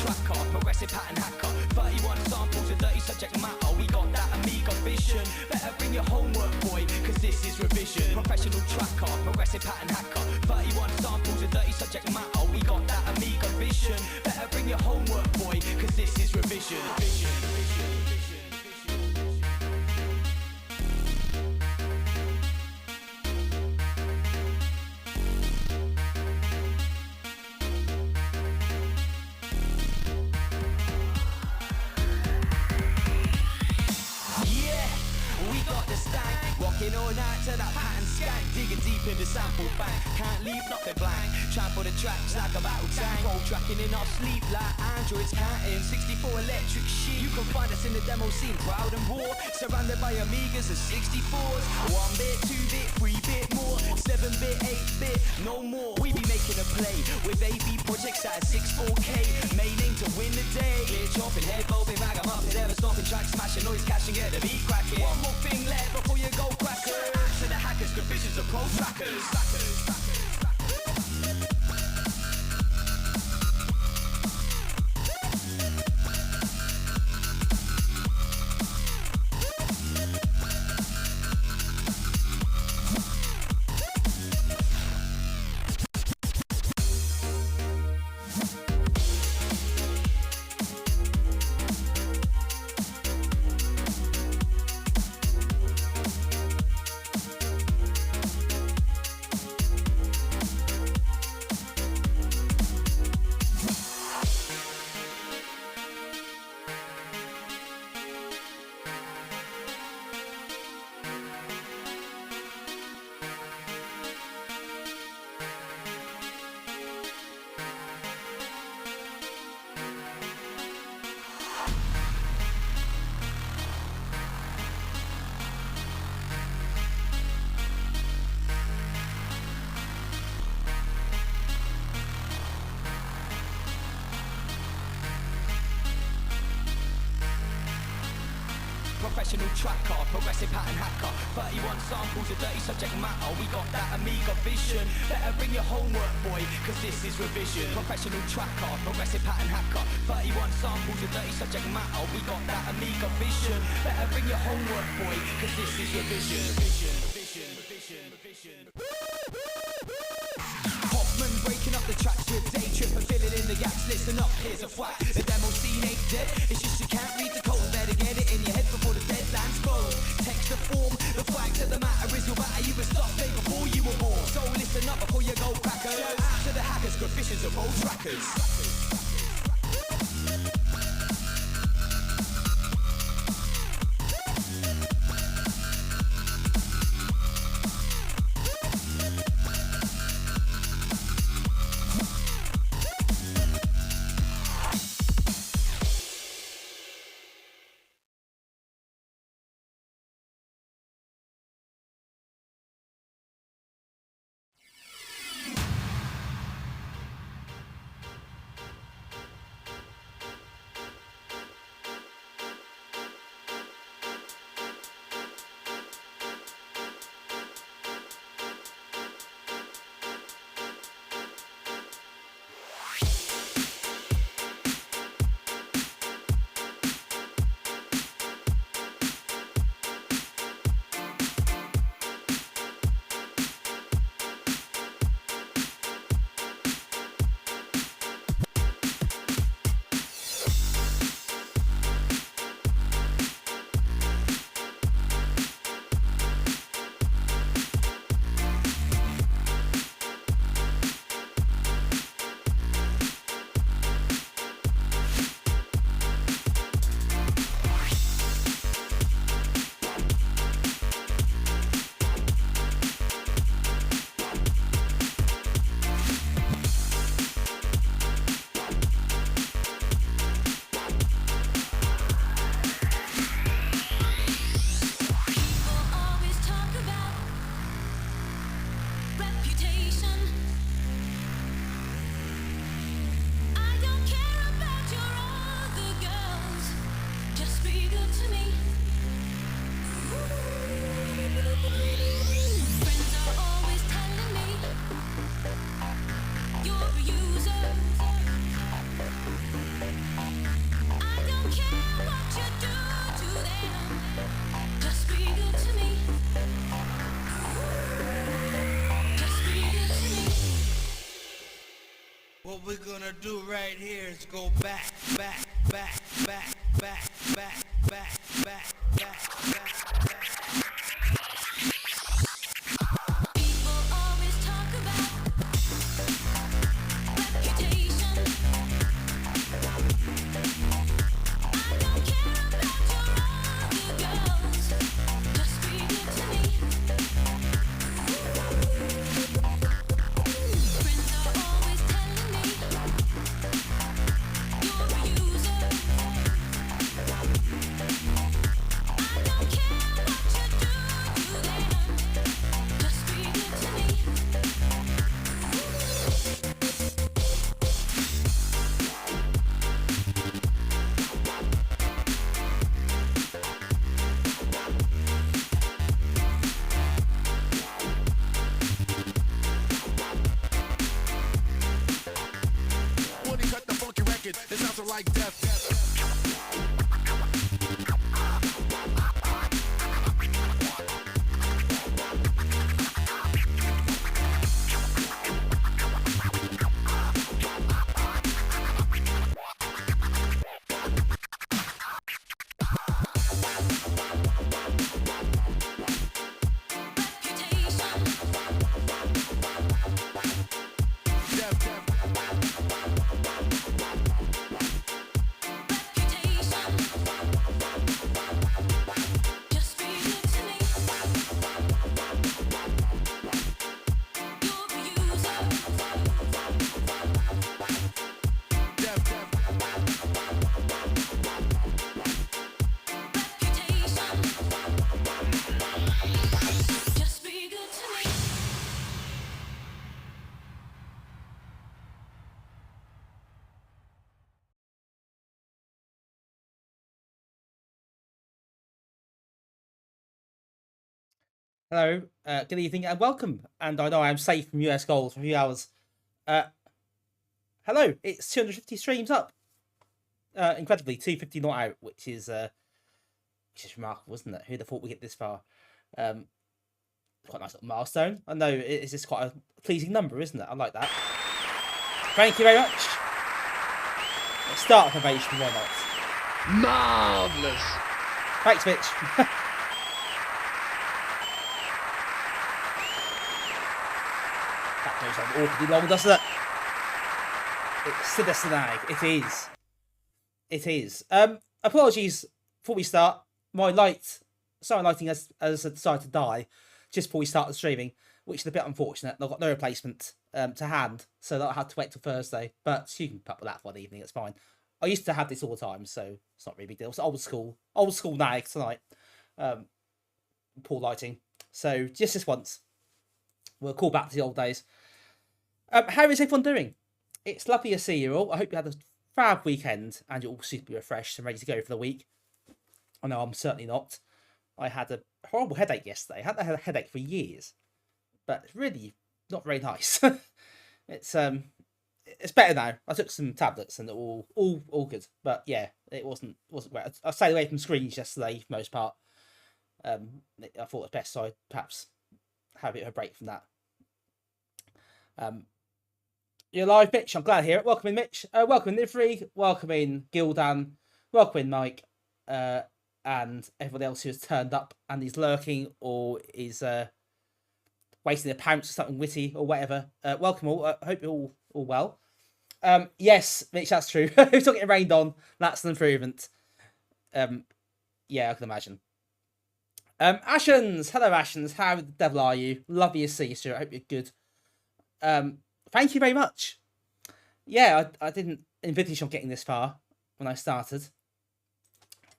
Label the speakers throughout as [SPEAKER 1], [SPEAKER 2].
[SPEAKER 1] tracker, progressive pattern hacker. 31 samples of dirty subject matter. We got that Amiga vision. Better bring your homework, boy, cause this is revision. Professional tracker, progressive pattern hacker. 31 samples of dirty subject matter. We got that Amiga vision. Better bring your homework, boy, cause this is revision. Walking all night to that pattern skank, digging deep in the sample bank. Can't leave nothing blank. Trying for the tracks like a battle tank. Roll tracking in our sleep like androids counting. 64 electric sheep. You can find us in the demo scene, proud and raw. Surrounded by Amigas and 64s. 1-bit, 2-bit, 3-bit more. 7-bit, 8-bit, no more. We be making a play with AB projects at 64K. Main aim to win the day. Clear chopping, head bobbing, ragamuffin, ever stopping, track smashing, noise catching, get the beat cracking. One more thing left before you go crackers. To the hackers, good visions of pro trackers. Professional tracker, progressive pattern hacker. 31 samples of dirty subject matter. We got that Amiga vision. Better bring your homework, boy, cause this is revision. Professional tracker, progressive pattern hacker. 31 samples of dirty subject matter. We got that Amiga vision. Better bring your homework, boy, cause this is revision. Hoffman breaking up the tracks with day trip and filling in the gaps. Listen up, here's a fact. The demo scene ain't dead. It's just you can't read the code. Better get it in your head before the deadline's closed. Text the form. The fact of the matter is you'll batter you with stuff made before you were born. So listen up before you go crackers. Out to the hackers, good visions of old trackers. What we're gonna do right here is go back, back, back, back, back, back, back, back, back, back, back. People always talk about reputation. I don't care about your other girls. Just be good to me. Friends are always telling me you're a user. I don't care what you do to them. Just be good to me.
[SPEAKER 2] When he cut the funky record, it sounds like death.
[SPEAKER 1] Just be good to me. You're a user. Reputation. Just be good to me.
[SPEAKER 3] Hello, good evening and welcome. And I know I'm safe from US goals for a few hours. Hello, it's 250 streams up. Incredibly, 250 not out, which is remarkable, isn't it? Who'd have thought we'd get this far? Quite a nice little milestone. I know it's just quite a pleasing number, isn't it? I like that. Thank you very much. Let's start with ovation, why not?
[SPEAKER 2] Marvelous.
[SPEAKER 3] Thanks, Mitch. That goes on awfully long, doesn't it? It's to the snag. It is. It is. Apologies before we start. My sound lighting has decided to die just before we started streaming, which is a bit unfortunate. I've got no replacement to hand, so that I had to wait till Thursday. But you can put up with that for one evening. It's fine. I used to have this all the time, so it's not really a big deal. It's old school nag tonight. Poor lighting. So just this once, we'll call back to the old days. How is everyone doing? It's lovely to see you all. I hope you had a fab weekend and you're all super refreshed and ready to go for the week. I know I'm certainly not. I had a horrible headache yesterday. I hadn't had a headache for years, but it's really not very nice. It's better now. I took some tablets and all good. But yeah, it wasn't great. I stayed away from screens yesterday for the most part. I thought it was best so I perhaps have a bit of a break from that. You're live, Mitch. I'm glad to hear it. Welcome in, Mitch. Welcome in, Nivrig. Welcome in, Gildan. Welcome in, Mike. And everyone else who has turned up and is lurking or is waiting to pounce or something witty or whatever. Welcome all. I hope you're all well. Yes, Mitch, that's true. We're still getting rained on. That's an improvement. Yeah, I can imagine. Ashens. Hello, Ashens. How the devil are you? Lovely to see you, Stuart. I hope you're good. Thank you very much. Yeah, I didn't envisage on getting this far when I started.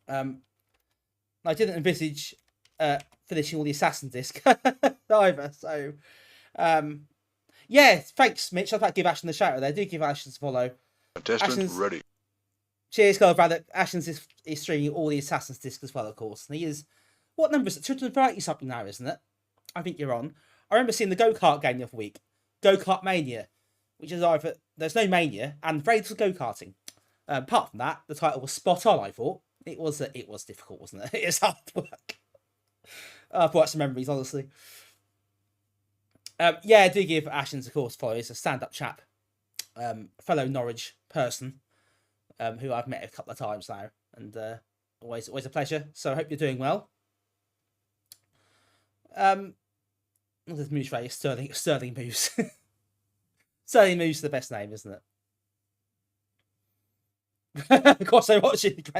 [SPEAKER 3] I didn't envisage finishing all the Assassin disc either. So, yeah, thanks, Mitch. I was about to give Ashton the shout out there. Do give Ashton a follow.
[SPEAKER 2] Contestant ready.
[SPEAKER 3] Cheers, Carl Braddock. Ashton is streaming all the Assassin's discs as well, of course. And he is, what number is it? 230 something now, isn't it? I think you're on. I remember seeing the go-kart game the other week. Go-kart Mania. Which is either, there's no Mania, and very little go-karting. Apart from that, the title was spot on, I thought. It was difficult, wasn't it? It was hard work. I've watched some memories, honestly. Yeah, do give Ashens, of course, follow. He's a stand-up chap. fellow Norwich person, who I've met a couple of times now, and always a pleasure. So I hope you're doing well. This Moose Ray is Sterling Moose. Sterling Moose is the best name, isn't it? Of course, I watch it.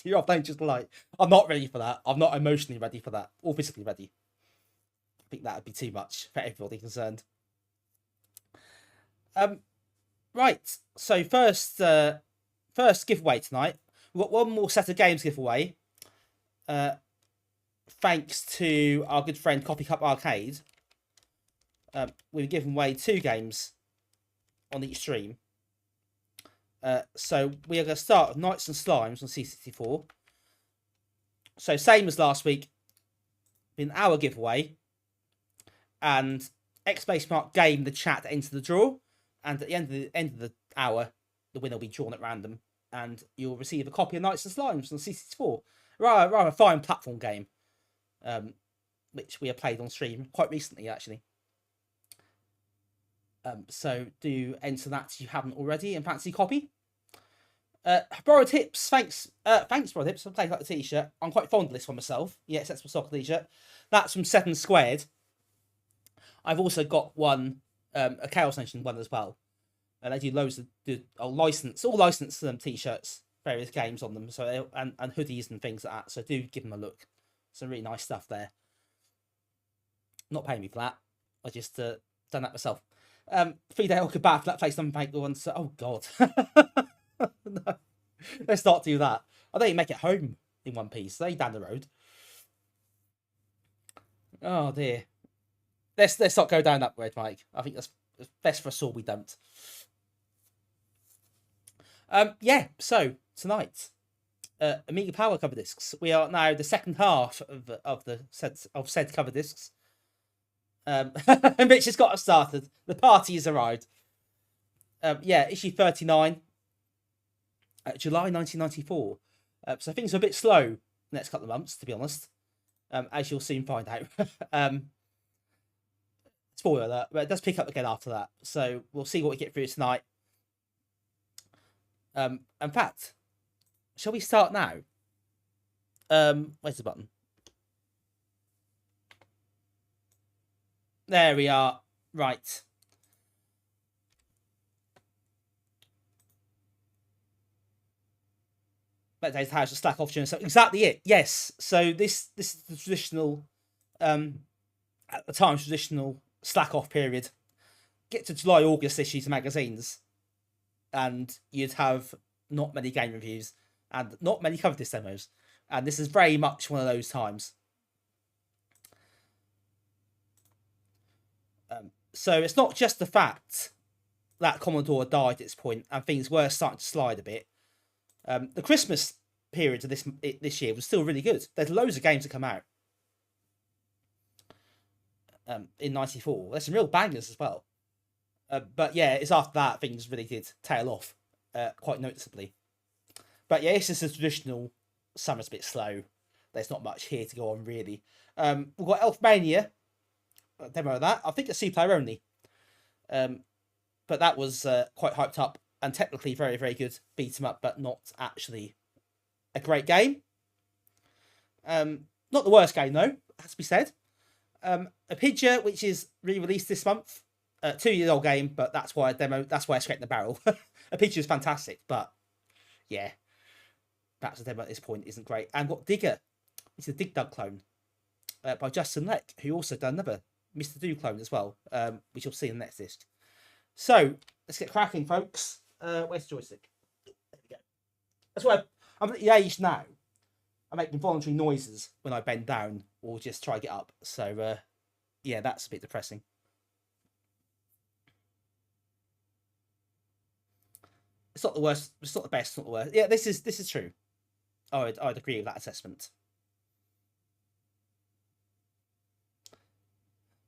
[SPEAKER 3] You're playing just like I'm not ready for that. I'm not emotionally ready for that, or physically ready. I think that would be too much for everybody concerned. Right. So first giveaway tonight. We've got one more set of games giveaway. Thanks to our good friend Copy Cup Arcade. We've given away 2 games on each stream. So we are going to start with Knights and Slimes on C64. So same as last week, an hour giveaway, and exclamation mark game the chat to enter the draw, and at the end of the hour, the winner will be drawn at random, and you'll receive a copy of Knights and Slimes on C64. Rather fine platform game, which we have played on stream quite recently actually. So do enter that if you haven't already and fancy copy. Borrowed Tips, thanks Borrowed Tips. I played like the t-shirt. I'm quite fond of this one myself. Yes, that's my soccer t-shirt. That's from 7 Squared. I've also got one, a Chaos Nation one as well. And they do loads of all licensed t-shirts, various games on them. So and hoodies and things like that. So do give them a look. Some really nice stuff there. Not paying me for that. I just done that myself. 3-day Orca Bath, that place doesn't make the one. So, oh god. No. Let's not do that. I don't even make it home in one piece. They down the road. Oh dear. Let's not go down that road, Mike. I think that's best for us all we don't. Yeah, so tonight, Amiga Power cover discs. We are now the second half of said cover discs. Mitch has got us started. The party has arrived. Yeah, issue 39. July 1994. So things are a bit slow the next couple of months, to be honest. As you'll soon find out. Spoiler alert, but it does pick up again after that. So we'll see what we get through tonight. In fact, shall we start now? Where's the button? There we are. Right. That has a slack off during. So exactly it. Yes. So this is the traditional, at the time, traditional slack off period. Get to July, August issues of magazines, and you'd have not many game reviews and not many cover disc demos, and this is very much one of those times. So it's not just the fact that Commodore died at this point and things were starting to slide a bit. The Christmas period of this year was still really good. There's loads of games that come out in '94. There's some real bangers as well. But yeah, it's after that things really did tail off quite noticeably. But yeah, this is a traditional summer's a bit slow. There's not much here to go on really. We've got Elfmania. Demo of that. I think it's C-player only. But that was quite hyped up and technically very, very good. Beat 'em up, but not actually a great game. Not the worst game though, has to be said. Apidya, which is re-released this month. 2-year-old game, but that's why I scraped the barrel. Apidya is fantastic, but yeah. Perhaps the demo at this point isn't great. And got Digger, which is a Dig Dug clone. By Justin Leck, who also done another Mr. Do clone as well, which you'll see in the next disc. So let's get cracking, folks. Where's the joystick? There we go. That's why I'm at the age now. I make involuntary noises when I bend down or just try to get up. So yeah, that's a bit depressing. It's not the worst. It's not the best. It's not the worst. Yeah, this is true. I'd agree with that assessment.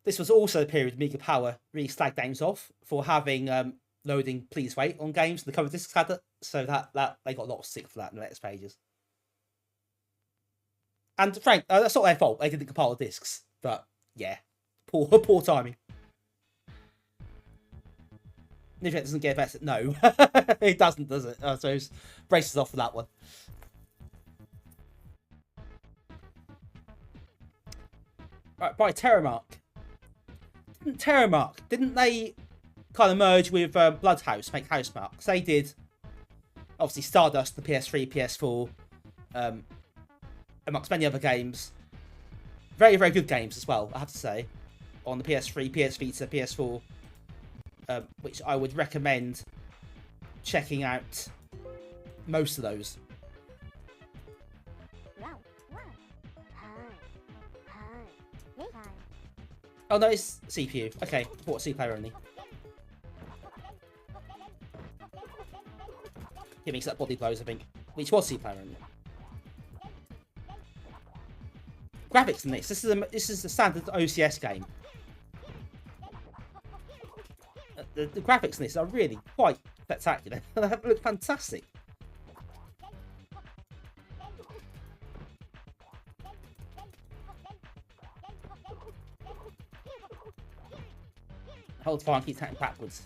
[SPEAKER 3] This was also the period Amiga Power really slagged games off for having loading please wait on games. The Coverdisks had it, so that they got a lot of stick for that in the next pages. And Frank, that's not their fault. They didn't compile the discs, but yeah, poor timing. If it doesn't get better, no. It doesn't, does it? I suppose braces off for that one. Right, by Terramark. Didn't they kind of merge with Bloodhouse, make Housemarque? They did, obviously, Stardust, the PS3, PS4, amongst many other games. Very, very good games as well, I have to say. On the PS3, PS Vita, PS4. Which I would recommend checking out most of those. Oh no, it's CPU. Okay, I thought C player only. It makes that body blows, I think. Which was C player only. Graphics in this. This is a standard OCS game. The graphics in this are really quite spectacular. They look fantastic. Hold fire and keep tapping backwards.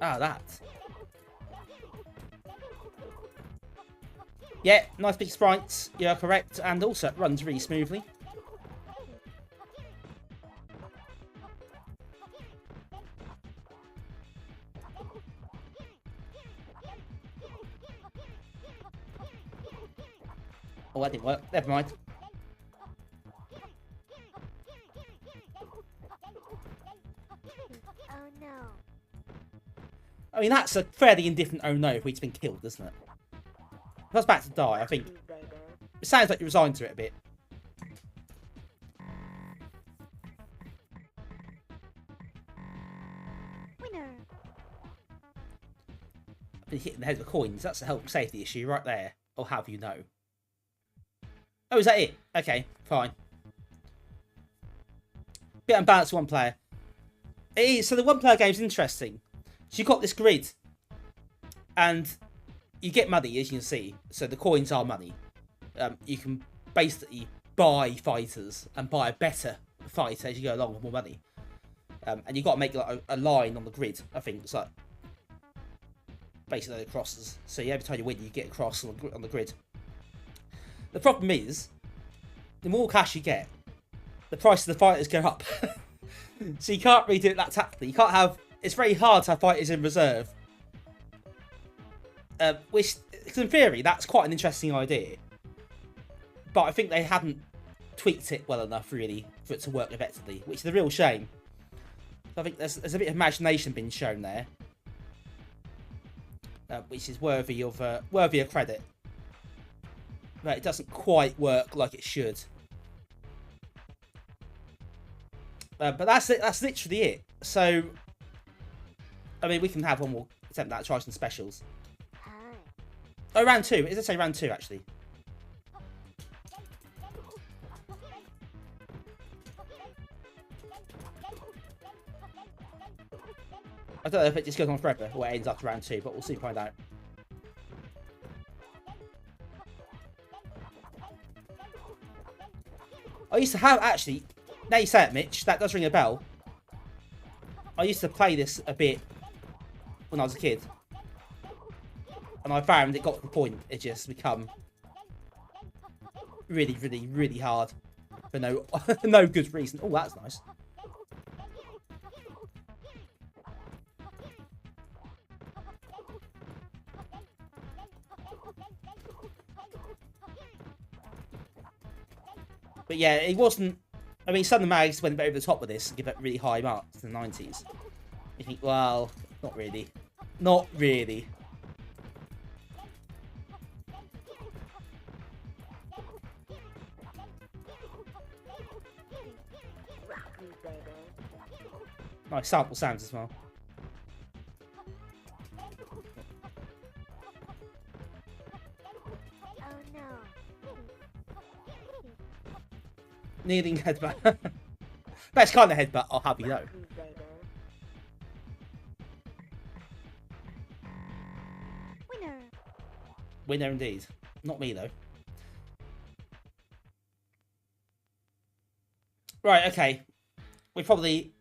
[SPEAKER 3] Ah, that. Yeah, nice big sprites. You're correct. And also it runs really smoothly. Oh, that didn't work. Never mind.
[SPEAKER 4] Oh no.
[SPEAKER 3] I mean, that's a fairly indifferent oh no if we'd been killed, isn't it? If I was about to die, I think it sounds like you're resigned to it a bit.
[SPEAKER 4] Winner.
[SPEAKER 3] I've been hitting the head with coins. That's a health and safety issue right there. Or have you know? Oh, is that it? Okay, fine. Bit unbalanced one player. It is, so the one player game is interesting. So you've got this grid. And you get money, as you can see. So the coins are money. You can basically buy fighters and buy a better fighter as you go along with more money. And you've got to make like a line on the grid, I think. It's like basically the crosses. So every time you win, you get a cross on the grid. The problem is, the more cash you get, the price of the fighters go up. So you can't really do it that tactically. You can't have... It's very hard to have fighters in reserve. Which, in theory, that's quite an interesting idea. But I think they hadn't tweaked it well enough, really, for it to work effectively. Which is a real shame. So I think there's a bit of imagination being shown there. Which is worthy of credit. But it doesn't quite work like it should. But that's it. That's literally it. So, I mean, we can have one more attempt at try some specials. Oh, round 2. It does say round 2, actually. I don't know if it just goes on forever or it ends after round 2, but we'll soon find out. I used to have, actually, now you say it, Mitch, that does ring a bell. I used to play this a bit when I was a kid. And I found it got to the point it just become really, really, really hard for no no good reason. Oh, that's nice. But yeah, it wasn't... I mean, some of the mags went over the top with this and give it really high marks in the 90s. You think, well, not really. Not really. Nice sample sounds as well.
[SPEAKER 4] Oh no.
[SPEAKER 3] Kneeling headbutt. Best kind of headbutt, I'll have you know.
[SPEAKER 4] Winner.
[SPEAKER 3] Winner indeed. Not me, though. Right, okay. We probably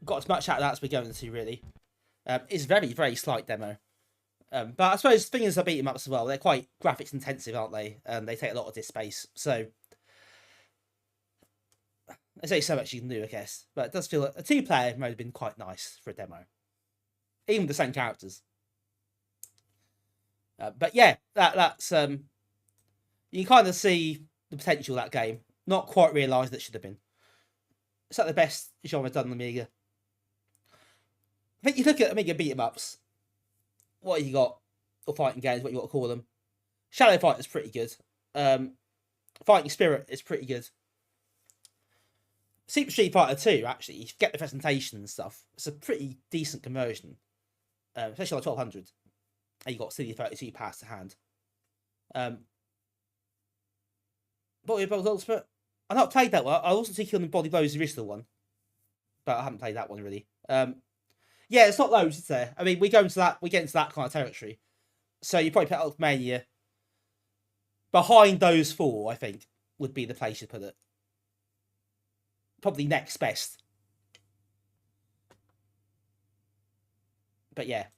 [SPEAKER 3] got as much out of that as we're going to, really. It's a very, very slight demo. But I suppose the thing is, I beat 'em ups as well. They're quite graphics intensive, aren't they? And they take a lot of disk space. So there's only so much you can do, I guess. But it does feel like a 2-player mode have been quite nice for a demo. Even with the same characters. But yeah, that's you kind of see the potential of that game. Not quite realised that should have been. It's like the best genre done on Amiga. I think you look at Amiga beat 'em ups. What you got, or fighting games, what you want to call them. Shadow Fighter is pretty good. Fighting Spirit is pretty good. Super Street Fighter 2, actually, you get the presentation and stuff. It's a pretty decent conversion, especially on 1200. And you got CD32 pass to hand. Body Blows Ultimate. I've not played that one. I wasn't too keen on Body Blows, the original one, but I haven't played that one really. Yeah, it's not loads, is there? I mean, we get into that kind of territory. So you probably put Elfmania behind those 4, I think, would be the place you put it. Probably next best. But yeah.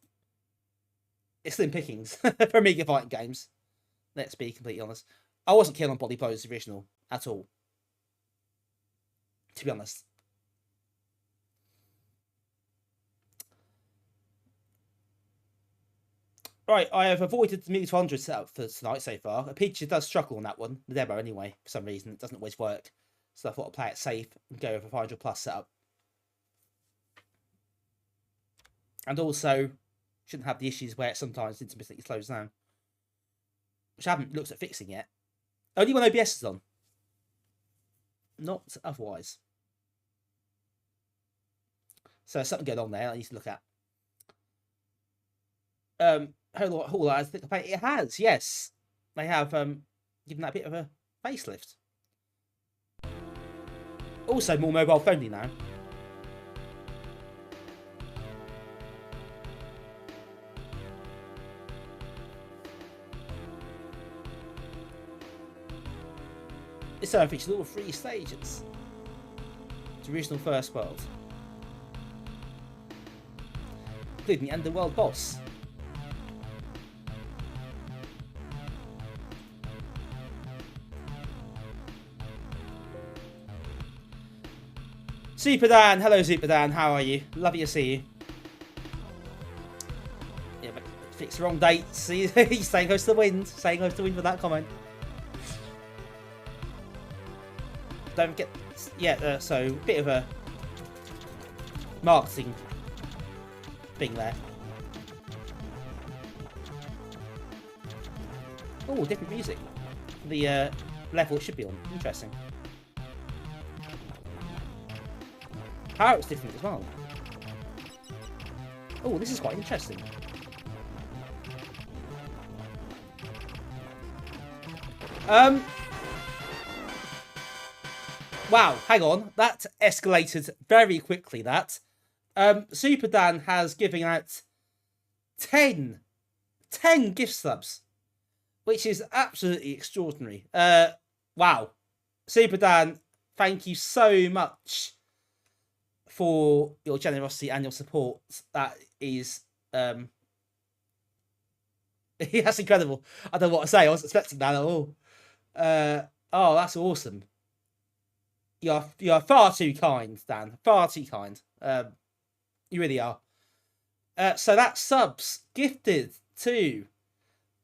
[SPEAKER 3] It's slim pickings for Amiga fighting games. Let's be completely honest. I wasn't keen on Body Blows, the original, at all. To be honest. Right, I have avoided the Amiga 1200 setup for tonight so far. Apidya does struggle on that one, the demo anyway, for some reason. It doesn't always work. So I thought I'd play it safe and go with a 500 plus setup. And also, shouldn't have the issues where it sometimes intermittently slows down. Which I haven't looked at fixing yet. Only when OBS is on. Not otherwise. So there's something going on there I need to look at. Hall, I think it has, yes. They have given that a bit of a facelift. Also more mobile friendly now. This time features all 3 stages. The original first world. Including the underworld boss. Super Dan, hello Super Dan, how are you? Lovely to see you. Yeah, but fix the wrong dates. He's saying close to the wind. Saying close to the wind with that comment. Don't forget, yeah, so a bit of a marketing thing there. Oh, different music. The level it should be on. Interesting. How it's different as well. Oh, this is quite interesting. Wow, hang on. That escalated very quickly, that. Super Dan has given out 10 gift subs, which is absolutely extraordinary. Wow. Super Dan, thank you so much for your generosity and your support. That is that's incredible. I don't know what to say. I wasn't expecting that at all. Oh, that's awesome. You're far too kind, Dan. Far too kind. You really are. So that's subs gifted to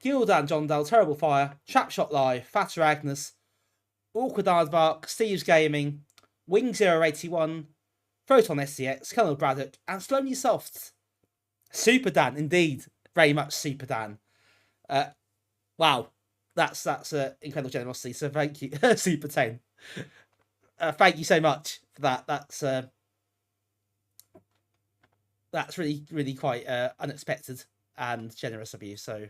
[SPEAKER 3] Gildan, John Dell, Terrible Fire, Trapshot Live, Fatter Agnes, Awkward Aardvark, Steve's Gaming, Wing 081, Photon SCX, Colonel Braddock, and Slowly Soft. Super Dan, indeed. Very much Super Dan. Wow. That's incredible generosity. So thank you, Super 10. Thank you so much for that. That's really, really quite unexpected and generous of you. So,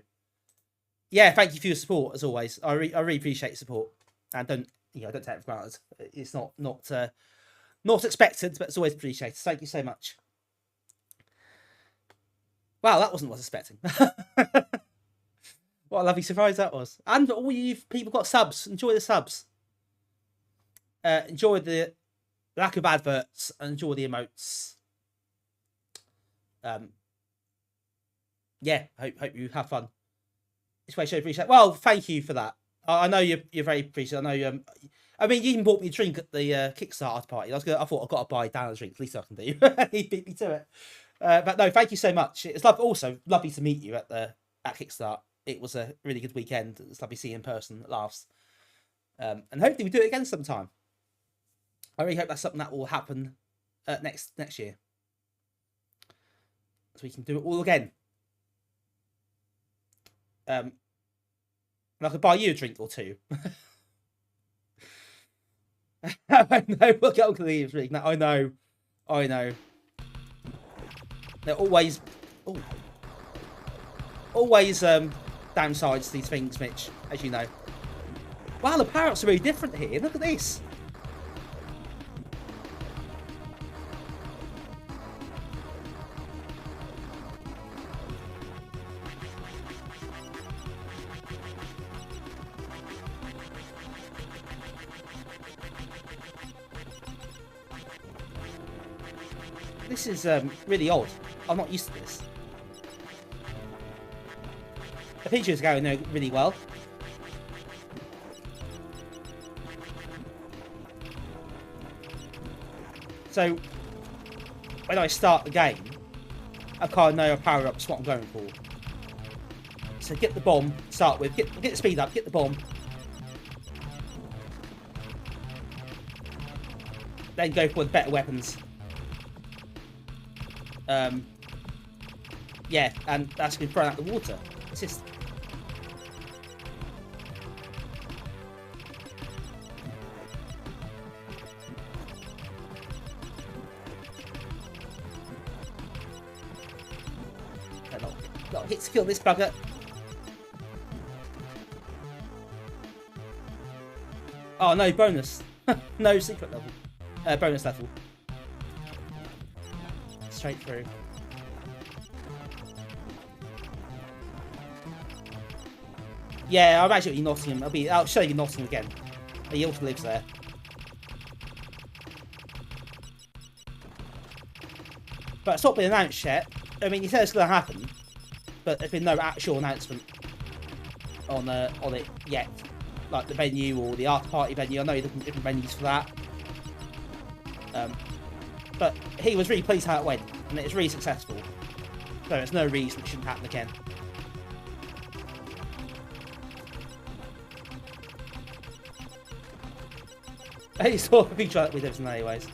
[SPEAKER 3] yeah, thank you for your support as always. I really appreciate your support, and don't take it for granted. It's not expected, but it's always appreciated. Thank you so much. Wow, that wasn't what I was expecting. What a lovely surprise that was. And all you people got subs. Enjoy the subs. Enjoy the lack of adverts and enjoy the emotes. Yeah, hope you have fun. It's way show appreciate. Well, thank you for that. I know you're very appreciative. I know I mean, you even bought me a drink at the Kickstarter party. I thought I've got to buy Dan a drink. At least I can do. He beat me to it. But no, thank you so much. It's also lovely to meet you at Kickstart. It was a really good weekend. It's lovely seeing you in person. Laughs. And hopefully we do it again sometime. I really hope that's something that will happen next year, so we can do it all again. And I could buy you a drink or two. I know. We'll get on to the drink. I know. They're always downsides to these things, Mitch, as you know. Wow, the power-ups are really different here. Look at this. This is really odd. I'm not used to this. Apidya is going really well. So when I start the game, I kind of know power-ups what I'm going for. So get the bomb, start with, get the speed up, get the bomb. Then go for the better weapons. Yeah, and that's been thrown out the water. It's just... Got hit to kill this bugger. Oh no, bonus. No secret level. Bonus level. Straight through. Yeah, I'm actually at Nottingham. I'll show you Nottingham again. He also lives there. But it's not been announced yet. I mean, he said it's going to happen, but there's been no actual announcement on it yet. Like the venue or the after party venue. I know you're looking at different venues for that. But he was really pleased how it went, and it was really successful. So there's no reason it shouldn't happen again. He saw a picture that we lives in anyways.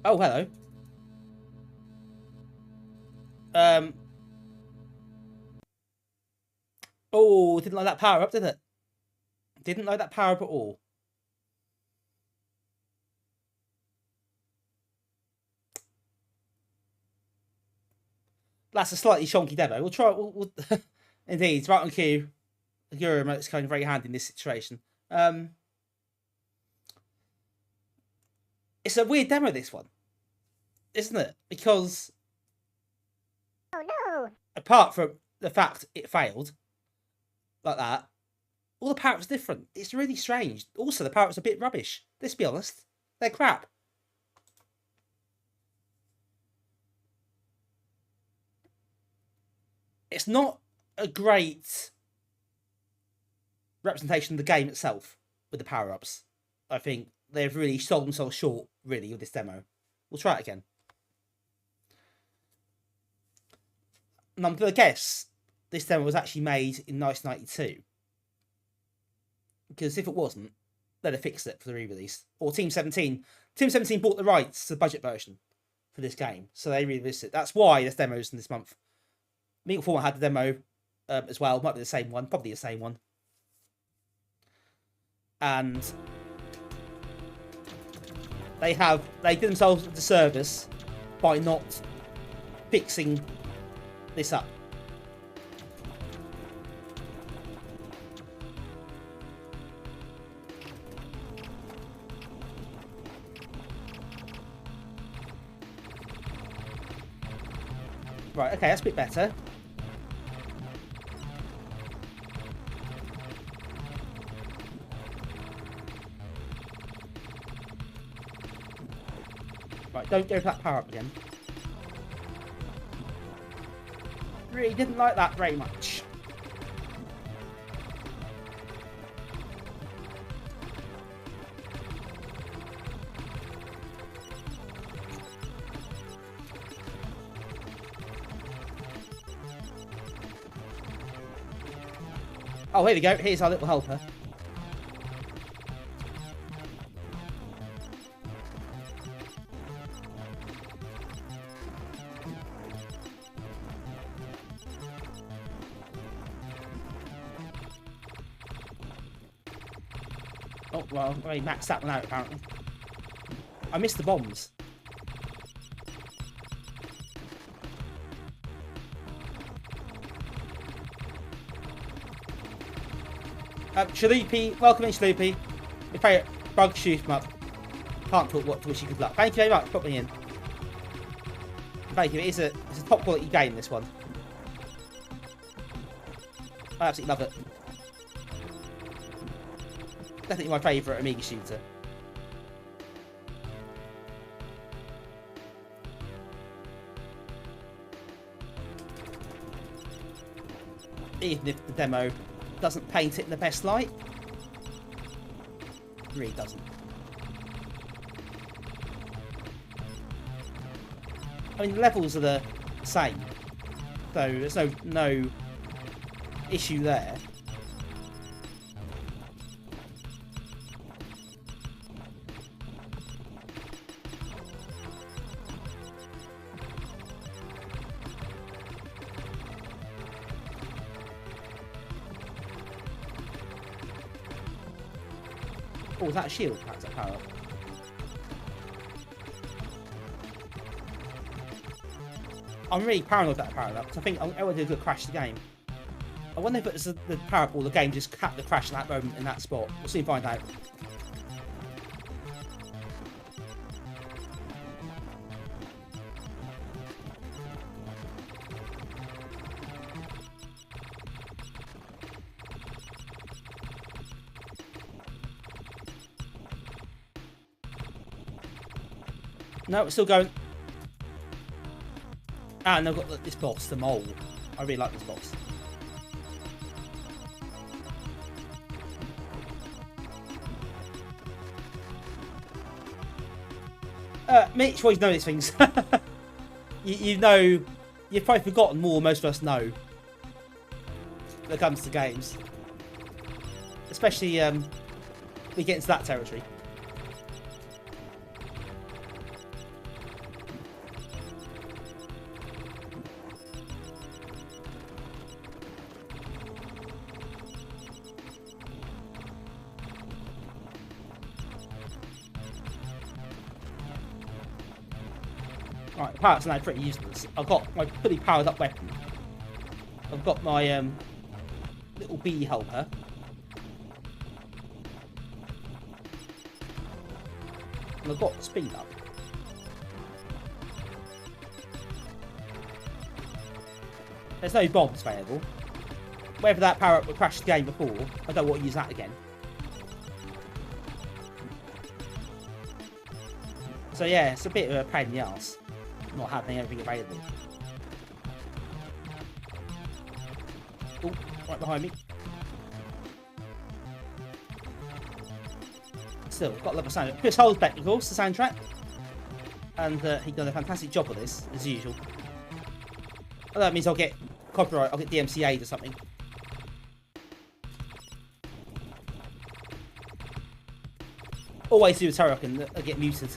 [SPEAKER 3] Oh, hello. Oh, didn't like that power up, did it? Didn't like that power up at all. That's a slightly shonky demo. We'll try. We'll indeed, right on cue. The Euro remote's kind of very handy in this situation. It's a weird demo, this one, isn't it? Because
[SPEAKER 4] Oh no!
[SPEAKER 3] apart from the fact it failed like that, all the power-ups are different. It's really strange. Also, the power-ups are a bit rubbish. Let's be honest. They're crap. It's not a great representation of the game itself with the power-ups. I think they've really sold themselves short, really, with this demo. We'll try it again. And I'm going to guess this demo was actually made in 1992. Because if it wasn't, they'd have fixed it for the re-release. Or Team 17. Team 17 bought the rights to the budget version for this game. So they re-released it. That's why there's demos in this month. Amiga Power had the demo as well. Might be the same one. Probably the same one. And they did themselves a disservice by not fixing this up. Right, okay, that's a bit better. Right, don't go for that power up again. Really didn't like that very much. Oh, here we go. Here's our little helper. Oh, well, I maxed that one out, apparently. I missed the bombs. Shalupi, welcome in, Shalupi. My favourite bug, shoot 'em up. Can't talk what to wish you good luck. Thank you very much for popping in. Thank you. It's a top quality game, this one. I absolutely love it. Definitely my favourite Amiga shooter. Even if the demo doesn't paint it in the best light. It really doesn't. I mean, the levels are the same, so there's no issue there. Oh, was that a shield? That's a power up. I'm really paranoid about the power up because I think I want to do a crash the game. I wonder if it's the power up or the game just capped the crash in that moment in that spot. We'll soon find out. No, it's still going. Ah, and I've got this boss, the mole. I really like this boss. Mitch always knows these things. you know, you've probably forgotten more than most of us know when it comes to games. Especially, we get into that territory. Right, the power-up's now pretty useless. I've got my fully powered up weapon. I've got my little bee helper. And I've got the speed up. There's no bombs available. Whether that power-up would crash the game before, I don't want to use that again. So yeah, it's a bit of a pain in the arse. Not having everything available. Oh, right behind me. Still, got to love the sound. Chris Holzbeck, of course, the soundtrack. And he's done a fantastic job of this, as usual. Well, that means I'll get copyright, I'll get DMCA'd or something. Always do a Turrican, I get muted.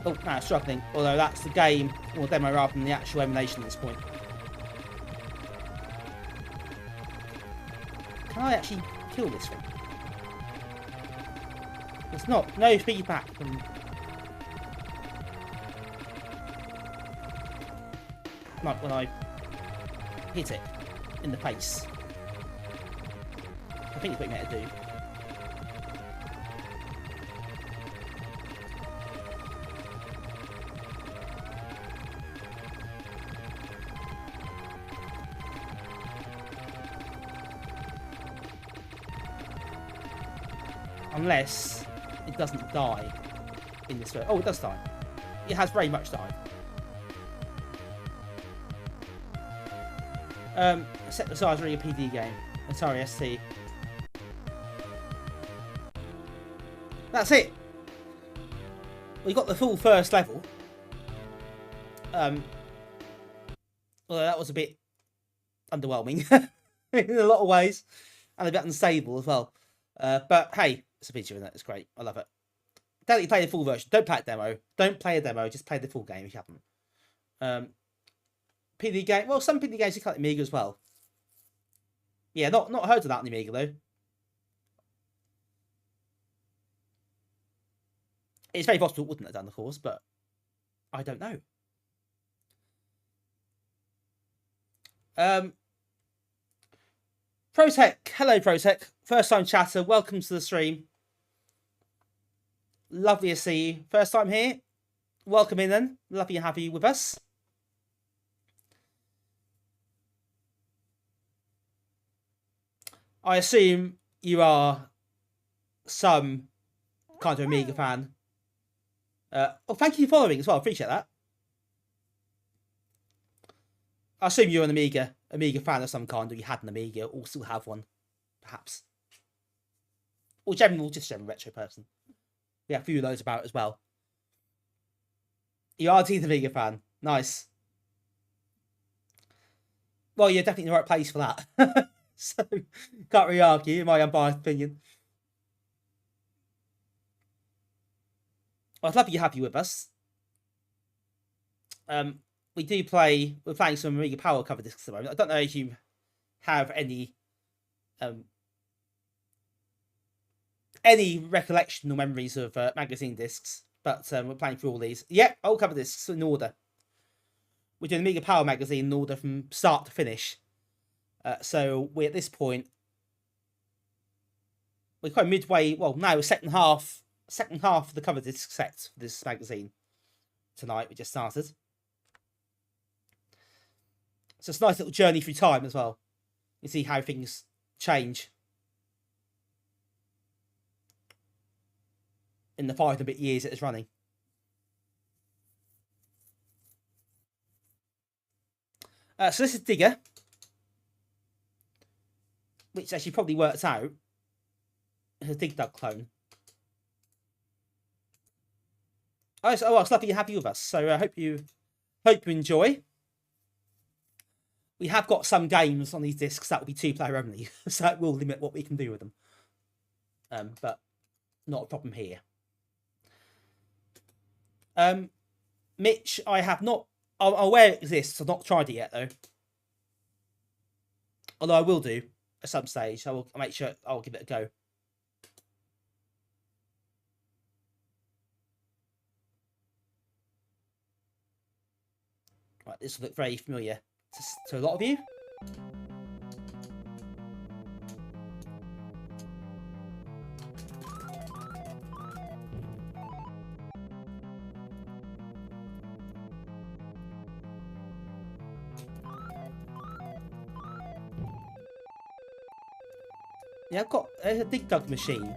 [SPEAKER 3] Oh, no, struggling. Although that's the game or demo rather than the actual emulation at this point. Can I actually kill this thing? It's not. No feedback from. Like when I hit it in the face. I think it's what you meant to do. Unless it doesn't die in this way. Oh, it does die. It has very much died. Set the size really a PD game. Atari ST. That's it. We got the full first level. Although that was a bit underwhelming in a lot of ways, and a bit unstable as well. But hey, it's a video, isn't it? It's great. I love it. Don't play the full version. Don't play a demo. Don't play a demo. Just play the full game if you haven't. PD game. Well, some PD games you can like Amiga as well. Yeah, not heard of that on the Amiga though. It's very possible it wouldn't have done, of course, but I don't know. Protech. Hello, Protech. First time chatter. Welcome to the stream. Lovely to see you. First time here. Welcome in then. Lovely to have you with us. I assume you are some kind of Amiga fan. Oh, thank you for following as well. Appreciate that. I assume you're an Amiga fan of some kind, or you had an Amiga, or still have one, perhaps. Or just general retro person. We have a few of those about as well. You are an Amiga fan. Nice. Well, you're definitely in the right place for that. So, can't really argue, in my unbiased opinion. I'd love you happy with us. We're playing some Amiga Power cover discs at the moment. I don't know if you have any recollection or memories of magazine discs, but we're playing through all these. Yep, all cover discs in order. We're doing Amiga Power magazine in order from start to finish. So we're at this point, we're quite midway. Well, now we're second half of the cover disc set for this magazine. Tonight we just started. So it's a nice little journey through time as well. You see how things change in the 5 and a bit years it is running. So this is Digger, which actually probably works out as a Dig Dug clone. Oh, it's lovely you're happy with us. So I hope you enjoy. We have got some games on these discs that will be 2-player only, so that will limit what we can do with them. But not a problem here. Mitch, I have not. I'm aware it exists. I've not tried it yet though. Although I will do at some stage. I'll make sure I'll give it a go. Right, this will look very familiar to a lot of you. Yeah, I've got a Dig Dug machine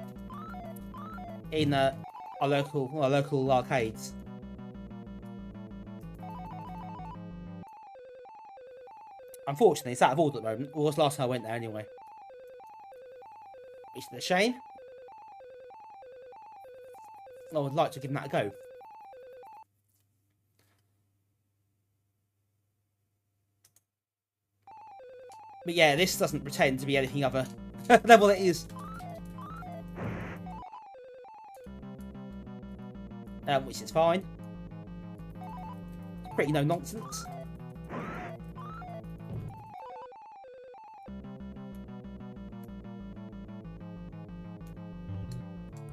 [SPEAKER 3] in our local arcades. Unfortunately, it's out of order at the moment. It was last time I went there anyway. It's a shame. I would like to give that a go. But yeah, this doesn't pretend to be anything other than what it is. Which is fine. Pretty no nonsense.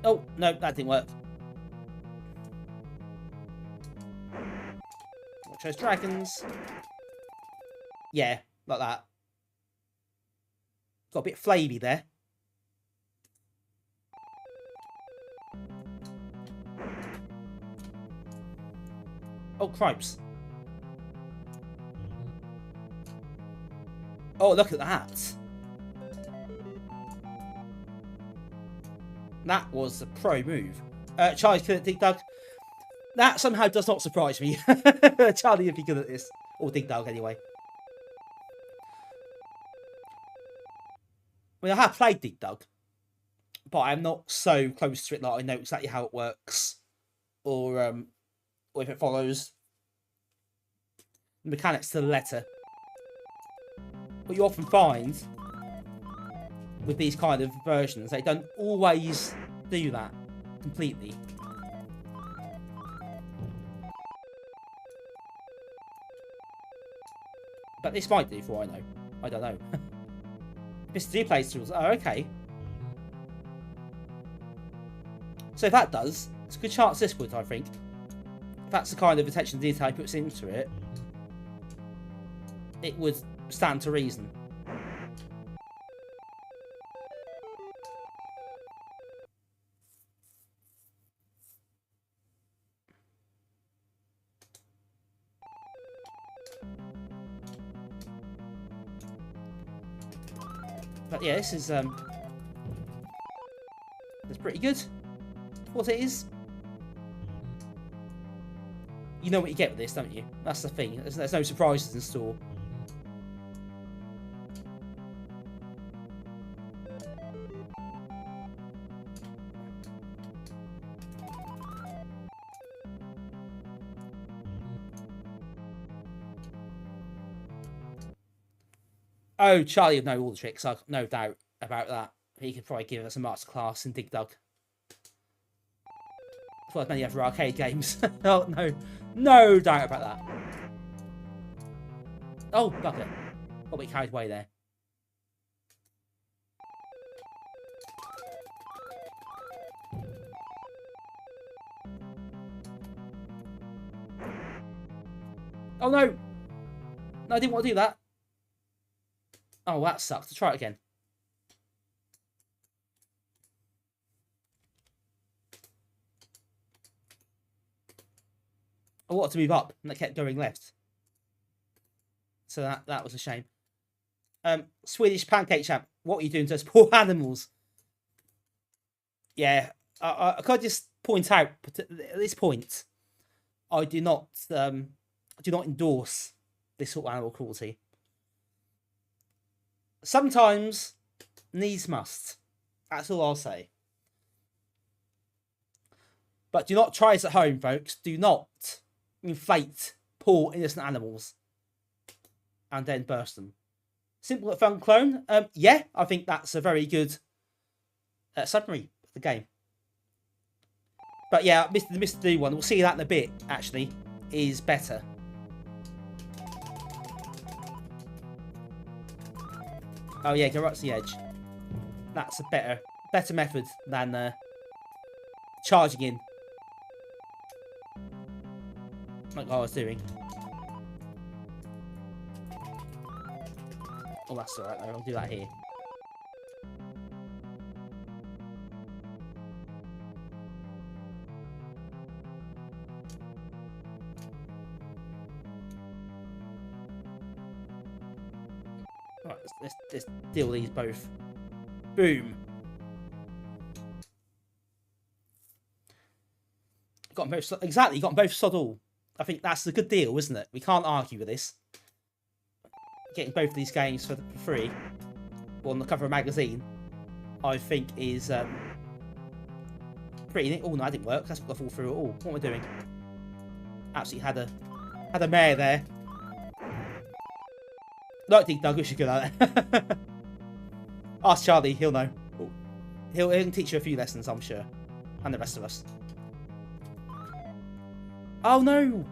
[SPEAKER 3] Oh, no, that didn't work. Watch those dragons. Yeah, like that. Got a bit flavey there. Oh, cripes. Oh, look at that. That was a pro move. Charlie's good at Dig Dug. That somehow does not surprise me. Charlie would be good at this. Or Dig Dug, anyway. I mean, I have played Dig Dug, but I'm not so close to it that I know exactly how it works, or if it follows the mechanics to the letter. What you often find with these kind of versions, they don't always do that completely. But this might do, for all I know. I don't know. Mr. D plays tools. Oh, okay. So if that does, it's a good chance this would, I think. If that's the kind of attention to detail he puts into it, it would stand to reason. But yeah, this is it's pretty good. What it is, you know what you get with this, don't you? That's the thing. There's no surprises in store. Oh, Charlie would know all the tricks. I've no doubt about that. He could probably give us a masterclass in Dig Dug. For as many other arcade games. Oh, no doubt about that. Oh, bugger. Got me carried away there. Oh, no. No, I didn't want to do that. Oh, that sucks. Let's try it again. I wanted to move up, and it kept going left. So that was a shame. Swedish Pancake Champ, what are you doing to us poor animals? Yeah, I could just point out, but at this point, I do not endorse this sort of animal cruelty. Sometimes needs must. That's all I'll say. But do not try this at home, folks. Do not inflate poor innocent animals and then burst them. Simple but fun clone. Yeah, I think that's a very good summary of the game. But yeah, the Mr. Do one, we'll see that in a bit, actually, is better. Oh yeah, go right to the edge. That's a better method than charging in. Like I was doing. Oh, that's alright though. I'll do that here. Alright, let's deal these both. Boom. Got them both. Exactly, got them both sod all. I think that's a good deal, isn't it? We can't argue with this. Getting both of these games for free, or on the cover of a magazine, I think is pretty neat. Oh no, that didn't work. That's got to fall through at all. What am I doing? Absolutely had a mare there. Like Dig Dug, we should go at it. Ask Charlie, he'll know. He'll teach you a few lessons, I'm sure, and the rest of us. Oh no!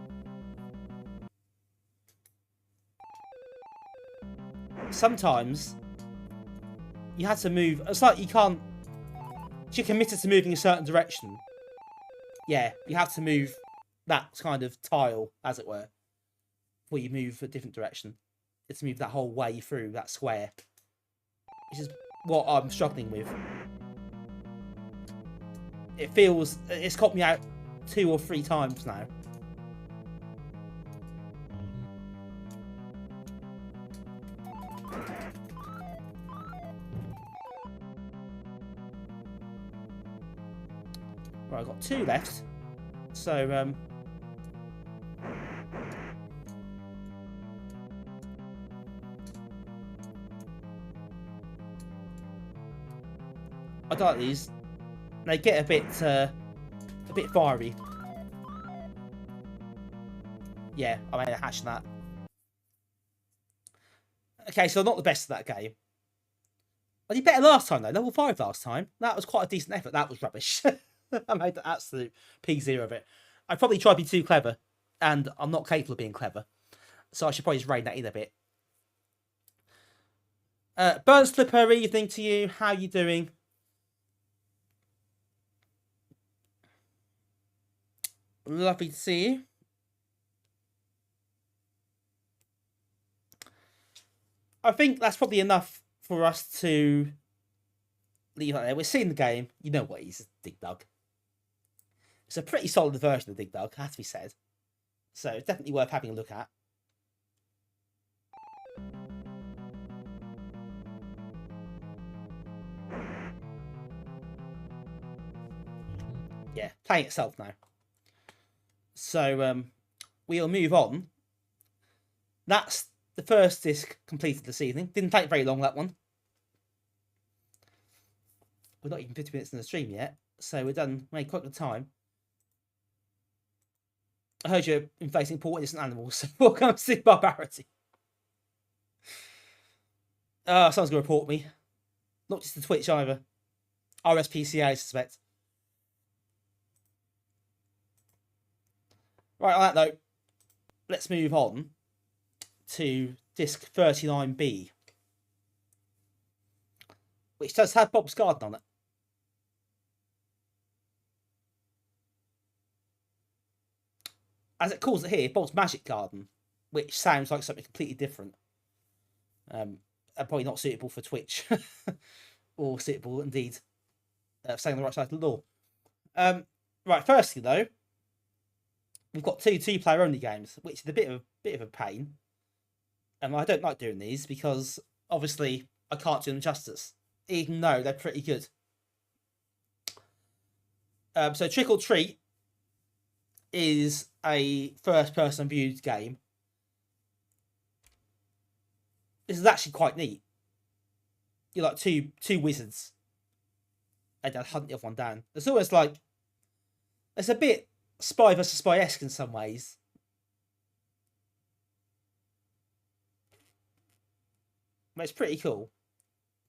[SPEAKER 3] Sometimes you had to move. It's like you can't. You're committed to moving a certain direction. Yeah, you have to move that kind of tile, as it were, before you move a different direction. It's to move that whole way through that square, which is what I'm struggling with. It's caught me out 2 or 3 times now. Right, I've got 2 left. So, I don't like these. They get a bit fiery. Yeah, I made a hash of that. Okay, so I'm not the best at that game. I did better last time though. Level 5 last time. That was quite a decent effort. That was rubbish. I made the absolute P0 of it. I probably tried to be too clever, and I'm not capable of being clever. So I should probably just rein that in a bit. Burnt Slipper, evening to you. How you doing? Lovely to see you. I think that's probably enough for us to leave it there. We're seeing the game. You know what it is, Dig Dug. It's a pretty solid version of Dig Dug, has to be said. So it's definitely worth having a look at. Yeah, playing itself now. So we'll move on. That's the first disc completed this evening. Didn't take very long, that one. We're not even 50 minutes in the stream yet, so we're done. Made quite good time. I heard you're facing poor innocent animals, so we'll come and see barbarity. Someone's going to report me. Not just the Twitch either. RSPCA, I suspect. Right, on that note, let's move on to disc 39B, which does have Bob's Garden on it. As it calls it here, Bob's Magic Garden, which sounds like something completely different. And probably not suitable for Twitch, or suitable indeed, staying on the right side of the law. Right, firstly though, we've got 2 two-player only games, which is a bit of a pain. And I don't like doing these because obviously I can't do them justice, even though they're pretty good. So Trick or Treat is a first-person viewed game. This is actually quite neat. You're like two wizards, and they'll hunt the other one down. It's almost like it's a bit Spy vs Spy-esque in some ways. But it's pretty cool,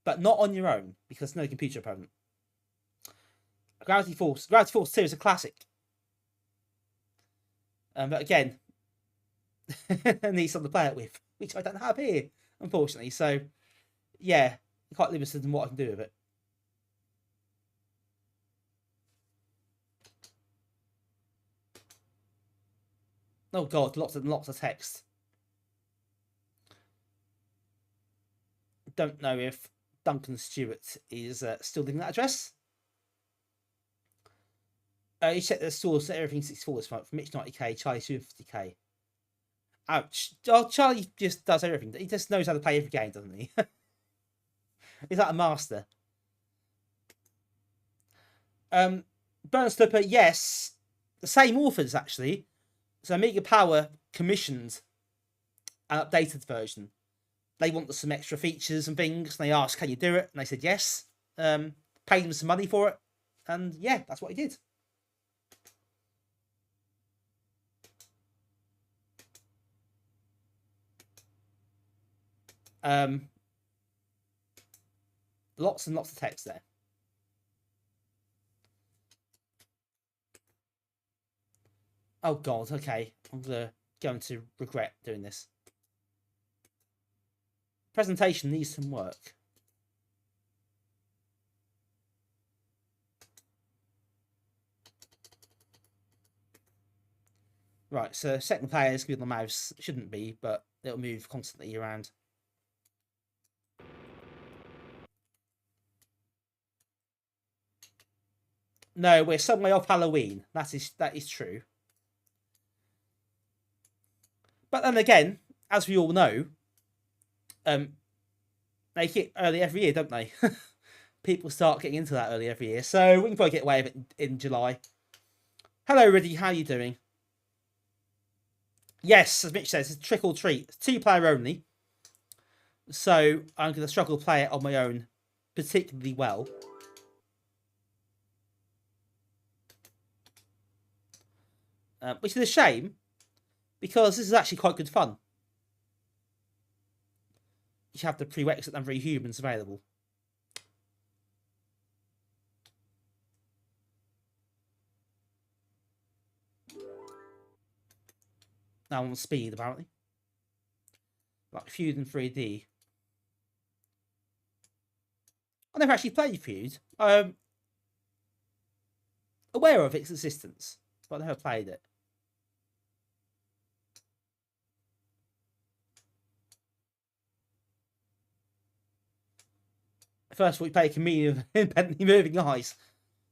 [SPEAKER 3] but not on your own because no computer opponent. Gravity Force 2 is a classic. But again, I need something to play it with, which I don't have here, unfortunately. So, yeah, quite limited in what I can do with it. Oh god, lots of text. Don't know if Duncan Stewart is still living that address. You check the source, everything 64 this month. Mitch 90k, Charlie 250k. Ouch. Oh, Charlie just does everything. He just knows how to play every game, doesn't he? He's like a master. Burnt Slipper, yes. The same authors, actually. So Amiga Power commissioned an updated version. They wanted some extra features and things. And they asked, can you do it? And they said yes. Paid them some money for it. And yeah, that's what he did. Lots and lots of text there. Oh god, okay. I'm going to regret doing this. Presentation needs some work. Right, so second player is good on the mouse. Shouldn't be, but it'll move constantly around. No, we're some way off Halloween. That is true. But then again, as we all know, they hit early every year, don't they? people start getting into that early every year. So we can probably get away with it in July. Hello, Riddy. How are you doing? Yes, as Mitch says, it's trick or treat. It's 2-player only. So I'm going to struggle to play it on my own particularly well. Which is a shame, because this is actually quite good fun. You have the prerequisite number of humans available. Now on speed, apparently. Like Feud in 3D. I never actually played Feud. I'm aware of its existence, but I never played it. First of all, we play a comedian of independently moving eyes.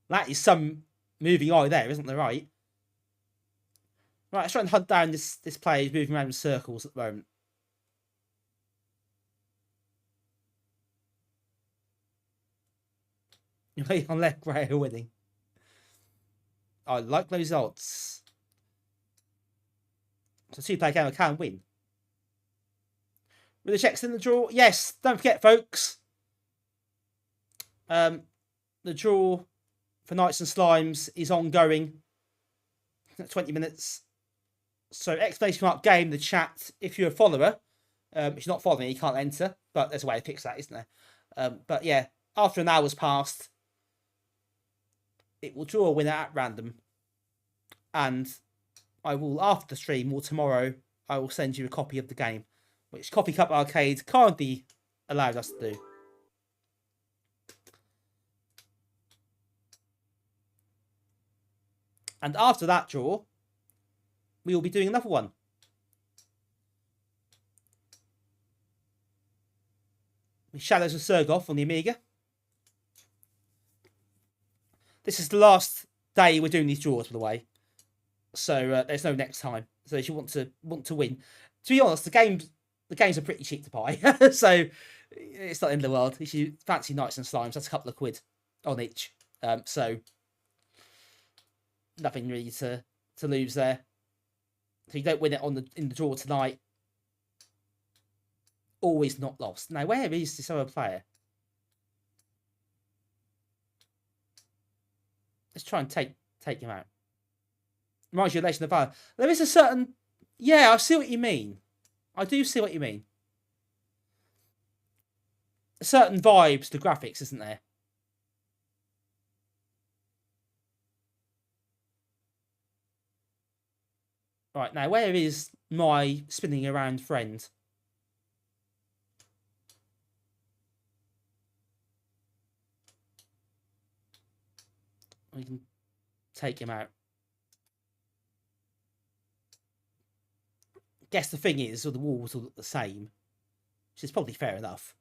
[SPEAKER 3] That is some moving eye there, isn't there, right? Right, let's try and hunt down this player who's moving around in circles at the moment. You're playing on left, right, winning. I like those odds. So 2-player game, I can win. With the checks in the draw? Yes, don't forget, folks. The draw for Knights and Slimes is ongoing. 20 minutes. So exclamation mark game, the chat, if you're a follower. If you're not following, you can't enter. But there's a way to fix that, isn't there? But yeah, after an hour's passed, it will draw a winner at random. And I will, after the stream or tomorrow, I will send you a copy of the game, which Coffee Cup Arcade kindly allowed us to do. And after that draw, we will be doing another one. With Shadows of Sergoth on the Amiga. This is the last day we're doing these draws, by the way. So there's no next time. So if you want to win, to be honest, the games are pretty cheap to buy. So it's not the end of the world. If you fancy Knights and Slimes, that's a couple of quid on each. So nothing really to lose there. So you don't win it in the draw tonight, always not lost. Now, where is this other player? Let's try and take him out. Reminds you of Legend of Valor. There is a certain... Yeah, I see what you mean. I do see what you mean. A certain vibes to graphics, isn't there? Right, now, where is my spinning around friend? We can take him out. Guess the thing is, the walls will look the same, which is probably fair enough.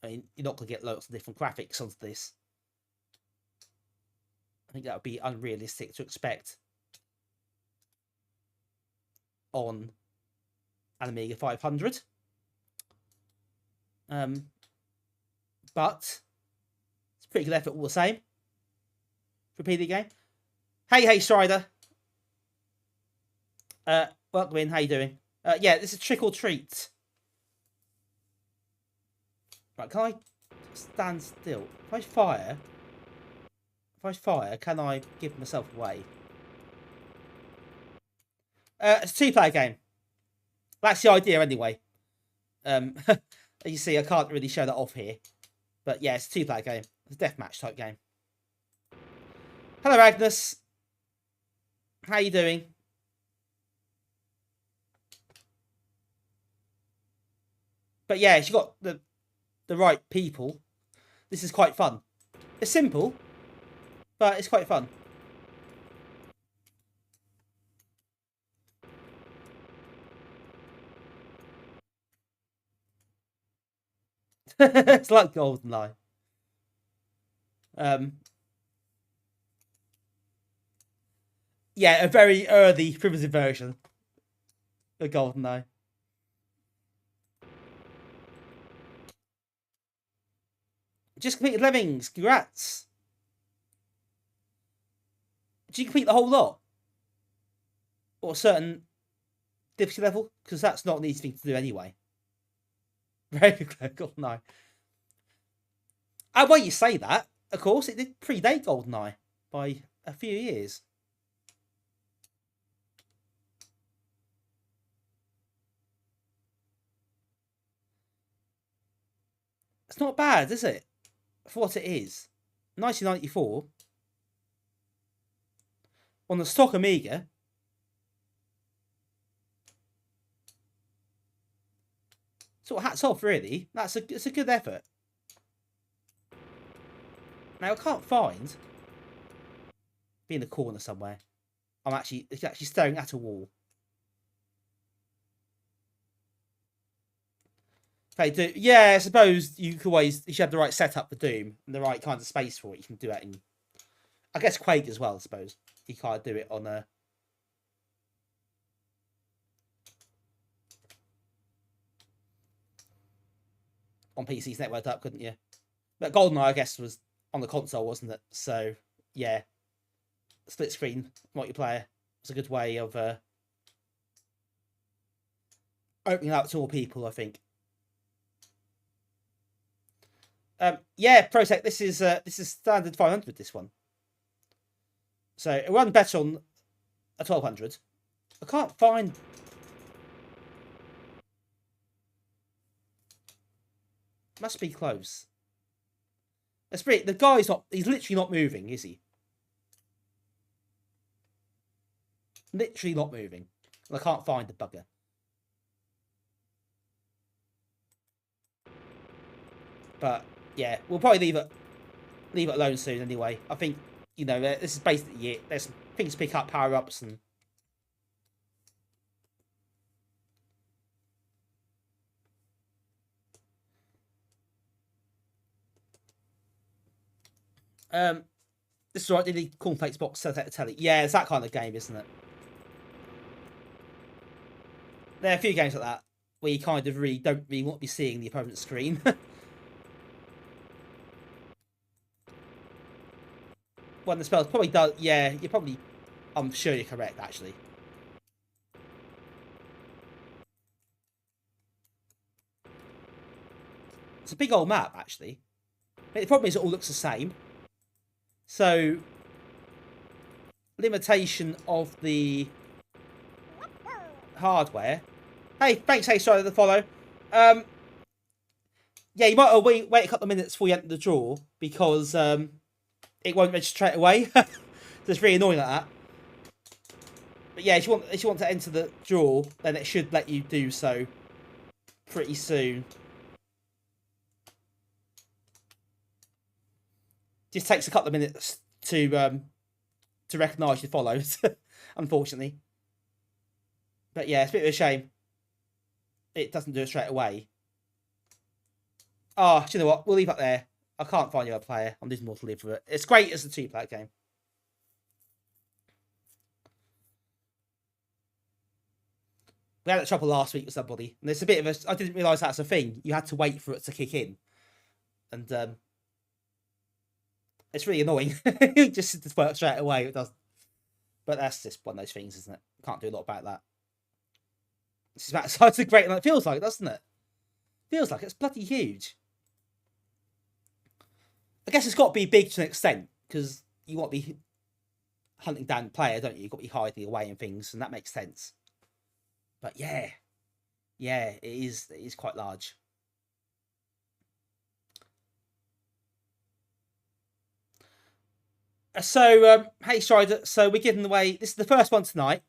[SPEAKER 3] I mean, you're not going to get lots of different graphics onto this. I think that would be unrealistic to expect on an Amiga 500. But it's a pretty good effort all the same. Repeat the game. Hey, Strider. Welcome in. How you doing? Yeah, this is trick or treat. Right, can I stand still? If I fire, can I give myself away? It's a 2-player game. That's the idea anyway. You see, I can't really show that off here. But yeah, it's a 2-player game. It's a deathmatch type game. Hello, Agnes. How you doing? But yeah, if you got the right people, this is quite fun. It's simple, but it's quite fun. It's like GoldenEye. Yeah, a very early primitive version of GoldenEye. Just completed Lemmings. Congrats. Did you complete the whole lot? Or a certain difficulty level? Because that's not an easy thing to do anyway. Very good, GoldenEye. Well, you say that. Of course, it did predate GoldenEye by a few years. It's not bad, is it? For what it is. 1994. On the stock Amiga. Sort of hats off, really. It's a good effort. Now, I can't find... Be in the corner somewhere. It's actually staring at a wall. Okay, yeah, I suppose you could always, if you have the right setup for Doom and the right kind of space for it, you can do it in, I guess, Quake as well, I suppose. You can't do it on PC's networked up, couldn't you? But GoldenEye, I guess, was on the console, wasn't it? So, yeah. Split screen multiplayer was a good way of opening up to more people, I think. Yeah, ProTech, this is standard 500, this one. So it runs better on a 1200. I can't find... Must be close. That's pretty... The guy's not... He's literally not moving, is he? Literally not moving. And I can't find the bugger. But... Yeah, we'll probably leave it alone soon anyway. I think, you know, this is basically it. There's things to pick up, power-ups, and... This is right, the cornflakes box set out to telly. Yeah, it's that kind of game, isn't it? There are a few games like that, where you kind of really don't really want to be seeing the opponent's screen. When the spell probably does, yeah, you're probably, I'm sure you're correct, actually. It's a big old map, actually. The problem is it all looks the same. So, limitation of the hardware. Hey, thanks, hey, sorry for the follow. Yeah, you might wait a couple of minutes before you enter the draw, because, it won't register straight away. So it's really annoying like that. But yeah, if you want to enter the draw, then it should let you do so pretty soon. Just takes a couple of minutes to recognise your follows, unfortunately. But yeah, it's a bit of a shame. It doesn't do it straight away. Oh, do you know what? We'll leave it there. I can't find the other player. I'm losing more to live for it. It's great as a two-player game. We had a trouble last week with somebody, and there's a bit of a... I didn't realise that's a thing. You had to wait for it to kick in. And it's really annoying. It just works straight away. It doesn't. But that's just one of those things, isn't it? Can't do a lot about that. This is about the size of great, and it feels like it, doesn't it? Feels like it's bloody huge. I guess it's got to be big to an extent, because you want to be hunting down the player, don't you? You've got to be hiding away and things, and that makes sense. But yeah. Yeah, it is quite large. So, hey, Strider, so we're giving away... This is the first one tonight,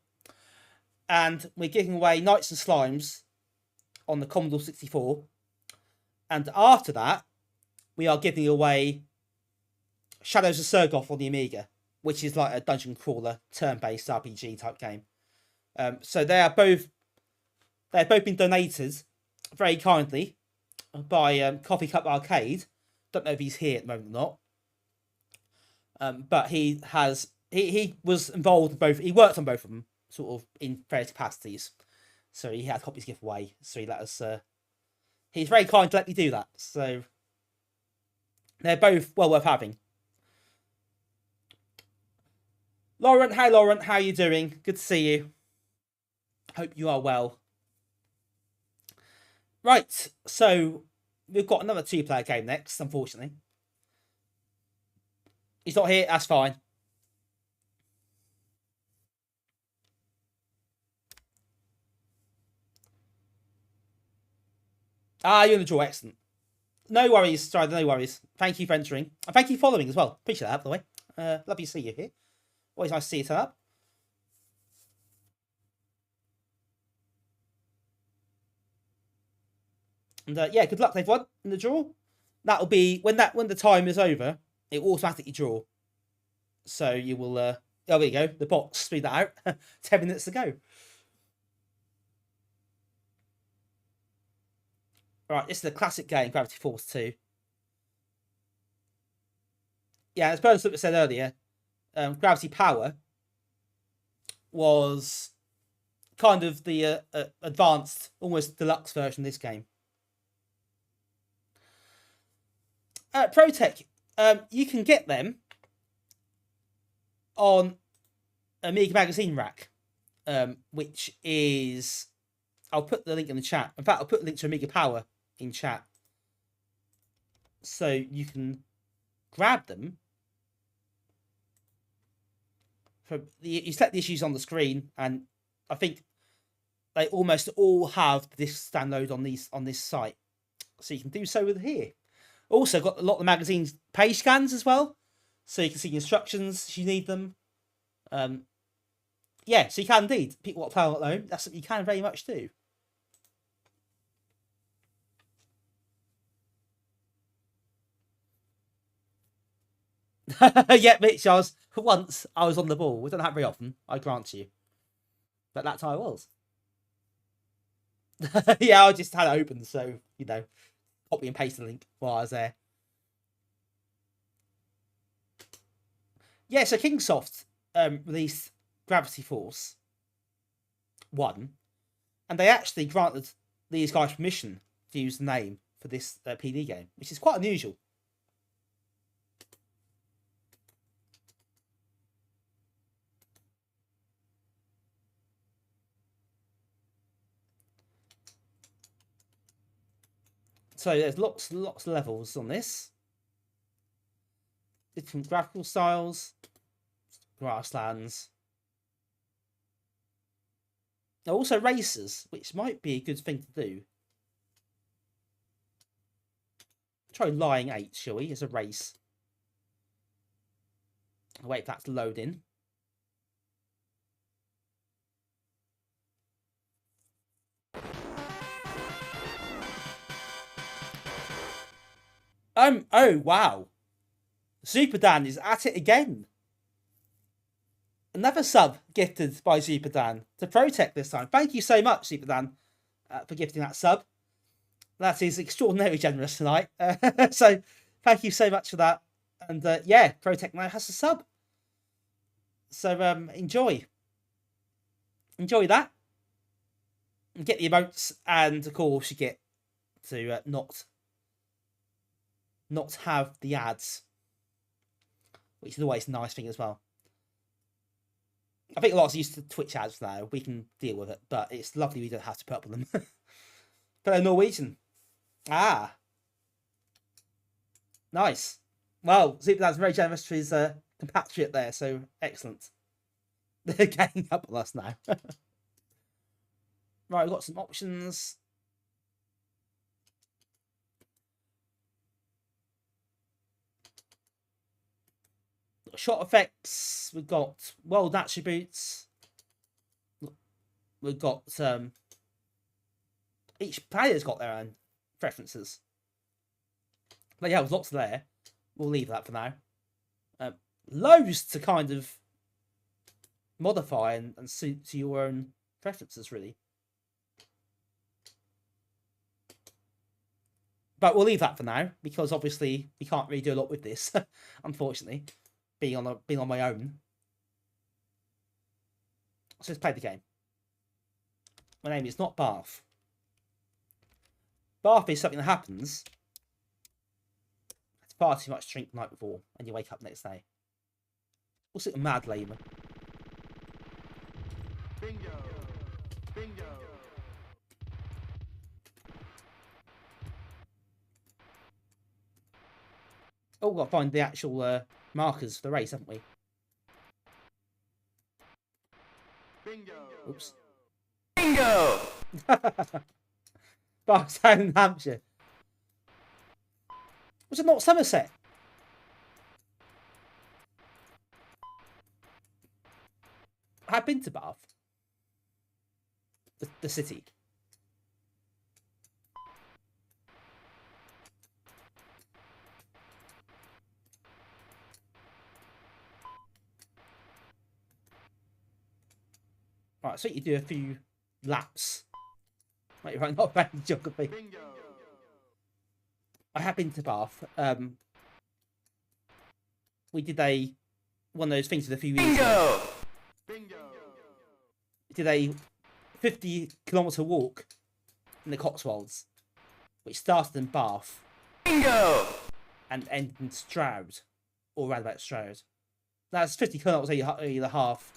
[SPEAKER 3] and we're giving away Knights and Slimes on the Commodore 64. And after that, we are giving away Shadows of Sergoth on the Amiga, which is like a dungeon crawler, turn-based RPG type game. So they've both been donated very kindly by Coffee Cup Arcade. Don't know if he's here at the moment or not. But he was involved in both. He worked on both of them, sort of in various capacities. So he had copies to give away. So he let us. He's very kind to let me do that. So They're both well worth having. Lauren, hi Lauren, how are you doing? Good to see you. Hope you are well. Right, so we've got another 2-player game next, unfortunately. He's not here, that's fine. Ah, you're in the draw, excellent. No worries, sorry, no worries. Thank you for entering. And thank you for following as well. Appreciate that, by the way. Lovely to see you here. Always nice to see you turn up. And yeah, good luck everyone in the draw. That'll be when the time is over, it will automatically draw. So you will oh there you go, the box, speed that out. 10 minutes to go. Right, this is a classic game, Gravity Force 2. Yeah, as Bernard said earlier, Gravity Power was kind of the advanced, almost deluxe version of this game. ProTech, you can get them on Amiga Magazine Rack, which is... I'll put the link in the chat. In fact, I'll put the link to Amiga Power in chat. So you can grab them. You set the issues on the screen, and I think they almost all have this download on this site. So you can do so with here. Also got a lot of the magazine's page scans as well. So you can see instructions if you need them. Yeah, so you can indeed. People want to play on at home, that's something you can very much do. Yeah, Mitch, once I was on the ball. We don't have very often, I grant you. But that's how I was. Yeah, I just had it open, so, you know, copy and paste the link while I was there. Yeah, so Kingsoft released Gravity Force 1, and they actually granted these guys permission to use the name for this PD game, which is quite unusual. So there's lots of levels on this. Different graphical styles, grasslands. There are also races, which might be a good thing to do. Try Lying 8, shall we, as a race. I'll wait for that to load in. Oh, wow. Super Dan is at it again. Another sub gifted by Super Dan to Protect this time. Thank you so much, Super Dan, for gifting that sub. That is extraordinarily generous tonight. So thank you so much for that. And yeah, Protect now has a sub. So enjoy. Enjoy that. And get the emotes, and of course you get to not have the ads, which is always a nice thing as well. I think a lot of us used to Twitch ads now. We can deal with it, but it's lovely we don't have to put up with them. But they're Norwegian. Ah. Nice. Well, Superdan's very generous to his compatriot there, so excellent. They're ganging up on us now. Right, we've got some options. Shot effects, we've got world attributes, we've got each player's got their own preferences. But yeah, there's lots there. We'll leave that for now. Loads to kind of modify and suit to your own preferences, really. But we'll leave that for now, because obviously we can't really do a lot with this, unfortunately. Being on my own. So let's play the game. My name is not Bath. Bath is something that happens. far too much to drink the night before, and you wake up next day. What's it, mad lame?
[SPEAKER 2] Bingo. Bingo.
[SPEAKER 3] Oh, we've got to find the actual markers for the race, haven't we?
[SPEAKER 2] Bingo.
[SPEAKER 3] Oops.
[SPEAKER 1] Bingo!
[SPEAKER 3] Barstow, Hampshire. Was it not Somerset? I've been to Bath. The city. Right, so you do a few laps. Right, right, not bad geography.
[SPEAKER 2] Bingo.
[SPEAKER 3] I have been to Bath. We did one of those things a few years ago.
[SPEAKER 2] Bingo.
[SPEAKER 3] We did a 50-kilometre walk in the Cotswolds, which started in Bath
[SPEAKER 1] Bingo!
[SPEAKER 3] and ended in Stroud, or round about Stroud. That's 50 kilometres, either half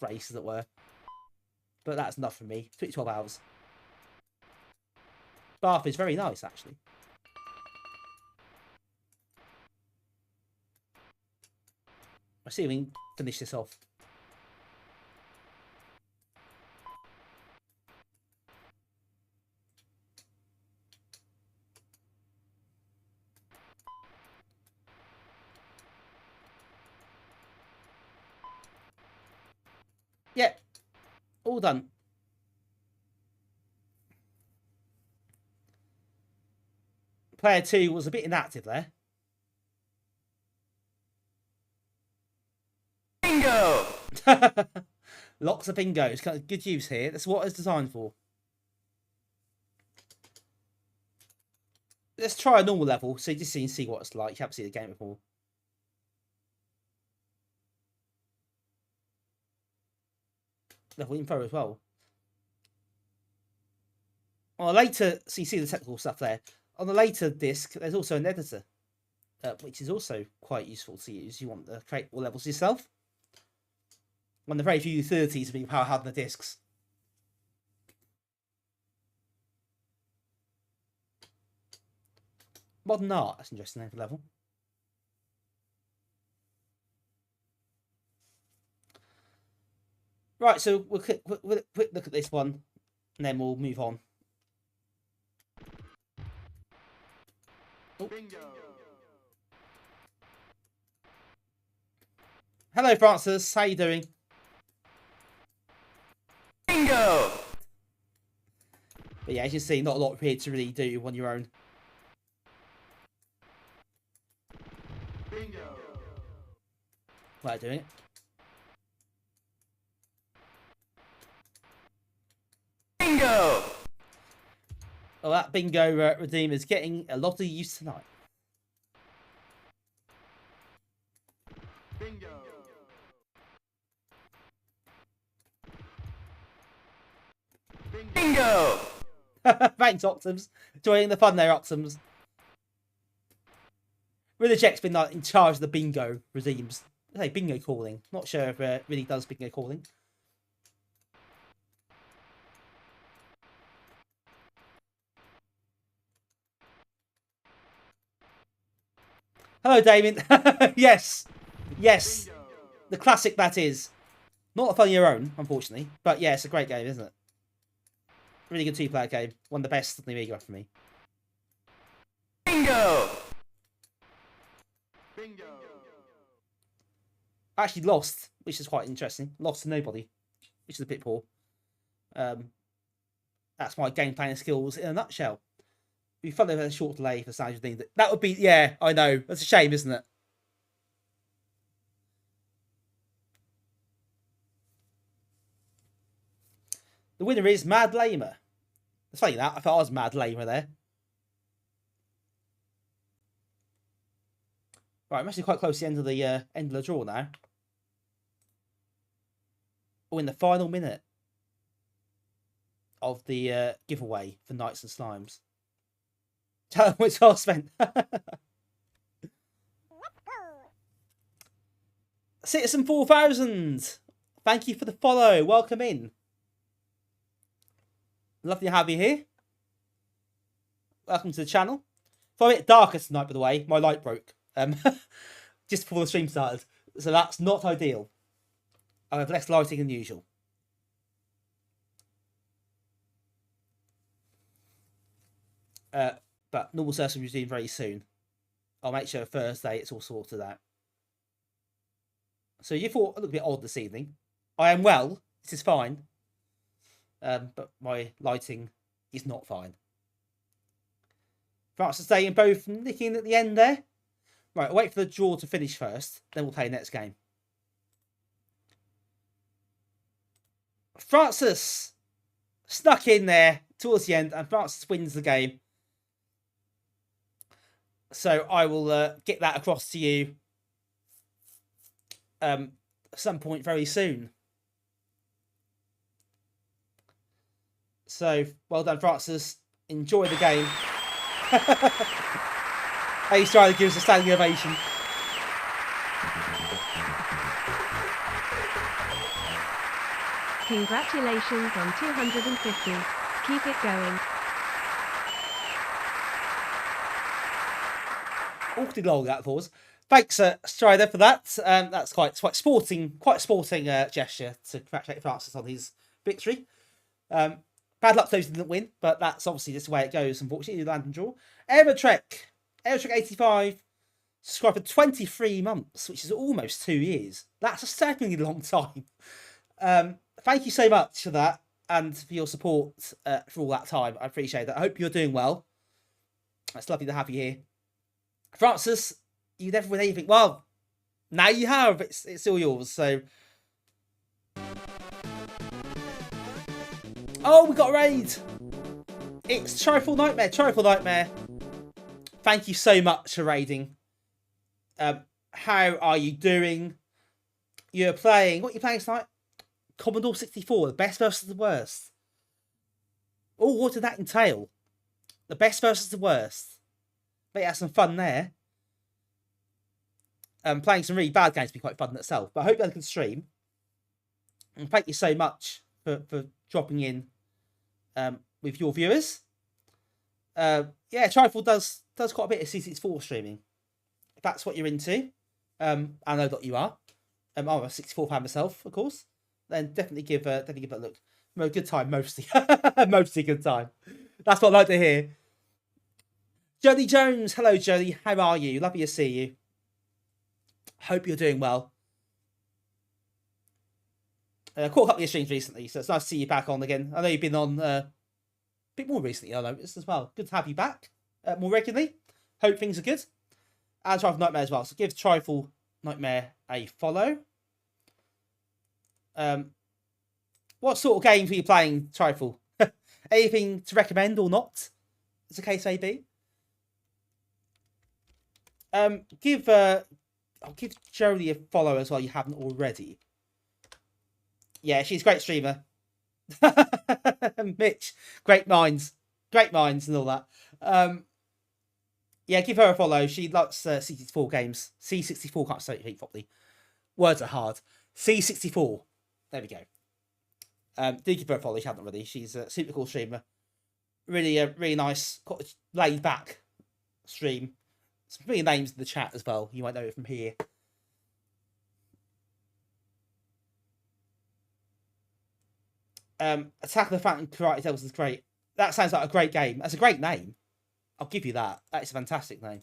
[SPEAKER 3] race, as it were. But that's enough for me. It took 12 hours. Bath is very nice, actually. Let's see if we can finish this off. Yep. All done. Player 2 was a bit inactive there.
[SPEAKER 1] Bingo!
[SPEAKER 3] Lots of bingos. Kind of good use here. That's what it's designed for. Let's try a normal level so you just see what it's like. You haven't seen the game before. Level info as well. On a later, so you see the technical stuff there. On the later disc, there's also an editor, which is also quite useful to use. You want to create all levels yourself. One of the very few utilities being power hard on the discs. Modern art, that's an interesting name for level. Right, so we'll quick look at this one, and then we'll move on. Oh.
[SPEAKER 2] Bingo.
[SPEAKER 3] Hello, Francis. How you doing?
[SPEAKER 1] Bingo!
[SPEAKER 3] But yeah, as you see, not a lot here to really do on your own.
[SPEAKER 2] Bingo.
[SPEAKER 3] While doing it.
[SPEAKER 1] Bingo!
[SPEAKER 3] Well, that bingo redeemer's getting a lot of use tonight.
[SPEAKER 2] Bingo.
[SPEAKER 1] Bingo!
[SPEAKER 3] Thanks, Octams. Enjoying the fun there, Octams. Really, Jack's been like in charge of the bingo regimes. I say bingo calling. Not sure if it really does bingo calling. Hello, Damien. Yes. Yes.
[SPEAKER 2] Bingo.
[SPEAKER 3] The classic that is. Not a fun of your own, unfortunately. But yeah, it's a great game, isn't it? Really good two-player game. One of the best on the Amiga for me.
[SPEAKER 1] Bingo!
[SPEAKER 2] Bingo.
[SPEAKER 3] I actually lost, which is quite interesting. Lost to nobody, which is a bit poor. That's my game planning skills in a nutshell. It'd be fun if a short delay for sound thing. That would be, yeah, I know. That's a shame, isn't it? The winner is Mad Lamer. It's funny that. I thought I was Mad Lamer there. Right, I'm actually quite close to the end of the draw now. We're in the final minute of the giveaway for Knights and Slimes. It's well spent. Citizen 4000, thank you for the follow. Welcome in. Lovely to have you here. Welcome to the channel. It's a bit darker tonight, by the way. My light broke just before the stream started, so that's not ideal. I have less lighting than usual. But normal service will resume very soon. I'll make sure Thursday it's all sorted out. So you thought I look a bit odd this evening. I am well. This is fine. But my lighting is not fine. France is staying both nicking at the end there. Right, I'll wait for the draw to finish first. Then we'll play next game. Francis snuck in there towards the end, and Francis wins the game. So I will get that across to you at some point very soon. So well done, Francis. Enjoy the game. Ace trying to give us a standing ovation.
[SPEAKER 5] Congratulations on 250. Keep it going.
[SPEAKER 3] Awfully long that pause. Thanks, Strider, for that. That's quite sporting, gesture to congratulate Francis on his victory. Bad luck those who didn't win, but that's obviously just the way it goes. Unfortunately, you land and draw. Aerotrek 85, subscribed for 23 months, which is almost 2 years. That's a staggeringly long time. Thank you so much for that and for your support for all that time. I appreciate that. I hope you're doing well. It's lovely to have you here. Francis, you never win anything. Well, now you have. It's all yours. So, oh, we got a raid. It's Trifle Nightmare. Trifle Nightmare. Thank you so much for raiding. How are you doing? You're playing. What are you playing tonight? Commodore 64. The best versus the worst. Oh, what did that entail? The best versus the worst. But you had some fun there. Playing some really bad games would be quite fun in itself. But I hope you had a good stream. And thank you so much for dropping in with your viewers. Yeah, Trifle does quite a bit of C64 streaming. If that's what you're into, I know that you are. I'm a 64 fan myself, of course. Then definitely give it a look. A good time, mostly. Mostly good time. That's what I like to hear. Jodie Jones, hello Jodie, how are you? Lovely to see you. Hope you're doing well. I caught a couple of your streams recently, so it's nice to see you back on again. I know you've been on a bit more recently, I noticed as well. Good to have you back more regularly. Hope things are good. And Trifle Nightmare as well, so give Trifle Nightmare a follow. What sort of games are you playing, Trifle? Anything to recommend or not, as the case may be? I'll give Jodie a follow as well. You haven't already. Yeah, she's a great streamer. Mitch, great minds, and all that. Yeah, give her a follow. She likes C64 games. C64 can't say it properly. Words are hard. C64. There we go. Do give her a follow. She hasn't already. She's a super cool streamer. Really nice, laid back stream. Some familiar names in the chat as well. You might know it from here. Attack of the Phantom Karate Devils is great. That sounds like a great game. That's a great name. I'll give you that. That is a fantastic name.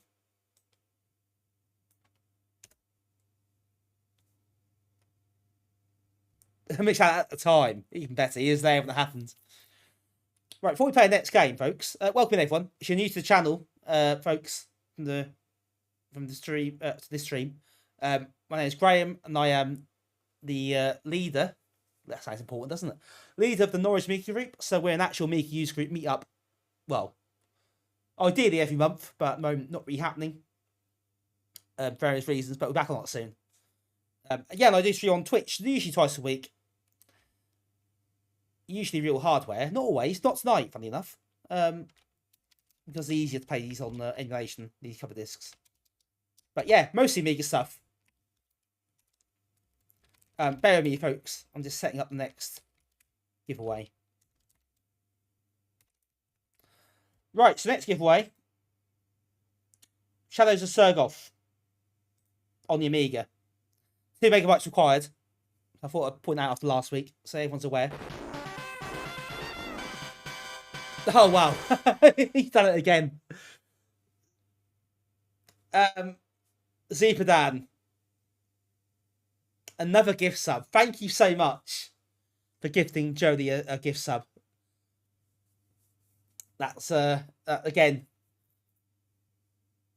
[SPEAKER 3] Mitch had at the time. Even better. He was there when it happened. Right, before we play the next game, folks, welcome in everyone. If you're new to the channel, folks, from the stream to this stream, my name is Graham, and I am the leader. That sounds important, doesn't it? Leader of the Norwich Mika group. So we're an actual Mika user group meet up. Well, ideally every month, but at the moment not really happening. Various reasons, but we're back on that soon. Again, I do stream on Twitch, usually twice a week. Usually real hardware, not always, not tonight, funny enough. because it's easier to play these on emulation, these cover discs. But yeah, mostly Amiga stuff. Bear with me, folks. I'm just setting up the next giveaway. Right, so next giveaway. Shadows of Sergoth on the Amiga. 2 megabytes required. I thought I'd point that out after last week, so everyone's aware. Oh, wow. He's done it again. Zeepadan. Another gift sub. Thank you so much for gifting Jodie a gift sub. That's, again,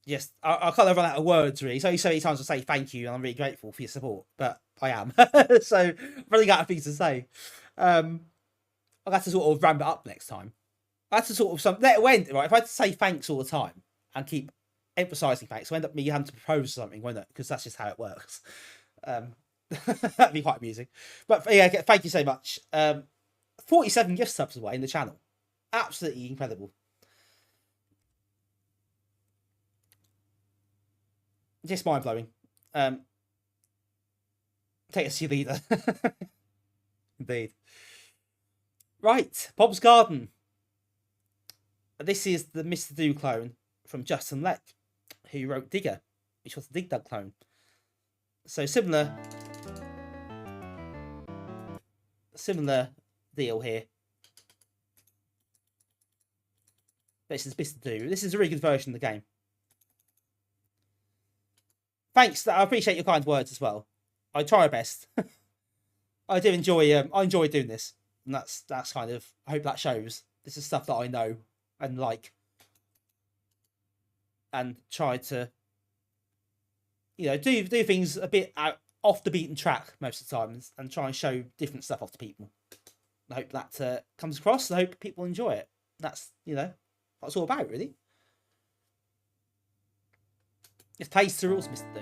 [SPEAKER 3] yes, I kind of run out of words, really. It's only so many times I say thank you, and I'm really grateful for your support, but I am. So, running out of things to say. I'll have to sort of ramp it up next time. I had to sort of let it end, right? If I had to say thanks all the time and keep emphasising thanks, it'll end up me having to propose something, won't it? Because that's just how it works. That'd be quite amusing. But yeah, thank you so much. 47 gift subs away in the channel. Absolutely incredible. Just mind blowing. Take us to your leader. Indeed. Right, Bob's Garden. This is the Mr. Do clone from Justin Leck, who wrote Digger, which was the Dig Dug clone. So similar deal here. This is Mr. Do. This is a really good version of the game. Thanks. I appreciate your kind words as well. I try my best. I do enjoy. I enjoy doing this, and that's kind of. I hope that shows. This is stuff that I know and like, and try to, do things a bit off the beaten track most of the time, and try and show different stuff off to people. I hope that comes across. I hope people enjoy it. That's what it's all about, really. It plays the rules, Mr. Do.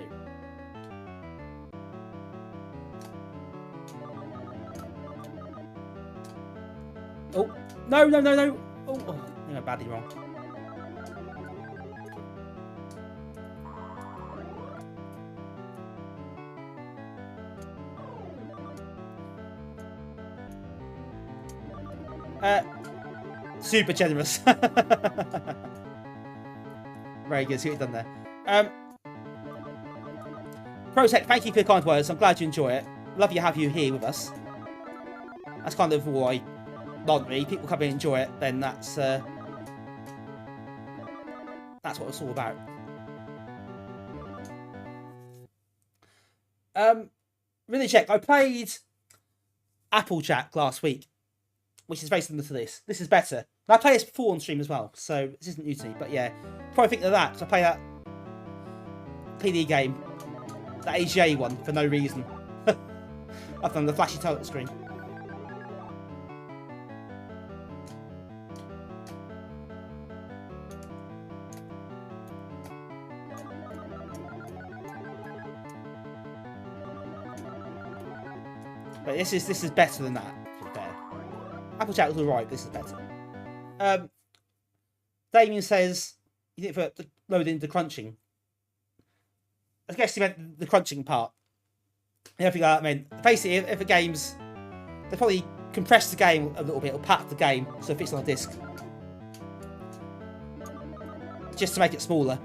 [SPEAKER 3] Oh, no. Oh, I think I'm badly wrong. Super generous. Very good. See what you've done there. Protect, thank you for your kind words. I'm glad you enjoy it. Love to have you here with us. That's kind of why, not really. People come in and enjoy it, then that's what it's all about. Really check. I played Applejack last week, which is very similar to this. This is better. And I played this before on stream as well, so this isn't new to me. But yeah, probably think of that, because I play that PD game, that AGA one, for no reason. I've done the flashy title screen. But this is better than that, to be fair. Applejack was alright, but this is better. Damien says, you think for loading the crunching. I guess he meant the crunching part. Everything like that meant. Basically, if a game's... They probably compress the game a little bit, or pack the game, so it fits on a disc. Just to make it smaller.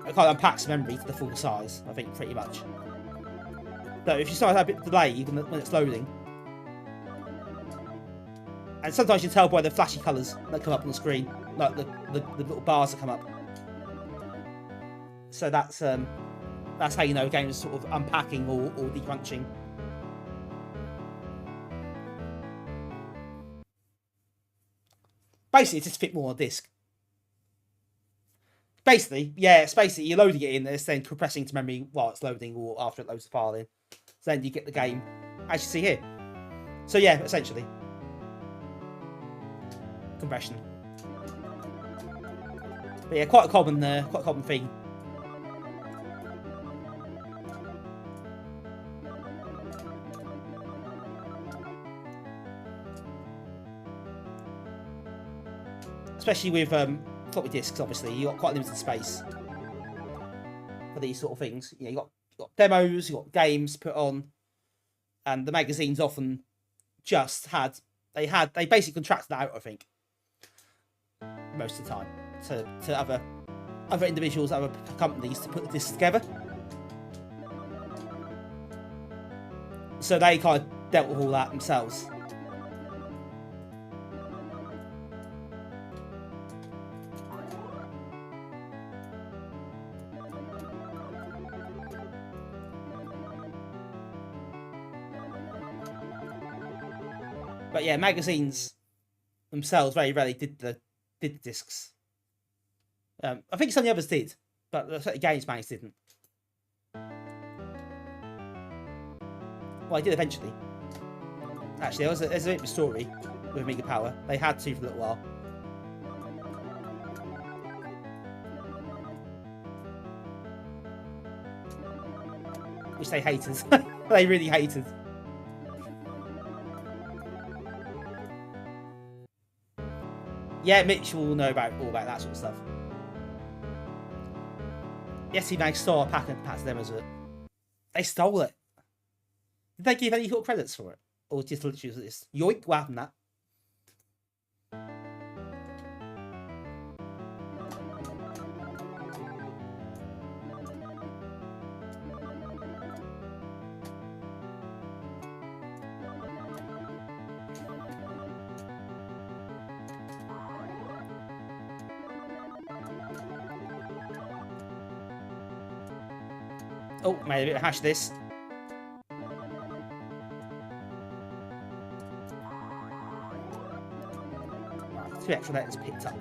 [SPEAKER 3] It kind of unpacks the memory to the full size, I think, pretty much. So if you start to have a bit of delay, even when it's loading. And sometimes you can tell by the flashy colours that come up on the screen, like the little bars that come up. So that's how you know a game is sort of unpacking or decrunching. Basically, it's just fit more on a disc. Basically, yeah, it's basically you're loading it in, and it's then compressing to memory while it's loading or after it loads the file in. So then you get the game, as you see here. So yeah, essentially. Compression. But yeah, quite a common thing. especially with floppy disks. Obviously, you got quite limited space for these sort of things. You got demos, you got games put on, and the magazines often just they basically contracted that out. I think most of the time to other individuals, other companies to put the discs together. So they kind of dealt with all that themselves. But yeah, magazines themselves very rarely did the discs. I think some of the others did, but the games mags didn't. Well, I did eventually. Actually, there's a bit of a story with Amiga Power. They had to for a little while. Which they hated. They really hated. Yeah, Mitch will know all about that sort of stuff. Yes, he Mag stole a pack to them as well. They stole it. Did they give any sort of credits for it? Or just literally this? Yoink, what happened that? Oh, made a bit of hash of this. 2 extra letters picked up.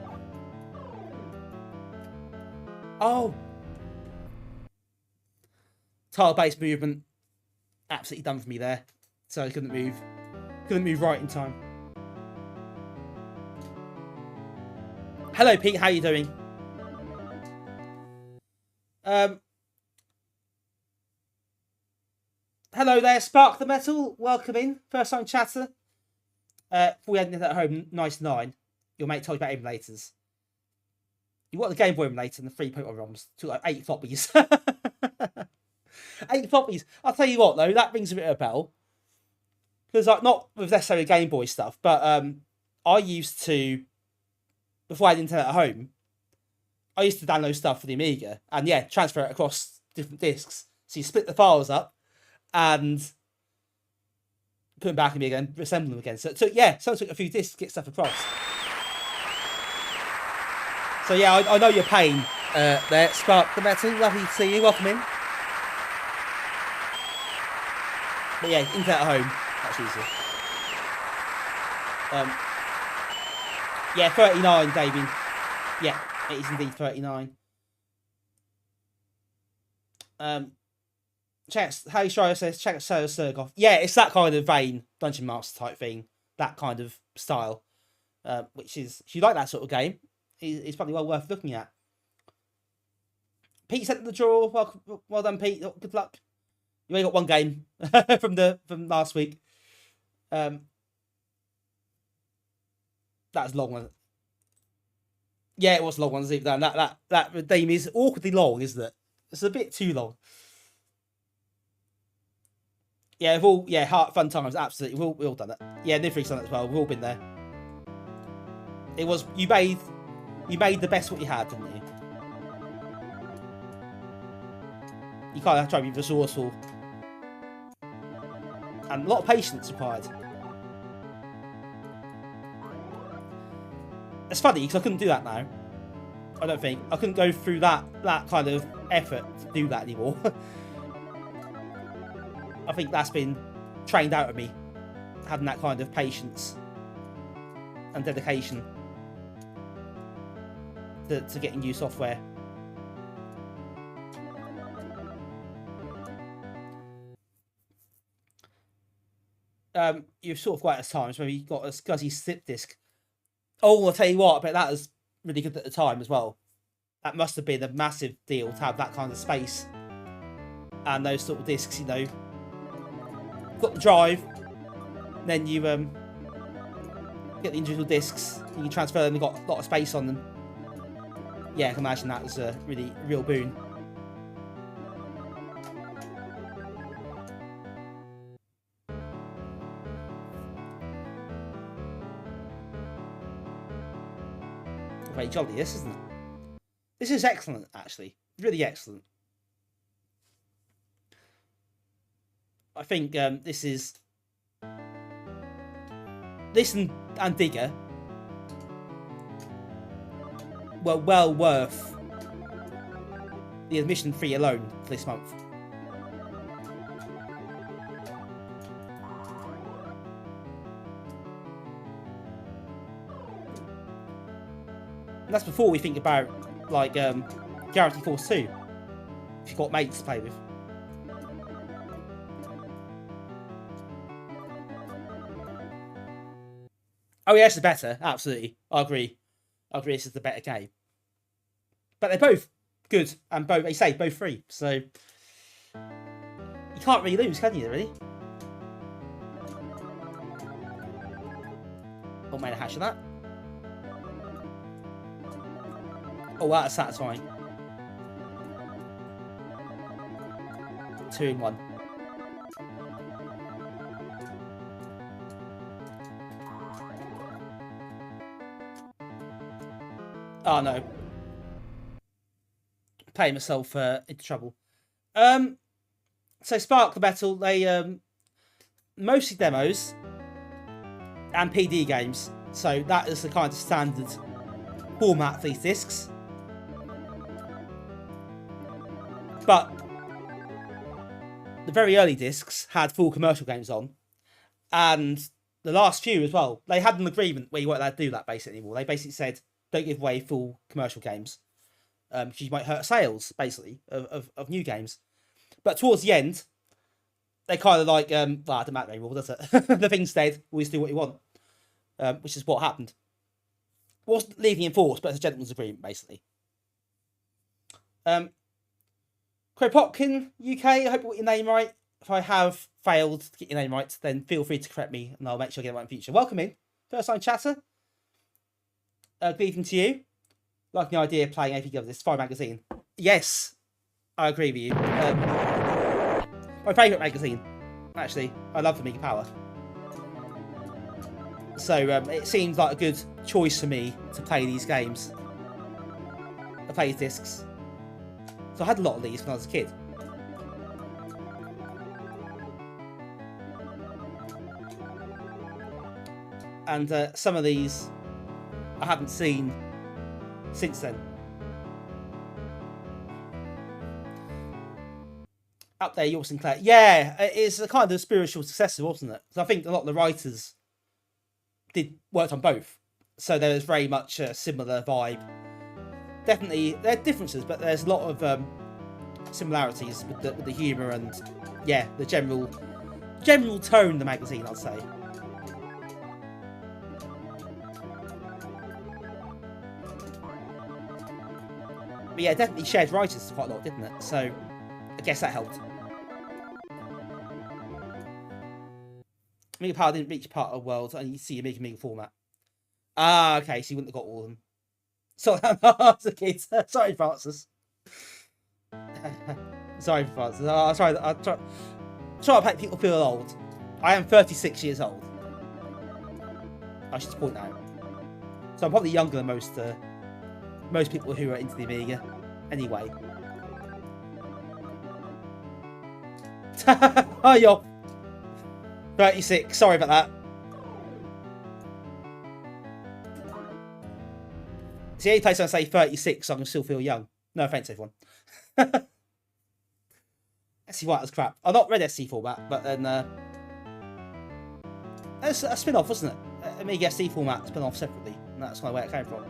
[SPEAKER 3] Oh! Tile-based movement. Absolutely done for me there. So I couldn't move. Couldn't move right in time. Hello, Pete. How you doing? Hello there, Spark the Metal. Welcome in. First time chatter. Before we had at home, 99. Your mate told you about emulators. You got the Game Boy emulator and the 3 Pokemon ROMs. Took like 8 floppies. 8 floppies. I'll tell you what though, that rings a bit of a bell. Because like not with necessarily Game Boy stuff, but I used to, before I had internet at home, I used to download stuff for the Amiga and yeah, transfer it across different discs. So you split the files up and put them back in Amiga and reassemble them again. So yeah, so it took a few discs to get stuff across. So yeah, I know your pain there, Spark the Metal. Lovely to see you. Welcome in. But yeah, internet at home. That's easier. Yeah, 39, Damien. Yeah, it is indeed 39. Harry Schreier says, check out Sergoff. Yeah, it's that kind of vein, Dungeon Master type thing. That kind of style. Which is, if you like that sort of game, it's probably well worth looking at. Pete sent the draw. Well done, Pete. Good luck. You only got one game from last week. That's long one. Yeah, it was a long one. That redeem is awkwardly long, isn't it? It's a bit too long. Yeah, fun times, absolutely. We've all done it. Yeah, Nifrig's done it as well. We've all been there. It was you made the best what you had, didn't you? You kind of have to try to be resourceful. And a lot of patience required. It's funny because I couldn't do that now. I don't think. I couldn't go through that kind of effort to do that anymore. I think that's been trained out of me. Having that kind of patience and dedication to getting new software. You've sort of got at times where you got a scuzzy slip disc. Oh, I'll tell you what, but that was really good at the time as well. That must have been a massive deal to have that kind of space and those sort of discs, you know. Got the drive, then you get get the individual discs. You can transfer them. They've got a lot of space on them. Yeah, I can imagine that was a really real boon. Very jolly, this, isn't it? This is excellent, actually. Really excellent. I think this is... This and Digger were well worth the admission fee alone for this month. And that's before we think about, like, Guarantee Force 2. If you've got mates to play with. Oh, yeah, this is better. Absolutely. I agree. This is the better game. But they're both good, and both, they say, both free. So, you can't really lose, can you, really? Oh, made a hash of that. Oh, that's satisfying. 2 in 1. Oh no. Playing myself into trouble. So Spark the Metal, they mostly demos and PD games. So that is the kind of standard format for these discs. But the very early discs had full commercial games on, and the last few as well. They had an agreement where you weren't allowed to do that basically anymore. They basically said, don't give away full commercial games, because you might hurt sales, basically, of new games. But towards the end, they kind of like, well, it doesn't matter anymore, does it? The thing's dead, always do what you want, which is what happened. It wasn't legally enforced, but it's a gentleman's agreement, basically. Kropotkin UK, I hope I got your name right. If I have failed to get your name right, then feel free to correct me, and I'll make sure I get it right in future. Welcome in, first time chatter. Good evening to you. Like the idea of playing AP of this Spy magazine. Yes, I agree with you. My favourite magazine, actually. I love Amiga Power. So it seems like a good choice for me to play these games. I play these discs. So I had a lot of these when I was a kid. And some of these I haven't seen since then. Up there, York Sinclair. Yeah, it's a kind of spiritual successor, wasn't it? So I think a lot of the writers worked on both. So there was very much a similar vibe. Definitely, there are differences, but there's a lot of similarities with the humour and, yeah, the general tone of the magazine, I'd say. But yeah, it definitely shared writers quite a lot, didn't it? So I guess that helped. Amiga Power didn't reach part of the world, and you see Amiga format. Ah, okay, so you wouldn't have got all of them. Sorry, I was a kid. Sorry, Francis. Sorry, Francis. I'll try to make people feel old. I am 36 years old. I should point out. So I'm probably younger than most people who are into the Amiga. Anyway. Oh, you're 36. Sorry about that. It's the only place I say 36, so I can still feel young. No offence, everyone. SC White was crap. I've not read SC format, but then it's a spin-off, wasn't it? Amiga SC format spin-off separately, and that's kind of where it came from.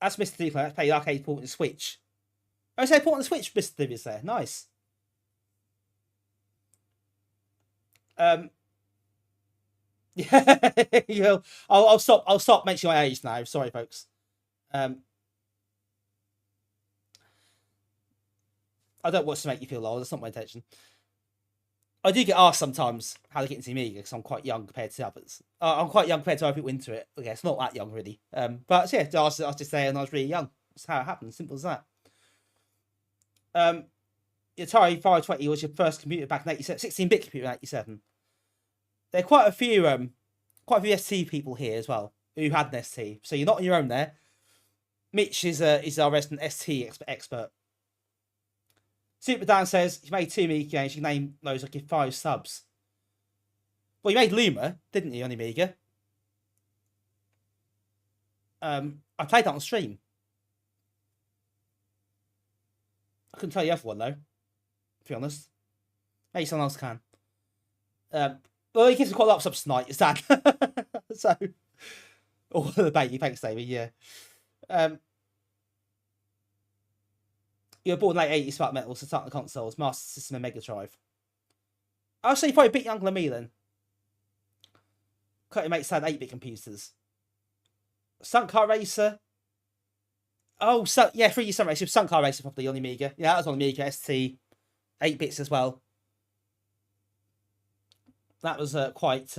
[SPEAKER 3] That's Mr. Duke. Let's play the arcade port on the Switch. I say port on the Switch, Mr. Duke is there. Nice. Yeah, I'll stop mentioning my age now. Sorry, folks. I don't watch to make you feel old. That's not my intention. I do get asked sometimes how to get into Amiga because I'm quite young compared to others. I'm quite young compared to other people into it. Okay, it's not that young really. But yeah, I was just saying I was really young. That's how it happened. Simple as that. Your Atari 520 was your first computer back in 87, 16-bit computer in 87. There are quite a few ST people here as well who had an ST. So you're not on your own there. Mitch is our resident ST expert. Super Dan says, you made 2 Amiga games, you can name those, I'll give 5 subs. Well, you made Luma, didn't you, on Amiga? I played that on stream. I couldn't tell you the other one, though, to be honest. Maybe someone else can. Well, he gives me quite a lot of subs tonight, is that? So, oh, the baby, thanks, David, yeah. You were born late 80s Spark Metal, so start the consoles, Master System and Mega Drive. I'll say you're probably a bit younger than me then. Cut your mates had 8-bit computers. Stunt Car Racer. Oh, so, yeah, 3D Stunt Racer. Stunt Car Racer probably on the Amiga. Yeah, that was on Amiga ST. 8-bits as well. That was quite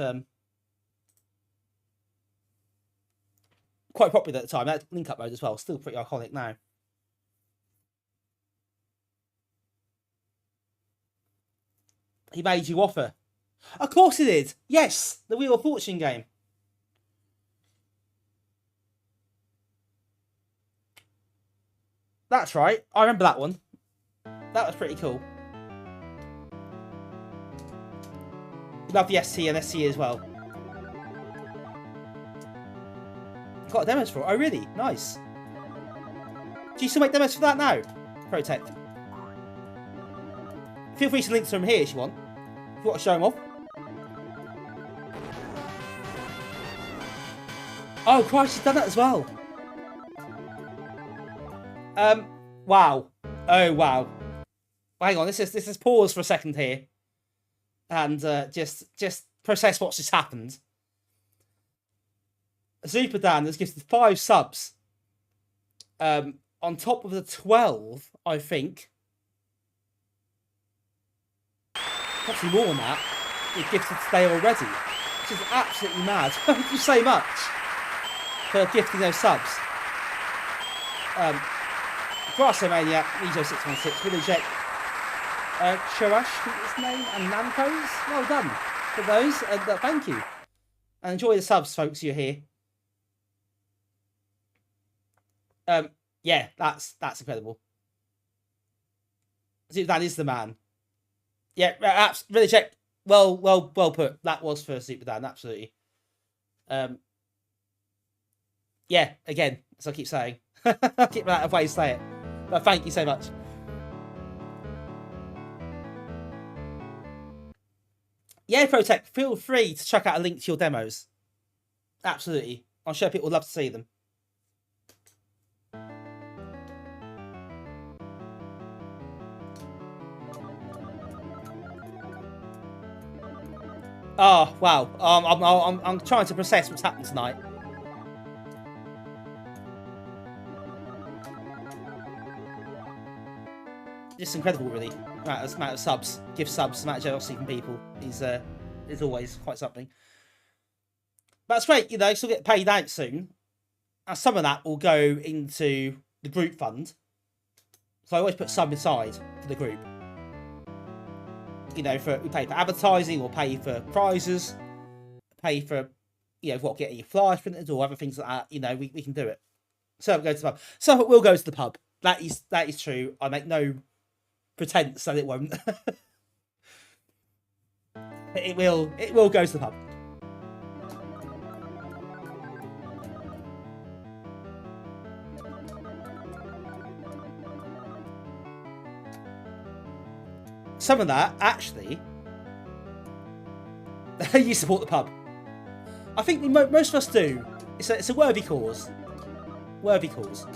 [SPEAKER 3] popular at the time. That link-up mode as well. Still pretty iconic now. He made you offer. Of course he did. Yes, the Wheel of Fortune game. That's right. I remember that one. That was pretty cool. Love the ST and SC as well. Got demos for it. Oh, really? Nice. Do you still make demos for that now? Protect. Feel free to link to them here if you want. If you want to show them off. Oh, Christ, he's done that as well. Wow. Oh, wow. Hang on, this is pause for a second here. And just process what's just happened. Super Dan has gifted 5 subs. On top of the 12, I think. Possibly more than that. He gifted today already. Which is absolutely mad. Thank you so much for gifting those subs. Grassomaniac, Nijo616, Willow Jack, Charash, I think his name, and Namco's. Well done for those, and thank you. And enjoy the subs, folks, you're here. Yeah, that's incredible. That is the man. Yeah, really check. Well put. That was for Super Dan, absolutely. Yeah, again, as I keep saying. I keep that of way to say it. But thank you so much. Yeah, Protect, feel free to check out a link to your demos. Absolutely. I'm sure people would love to see them. Oh, wow. I'm trying to process what's happened tonight. Just incredible, really. Amount of subs, gift subs, amount of generosity from people is always quite something. But it's great, you know, still get paid out soon. And some of that will go into the group fund. So I always put some aside for the group. You know, we pay for advertising, or pay for prizes, pay for, you know, getting your flyers printed or other things like that. You know, we can do it. So it will go to the pub. So it will go to the pub. That is true. I make no pretense that it won't. It will go to the pub. Some of that, actually, you support the pub. I think most of us do. It's a worthy cause. Worthy cause.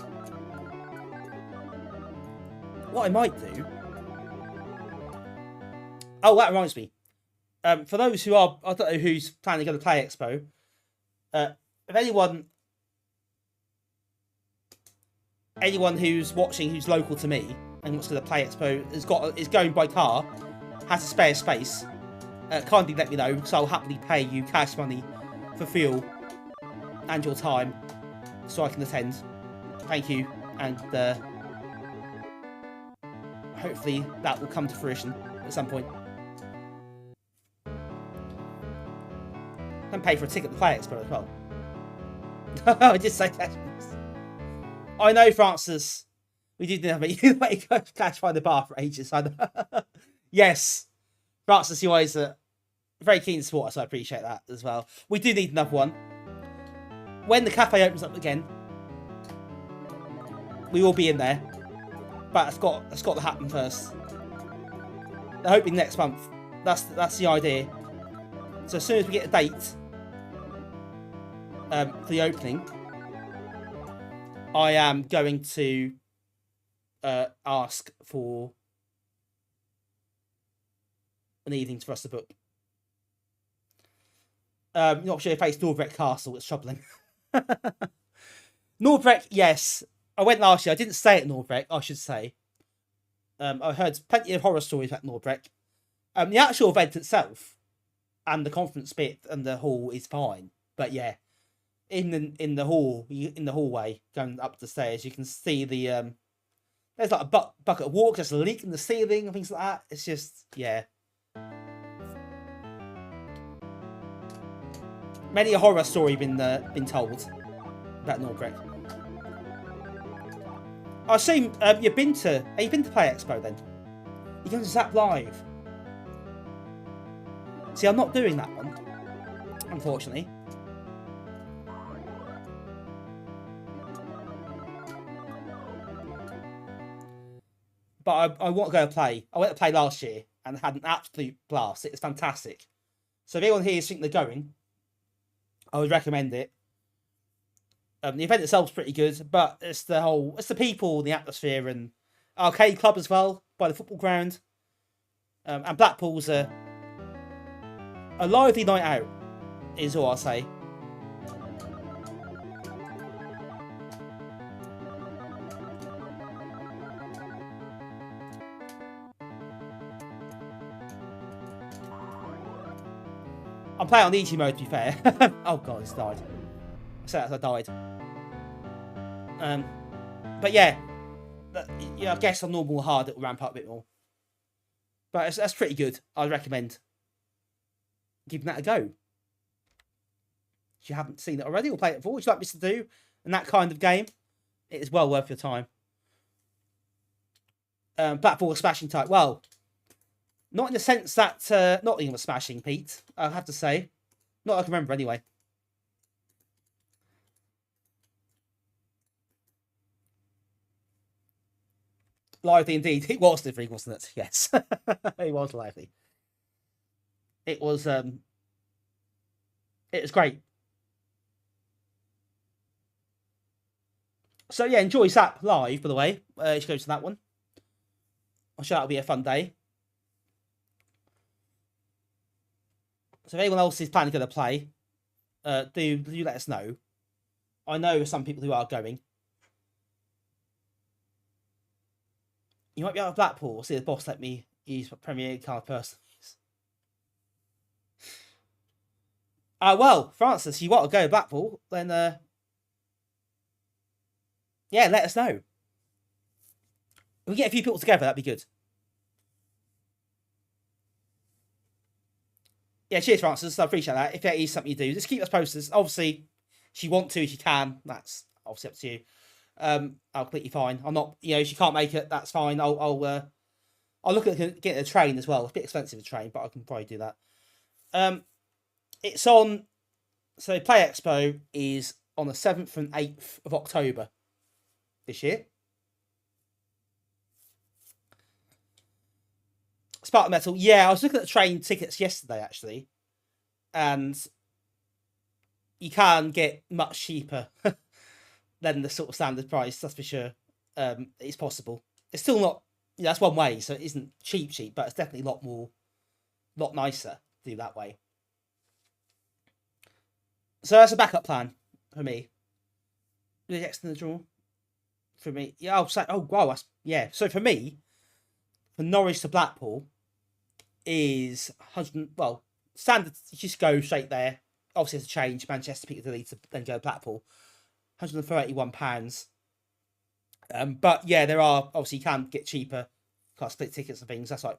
[SPEAKER 3] What I might do... Oh, that reminds me. For those who are... I don't know who's planning to go to Play Expo. If anyone who's watching who's local to me, and wants to play Expo is going by car, has a spare space, kindly let me know, so I'll happily pay you cash money for fuel and your time so I can attend. Thank you, and hopefully that will come to fruition at some point. And pay for a ticket to Play Expo as well. I did say cash. I know, Francis. We did have you wait cash by the bar for ages. I know. Yes, Francis, you always very keen to support us. So I appreciate that as well. We do need another one. When the cafe opens up again, we will be in there. But it's got to happen first. I'm hoping next month. That's the idea. So as soon as we get a date for the opening, I am going to ask for an evening for us to book. Not sure if it's Norbreck Castle. It's troubling. Norbreck, yes. I went last year. I didn't stay at Norbreck, I should say. I heard plenty of horror stories about Norbreck. The actual event itself and the conference bit and the hall is fine, but yeah, in the hallway going up the stairs, you can see the there's like a bucket of water, there's a leak in the ceiling and things like that. It's just, yeah. Many a horror story been told about Norbreck. I assume you've been to Play Expo then? You're going to Zap Live. See, I'm not doing that one, unfortunately. But I want to go play. I went to play last year and had an absolute blast. It was fantastic. So if anyone here is thinking they're going, I would recommend it. The event itself's pretty good, but it's the people, the atmosphere, and arcade club as well by the football ground. And Blackpool's a lively night out, is all I'll say. I'm playing on easy mode, to be fair. Oh god, it's died. I said that as I died. But yeah, I guess on normal hard it will ramp up a bit more. But that's pretty good. I'd recommend giving that a go. If you haven't seen it already or played it before, which you like me to do, and that kind of game, it is well worth your time. Blackpool smashing type. Well, not in the sense that Nottingham was smashing, Pete, I have to say. Not I can remember anyway. Lively indeed. It was lively, wasn't it? Yes. It was lively. It was great. So yeah, enjoy Zap Live, by the way. You should go to that one. I'm sure that'll be a fun day. So if anyone else is planning to play, do let us know. I know some people who are going. You might be out of Blackpool. See, the boss let me use my Premier card personally. Well, Francis, you want to go to Blackpool, then yeah, let us know. If we get a few people together, that'd be good. Yeah, cheers, Francis. I appreciate that. If that is something you do, just keep us posted. Obviously, if you want to, if you can, that's obviously up to you. I'll completely fine. I'm not, if you can't make it, that's fine. I'll look at getting a train as well. It's a bit expensive to train, but I can probably do that. It's on. So Play Expo is on the 7th and 8th of October this year. Spark Metal. Yeah, I was looking at the train tickets yesterday actually, and you can get much cheaper than the sort of standard price. That's for sure. It's possible. It's still not. That's one way, so it isn't cheap, but it's definitely a lot nicer to do that way. So that's a backup plan for me. Really next in the draw. for me. Yeah, wow, yeah. So for me, from Norwich to Blackpool is 100. Well, standard. You just go straight there. Obviously, it's a change. Manchester, Piccadilly to then go to Blackpool. £131. But yeah, there are obviously you can get cheaper. Can't split tickets and things. That's like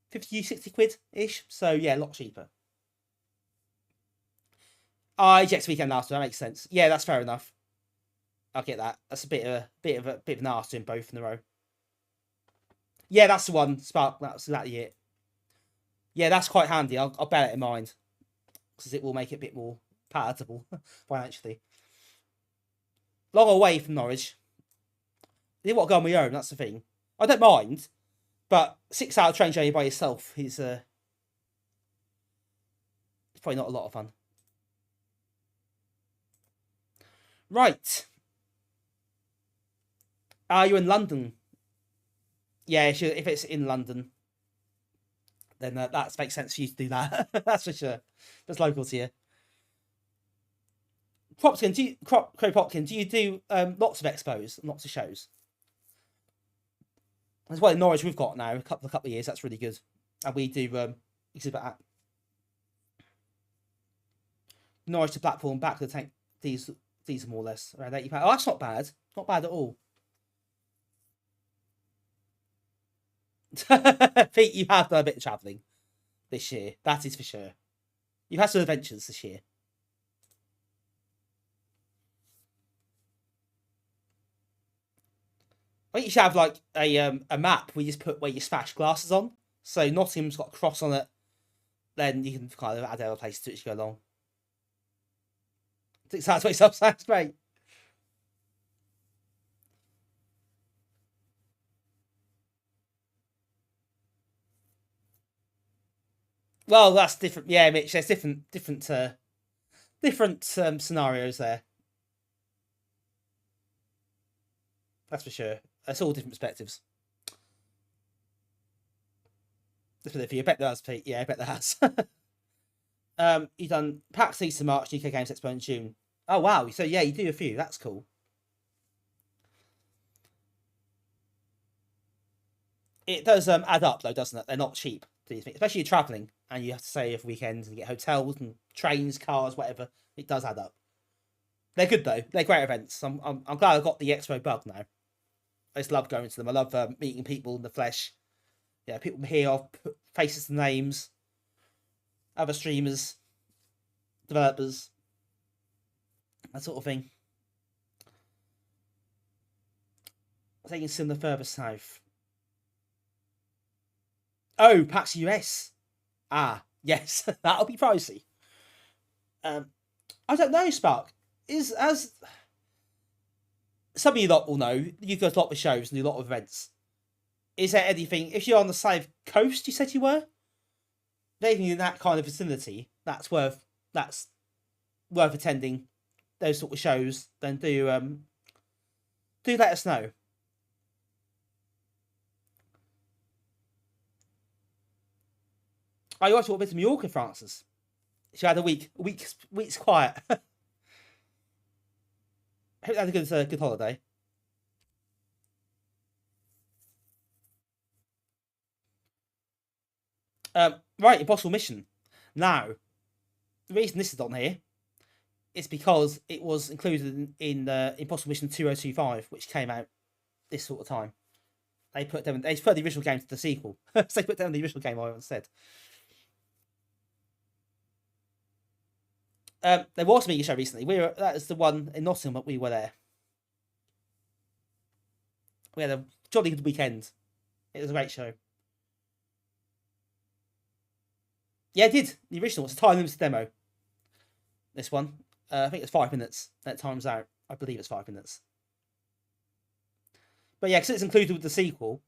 [SPEAKER 3] 50, 60 quid ish. So yeah, a lot cheaper. Ajax weekend last year. That makes sense. Yeah, that's fair enough. I'll get that. That's a bit of an arse doing both in a row. Yeah, that's the one. Spark. That's exactly it. Yeah, that's quite handy. I'll bear it in mind because it will make it a bit more palatable financially. Long away from Norwich. I didn't want to go on my own. That's the thing. I don't mind, but 6-hour train journey by yourself is it's probably not a lot of fun. Right. Are you in London? Yeah, if it's in London, then that makes sense for you to do that. That's for sure. That's local to you. Propkin, Crow Popkin, do you do lots of expos and lots of shows? As well in Norwich we've got now a couple of years. That's really good, and we do exhibit at Norwich to Blackpool and back to the tank. These are more or less around £80. Oh, that's not bad. Not bad at all. Pete, you have done a bit of travelling this year. That is for sure. You've had some adventures this year. I think you should have like a map where you just put where you smash glasses on. So Nottingham's got a cross on it. Then you can kind of add other places to it as you go along. I think that's what it sounds great. Well, that's different. Yeah, Mitch. There's different scenarios there. That's for sure. It's all different perspectives. That's for you. I bet there has, Pete. Yeah, I bet there has. You've done PAX East in March, UK Games Expo in June. Oh wow! So yeah, you do a few. That's cool. It does add up though, doesn't it? They're not cheap. Especially you're travelling and you have to stay for weekends and get hotels and trains, cars, whatever. It does add up. They're good though. They're great events. I'm glad I got the expo bug now. I just love going to them. I love meeting people in the flesh. Yeah, people here, faces and names. Other streamers, developers, that sort of thing. Taking similar further south. Oh, PAX US. Ah, yes, that'll be pricey. I don't know, Spark. As some of you lot will know, you go to a lot of shows and do a lot of events. Is there anything, if you're on the south coast, you said you were? Anything in that kind of vicinity that's worth attending those sort of shows, then do let us know. Oh, you actually went to Mallorca, Francis. She had a week's quiet. I hope you had a good holiday. Right, Impossible Mission. Now, the reason this is on here is because it was included in Impossible Mission 2025, which came out this sort of time. They put the original game to the sequel. So they put down the original game instead. There was a Amiga show recently. That is the one in Nottingham, but we were there. We had a jolly good weekend. It was a great show. Yeah, it did. The original was a time limited demo. This one. I think it's 5 minutes. That time's out. I believe it's 5 minutes. But yeah, because it's included with the sequel,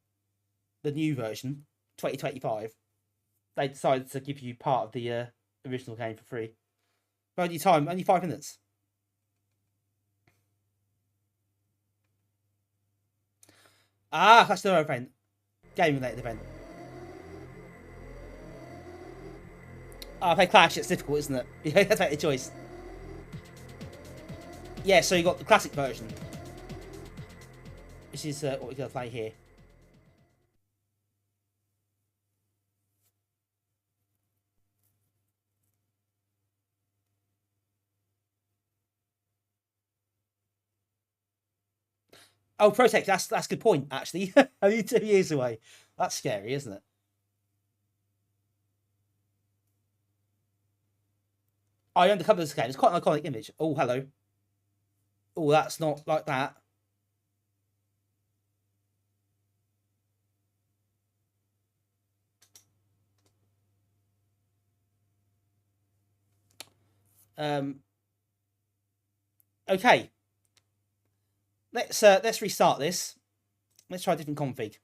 [SPEAKER 3] the new version, 2025, they decided to give you part of the original game for free. But only 5 minutes. Ah, that's another event. Game-related event. I play Clash, it's difficult, isn't it? You have to make a choice. Yeah, so you got the classic version. This is what we're going to play here. Oh, Protect, that's a good point, actually. Only 2 years away. That's scary, isn't it? I own the cover of this game. It's quite an iconic image. Oh, hello. Oh, that's not like that. Okay. Let's restart this. Let's try a different config.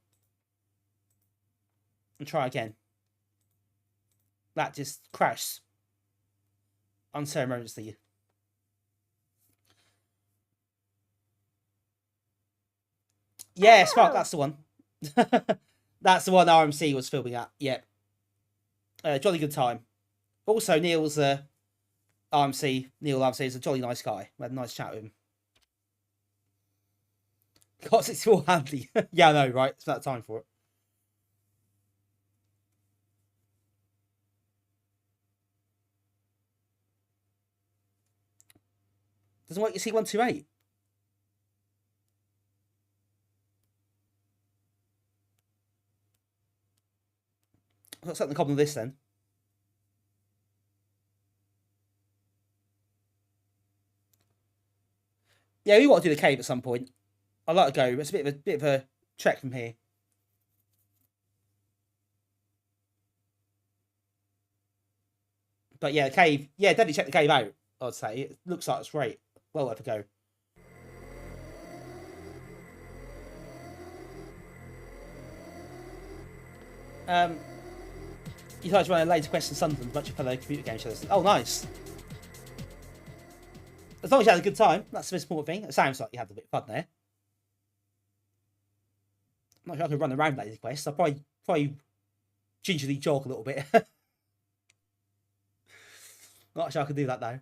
[SPEAKER 3] And try again. That just crashed unceremoniously. Yeah, Spark, that's the one. That's the one RMC was filming at. Yeah. Jolly good time. Also, Neil's RMC. Neil RMC is a jolly nice guy. We had a nice chat with him. Got 64 handy. Yeah, I know, right? It's about time for it. Doesn't work. You see 128. I've got something common with this then. Yeah, we want to do the cave at some point. I'd like to go. It's a bit of a trek from here. But yeah, the cave. Yeah, definitely check the cave out. I'd say it looks like it's great. Well worth a go. You guys run a later question Sunderland, bunch of fellow computer game shows. Oh, nice. As long as you had a good time, that's the most important thing. It sounds like you had a bit of fun there. I'm not sure I could run around later quest. I'll probably gingerly jog a little bit. Not sure I could do that though.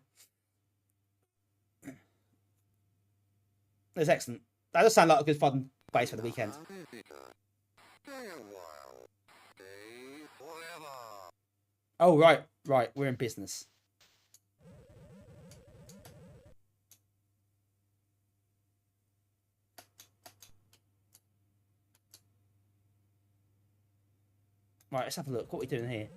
[SPEAKER 3] That's excellent. That does sound like a good fun place for the weekend. Oh, right. We're in business. Right, let's have a look. What are we doing here?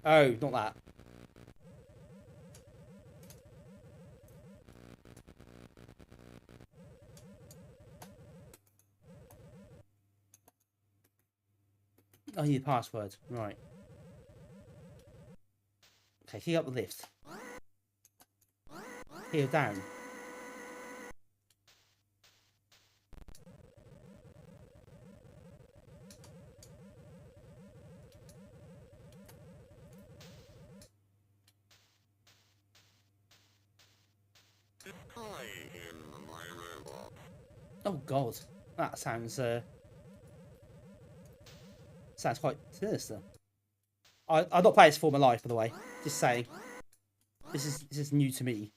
[SPEAKER 3] Oh, not that. I need a password. Right. Okay, key up the lift. Here, down. Oh God, that sounds quite sinister. I've not played this for my life, by the way. Just saying, this is new to me.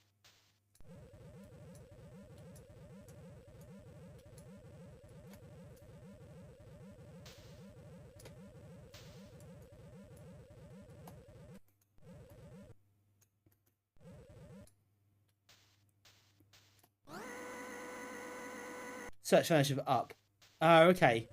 [SPEAKER 3] Search version of up. Oh, okay.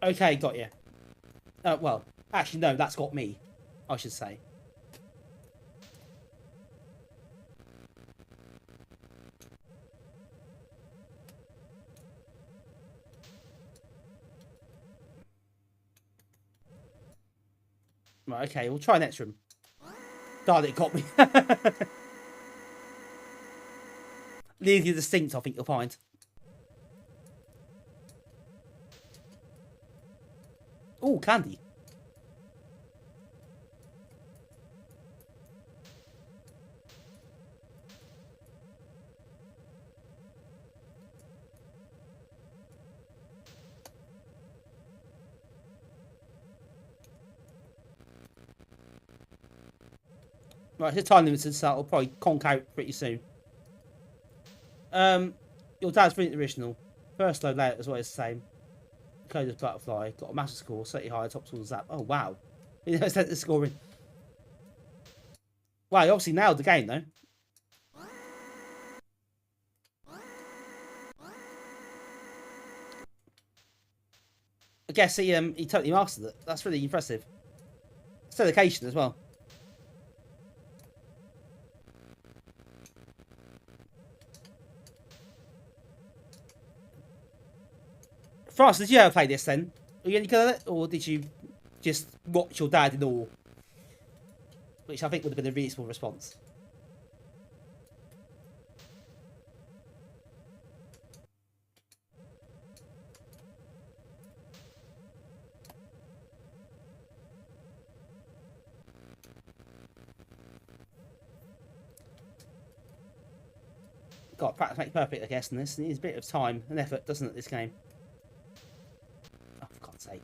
[SPEAKER 3] Okay, got you. Well, actually, no, that's got me, I should say. Right, okay, we'll try next room. God, it got me. Legally distinct, I think you'll find. Oh, candy. Right, it's time limited, so it'll probably conk out pretty soon. Your dad's brilliant original. First load layout as well is the same. Code as butterfly. Got a massive score, slightly higher, top tools zap. Oh wow. You know, the scoring. Wow, you obviously nailed the game though. I guess he totally mastered it. That's really impressive. It's dedication as well. Francis, did you ever play this then? Were you any good at it? Or did you just watch your dad in awe? Which I think would have been a reasonable response. Got practice make perfect, I guess, in this. It needs a bit of time and effort, doesn't it, this game? Oh, for God's sake.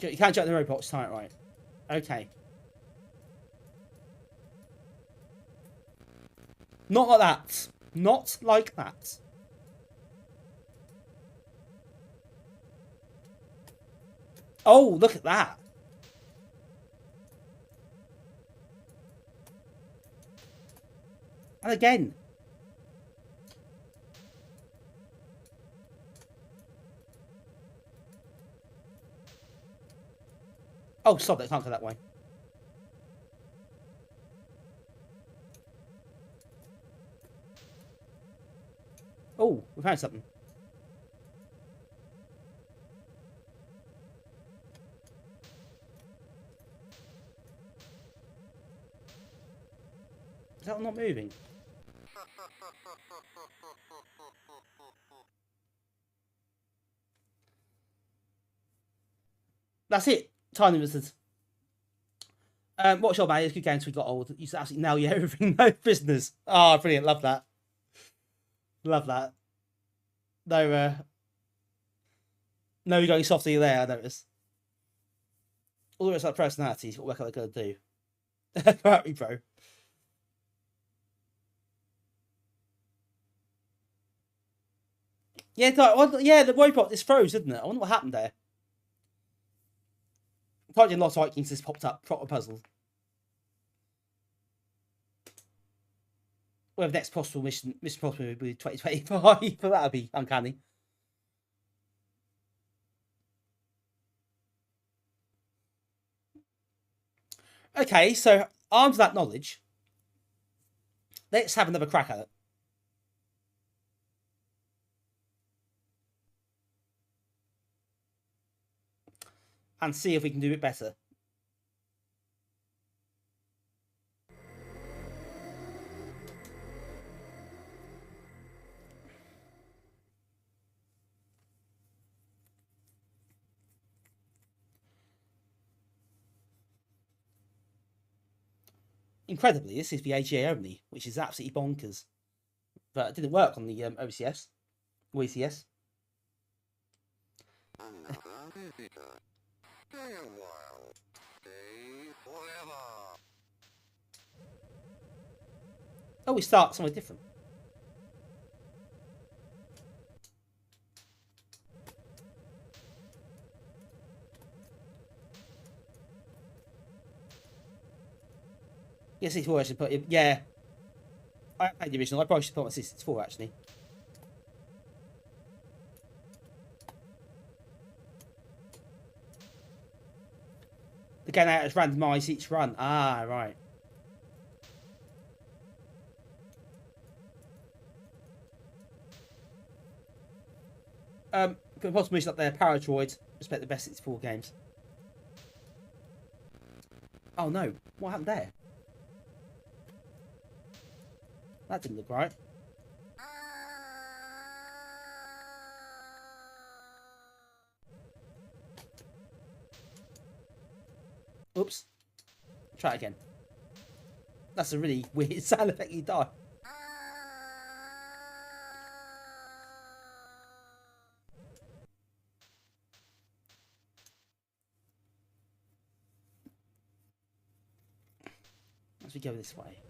[SPEAKER 3] You can't jump the robots, time it right. Okay. Not like that. Not like that. Oh, look at that. And again. Oh, stop it. Can't go that way. Oh, we found something. Is that not moving? That's it. Time limited. What's your man? It's good games we got old. You used to absolutely nail you everything. No prisoners. Oh, brilliant. Love that. Love that. No, no, you're going softly there, I notice. All the rest of that personalities, what are they going to do? Correct me, bro. Yeah, yeah, the robot is froze, isn't it? I wonder what happened there. Typed in lost Vikings, this popped up. Proper puzzle. Well, next possible mission possible will be 2025, but that'll be uncanny. Okay, so armed with that knowledge, let's have another crack at it. And see if we can do it better. Incredibly, this is the AGA only, which is absolutely bonkers. But it didn't work on the OCS. Or ECS. Oh, we start somewhere different. Yes, it's 4 actually, but yeah. I played the original. I probably should put my 64 actually. The game out is randomised each run. Ah, right. Put a possible mission up there. Paradroid. Respect the best 64 games. Oh no! What happened there? That didn't look right. Try it again. That's a really weird sound effect you die. As we go this way.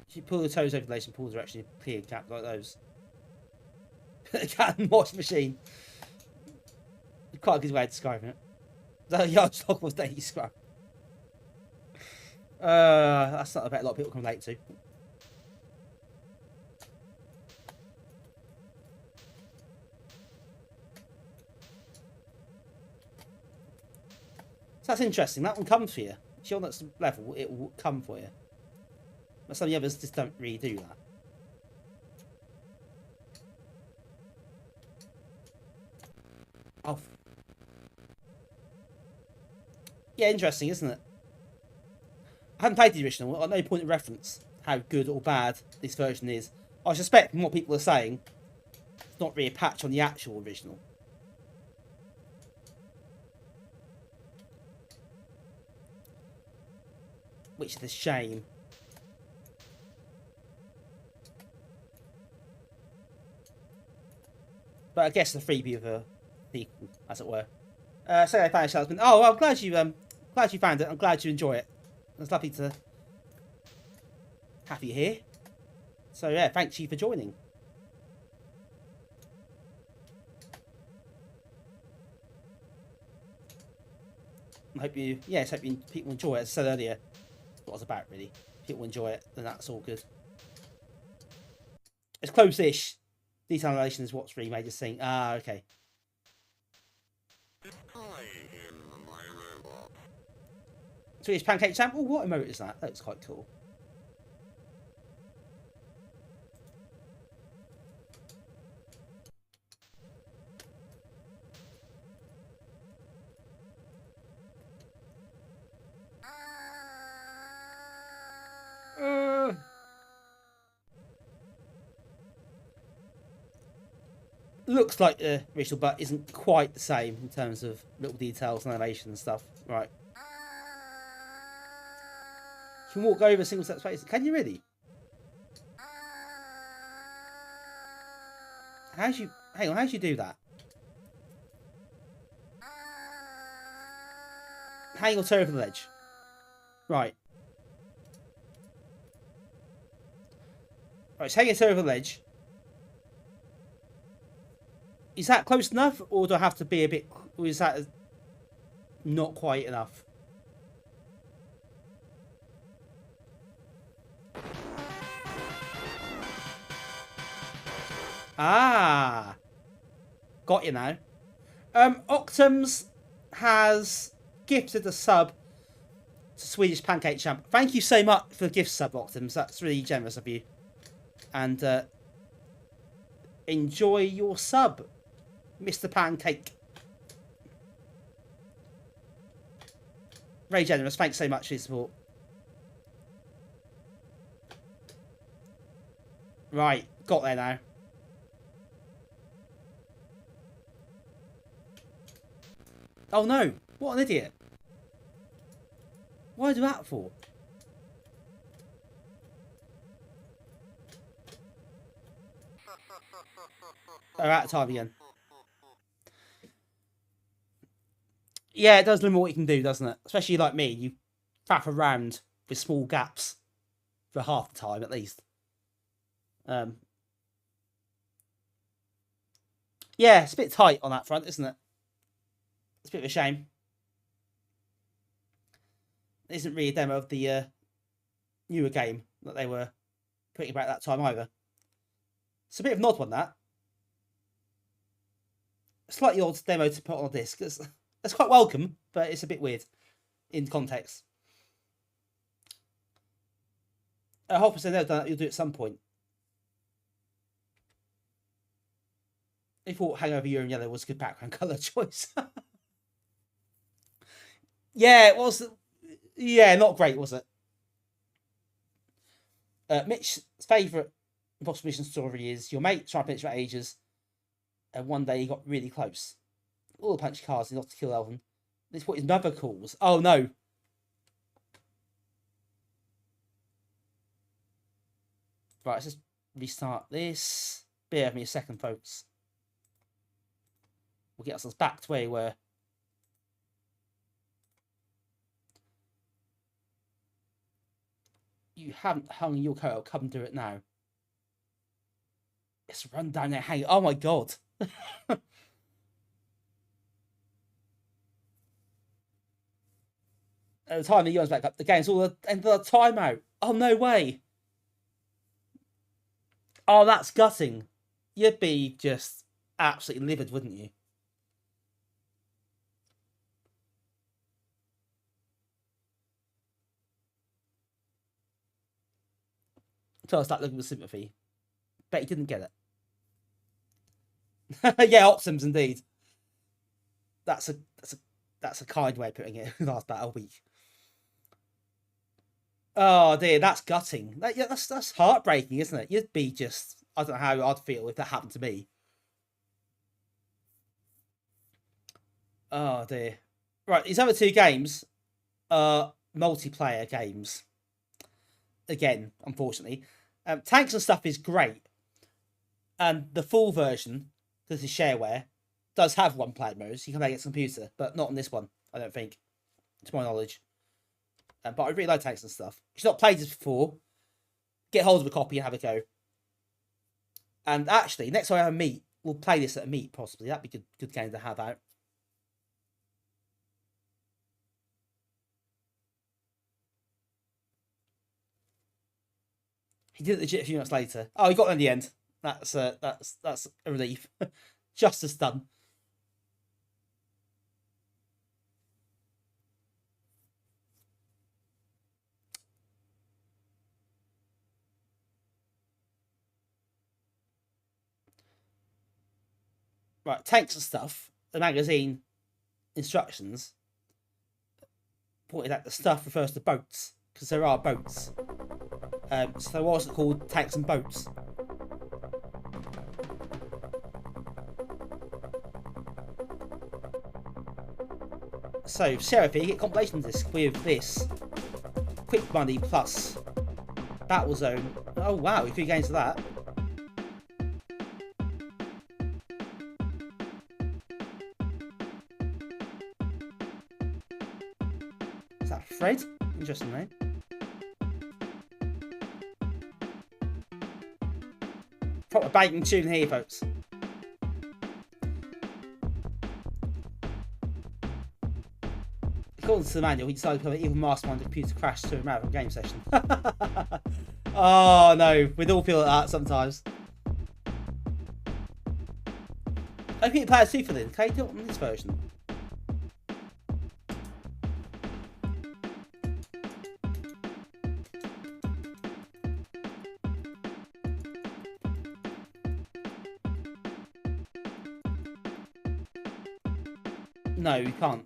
[SPEAKER 3] If you pull the toes over the ledge and pull the direction, you clear a gap like those. Cat and wash machine. Quite a good way of describing it. That yard stock was daily scrub. That's not a bet a lot of people can relate to. So that's interesting. That one comes for you. If you're on that level, it will come for you. But some of the others just don't really do that. Oh. Yeah, interesting, isn't it? I haven't played the original. I've no point of reference how good or bad this version is. I suspect from what people are saying, it's not really a patch on the actual original. Which is a shame. But I guess the freebie of a sequel, as it were. So I found Salesman. Oh, well, I'm glad you found it. I'm glad you enjoy it. It's lovely to have you here. So yeah, thanks you for joining. I hope you, people enjoy it. As I said earlier, that's what I was about really. People enjoy it, then that's all good. It's close-ish. Detail narration is what's really made us think. Ah, okay. Swedish Pancake Champ. Oh, what emote is that? That's quite cool. Looks like the original, but isn't quite the same in terms of little details and animation and stuff. Right. You can walk over single step space. Can you really? Hang on, how do you do that? Hang your toe over the ledge. Right. Right, so hang your toe over the ledge. Is that close enough, or do I have to be a bit... Or is that not quite enough? Ah! Got you now. Octums has gifted a sub to Swedish Pancake Champ. Thank you so much for the gift sub, Octums. That's really generous of you. And enjoy your sub, Mr. Pancake. Very generous. Thanks so much for your support. Right, got there now. Oh no, what an idiot. Why do that for? They're out of time again. Yeah, it does limit what you can do, doesn't it? Especially like me, you faff around with small gaps for half the time at least. Yeah, it's a bit tight on that front, isn't it? It's a bit of a shame. It isn't really a demo of the newer game that they were putting about that time either. It's a bit of an odd one, that. A slightly odd demo to put on a disc. It's quite welcome, but it's a bit weird in context. I hope they've done that, you'll do it at some point. I thought Hangover Urine Yellow was a good background colour choice. Yeah, it was. Yeah, not great, was it? Mitch's favourite Impossible Mission story is your mate tried to pitch for ages, and one day he got really close. all the punch cards not to kill Elven. This is what his mother calls. Oh no. Right, let's just restart this. Bear with me a second, folks. We'll get ourselves back to where we were. You haven't hung your coat. I'll come do it now. Let's run down there. Hang. Oh my god. At the time the Ewan's back up, the game's all the end of the timeout. Oh no way. Oh, that's gutting. You'd be just absolutely livid, wouldn't you? So I start looking with sympathy. Bet he didn't get it. Yeah, Optims indeed. That's a kind way of putting it. Last about a week. Oh dear, that's gutting. That's heartbreaking, isn't it? You'd be just, I don't know how I'd feel if that happened to me. Oh dear. Right, these other two games are multiplayer games. Again, unfortunately. Tanx and stuff is great. And the full version, this is shareware, does have one-player modes. You can play against a computer, but not on this one, I don't think, to my knowledge. But I really like Tanx and stuff. If you've not played this before, get hold of a copy and have a go. And actually, next time I have a meet, we'll play this at a meet, possibly. That'd be a good game to have out. He did it legit a few minutes later. Oh, he got it in the end. That's a relief. Justice done. Right, Tanx and stuff. The magazine instructions pointed out the stuff refers to boats because there are boats. So why was it called Tanks and Boats? So, Sheriff, you get compilation disc with this. Quick Money plus Battle Zone. Oh wow, a few games of that. Is that Fred? Interesting name. Proper banging tune here, folks. According to the manual, he decided to become an evil mastermind of computer crash to a marathon game session. Oh no, we'd all feel like that sometimes. I think Player 2 for this. Can you do it on this version? No, you can't.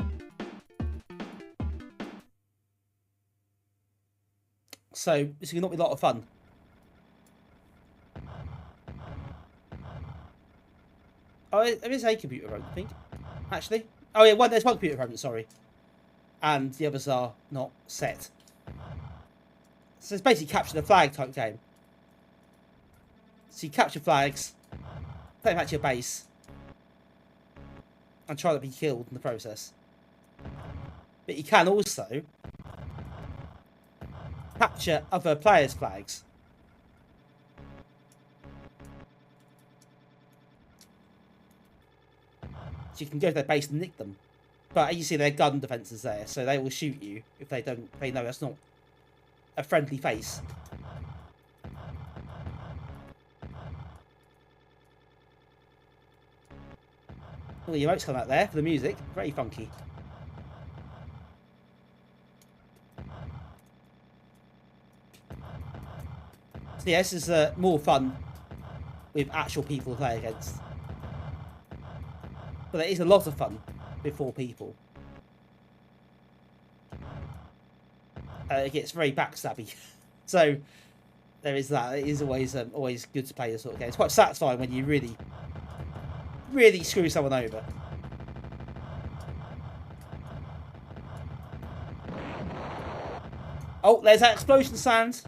[SPEAKER 3] So this is going to be a lot of fun. Oh, there is a computer program, I think. Actually. Oh yeah, there's one computer program, sorry. And the others are not set. So it's basically capture the flag type game. So you capture flags, take them back to your base, and try to be killed in the process. But you can also capture other players' flags. So you can go to their base and nick them. But as you see, their gun defense is there, so they will shoot you if they don't. They know that's not a friendly face. All the emotes come out there for the music. Very funky. So yeah, this is more fun with actual people to play against. But it is a lot of fun with 4 people. It gets very backstabby. So there is that. It is always good to play this sort of game. It's quite satisfying when you really screw someone over. Oh, there's that explosion sound.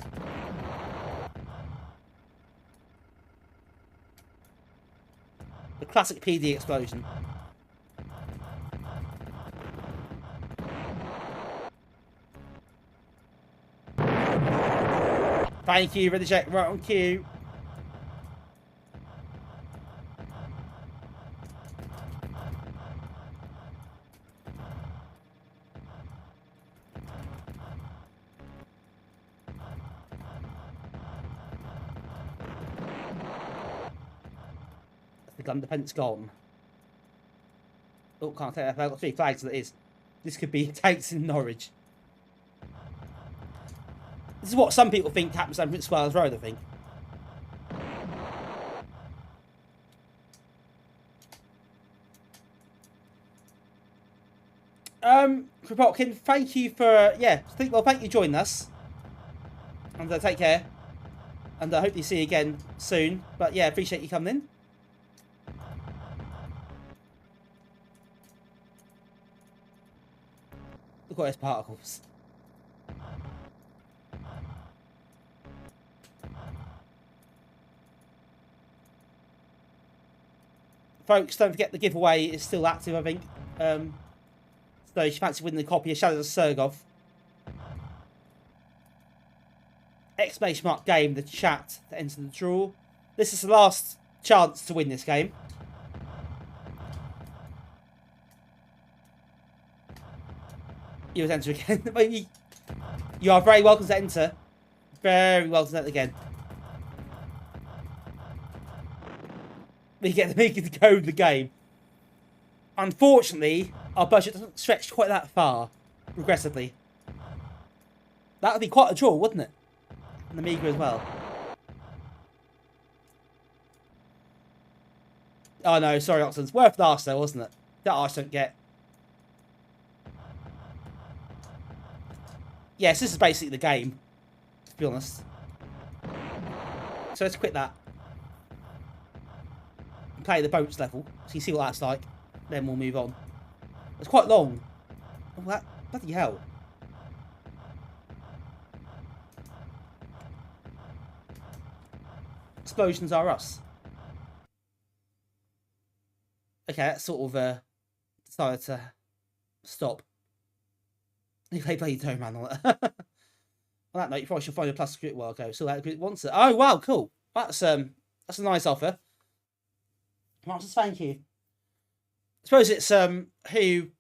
[SPEAKER 3] The classic PD explosion. Thank you, ready check, right on cue. The gun defense gone. Oh, can't take that. I've got 3 flags as it is. This could be Tanx in Norwich. This is what some people think happens on Prince Wales Road, I think. Kropotkin, thank you for, thank you for joining us. And take care. And I hope to see you again soon. But yeah, appreciate you coming in. Look at those particles. Folks, don't forget the giveaway is still active, I think. So if you fancy winning a copy of Shadows of Sergov, ! Game, the chat to enter the draw. This is the last chance to win this game. You would enter again. You are very welcome to enter. Very welcome to enter again. We get the Amiga to go in the game. Unfortunately, our budget doesn't stretch quite that far, regressively. That would be quite a draw, wouldn't it? And the Amiga as well. Oh no, sorry Oxens. Worth the arse though, wasn't it? That arse don't get. Yes, this is basically the game, to be honest. So let's quit that. Play the boats level, so you see what that's like. Then we'll move on. It's quite long. Oh, that bloody hell. Explosions are us. Okay, that's sort of decided to stop. You play Dome Man on it. On that note, you probably should find a plastic grit while ago. So that group wants it. Oh wow, cool. That's a nice offer. Marcus, thank you. I suppose it's who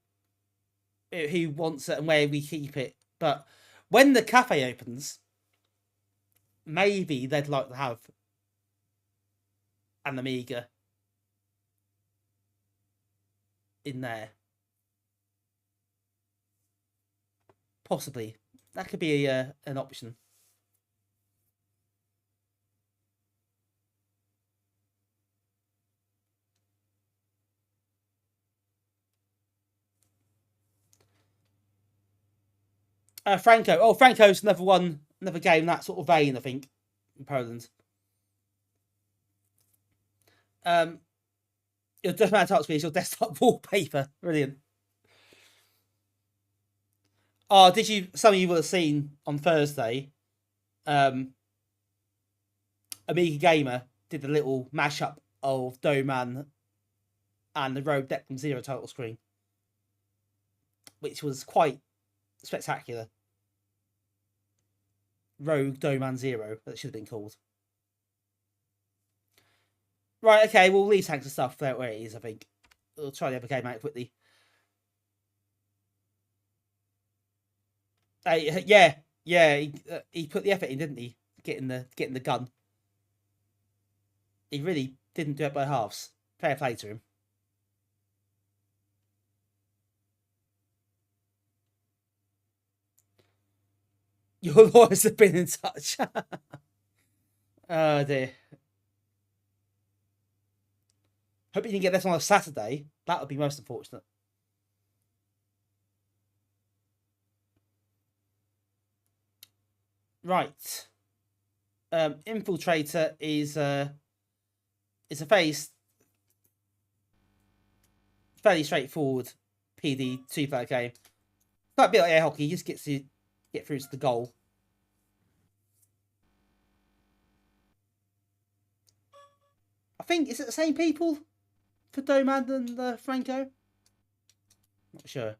[SPEAKER 3] wants it and where we keep it. But when the cafe opens, maybe they'd like to have an Amiga in there. Possibly. That could be an option. Franco. Oh, Franco's another game that sort of vein, I think, in Poland. Your Deathmatch Talk is your desktop wallpaper. Brilliant. Oh, some of you will have seen on Thursday, Amiga Gamer did a little mashup of Doman and the Rogue Declan Zero title screen, which was quite spectacular. Rogue Doman Zero, that should have been called. Right, okay, we'll leave Tanx and stuff there where it is, I think. We'll try the other game out quickly. Yeah, he put the effort in, didn't he? Getting the gun. He really didn't do it by halves. Fair play to him. Your lawyers have been in touch. Oh dear. Hope you can get this on a Saturday. That would be most unfortunate. Right. Infiltrator is a fairly straightforward PD 2-player game. Quite a bit like air hockey, he just gets to get through to the goal. I think, is it the same people for Doman and Franco? Not sure.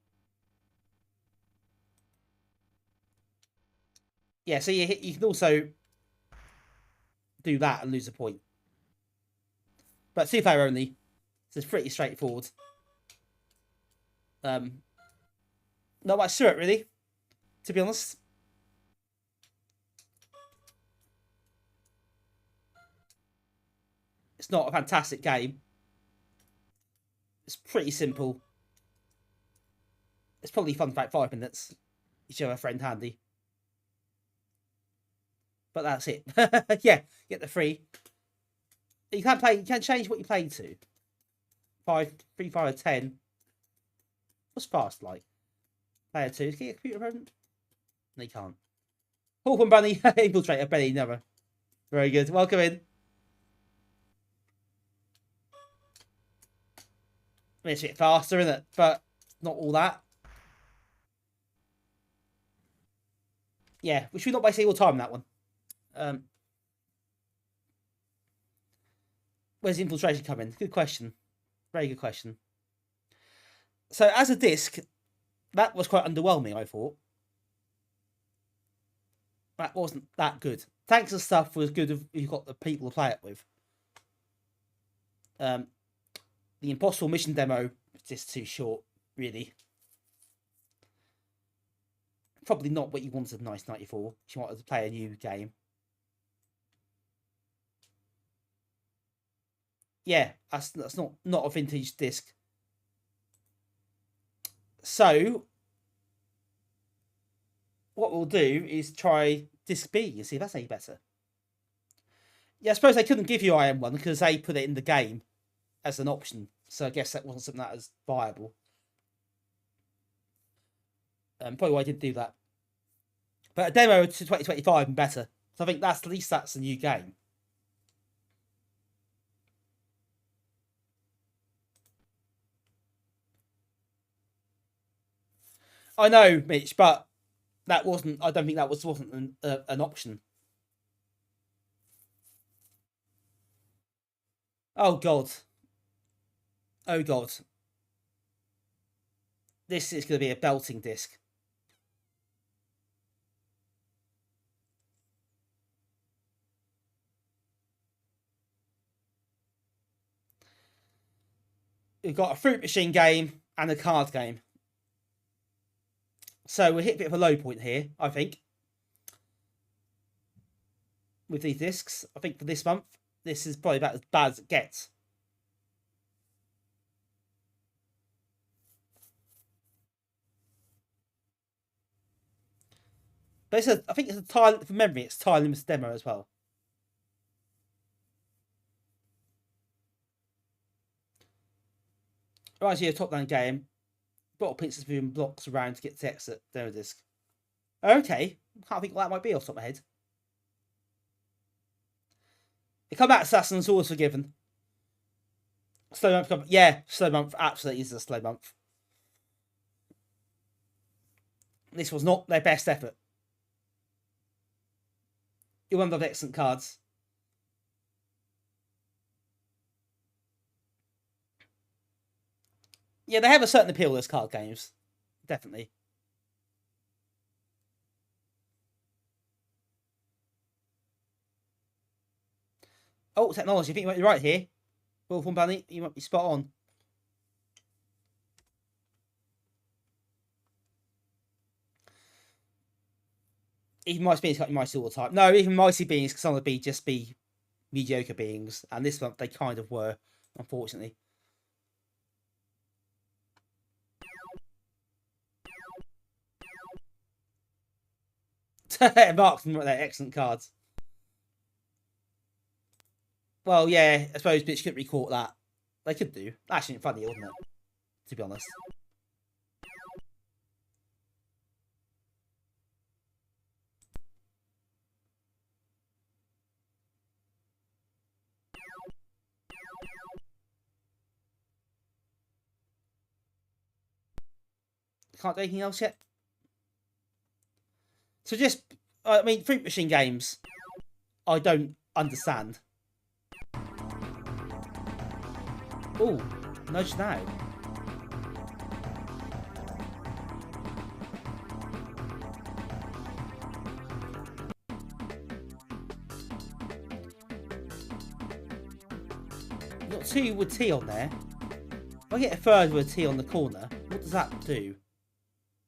[SPEAKER 3] Yeah, so you can also do that and lose a point. But 2-player only, so it's pretty straightforward. Not much to it, really, to be honest. It's not a fantastic game. It's pretty simple. It's probably fun for about 5 minutes. You show a friend handy. But that's it. Yeah, get the free. You can play. You can change what you play to. 5, 3, 5, or 10. What's fast like? Player 2. Can you get a computer opponent? No, you can't. Hawthorne Bunny, Infiltrator, Benny, never. Very good. Welcome in. I mean, it's a bit faster, isn't it? But not all that. Yeah, we should not waste all time on that one. Where's Infiltration come in? Good question. Very good question. So, as a disc, that was quite underwhelming, I thought. That wasn't that good. Tanx and stuff was good if you got the people to play it with. The Impossible Mission demo was just too short, really. Probably not what you wanted in 1994 if you wanted to play a new game. Yeah, that's not a vintage disc. So, what we'll do is try disc B and see if that's any better. Yeah, I suppose they couldn't give you IM1 because they put it in the game as an option. So I guess that wasn't something that was viable. Probably why I didn't do that. But a demo to 2025 and better. So I think at least that's a new game. I know, Mitch, but that wasn't. I don't think that wasn't an option. Oh God. Oh God. This is going to be a belting disc. We've got a fruit machine game and a card game. So we hit a bit of a low point here, I think. With these discs. I think for this month, this is probably about as bad as it gets. But I think it's a tile, from memory, it's Tile Limits demo as well. Right here, top down game. Bottle pincers moving blocks around to get to exit demo disc. Okay, can't think what that might be off the top of my head. It come out Assassin's Always Forgiven. Slow month, yeah, slow month absolutely is a slow month. This was not their best effort. You're one of those excellent cards. Yeah, they have a certain appeal, those card games. Definitely. Oh, technology. I think you might be right here. Wolfhorn Bunny, you might be spot on. Even Mice Beings can't be Mice all the time. No, even Micey Beings can sometimes just be mediocre beings. And this month they kind of were, unfortunately. Mark's they're excellent cards. Well, yeah, I suppose Bitch couldn't recall that. They could do. Actually, funny, wouldn't it? To be honest. Can't do anything else yet? So just, I mean, fruit machine games, I don't understand. Oh, nudge now. Got 2 with T on there. If I get a 3rd with a T on the corner, what does that do?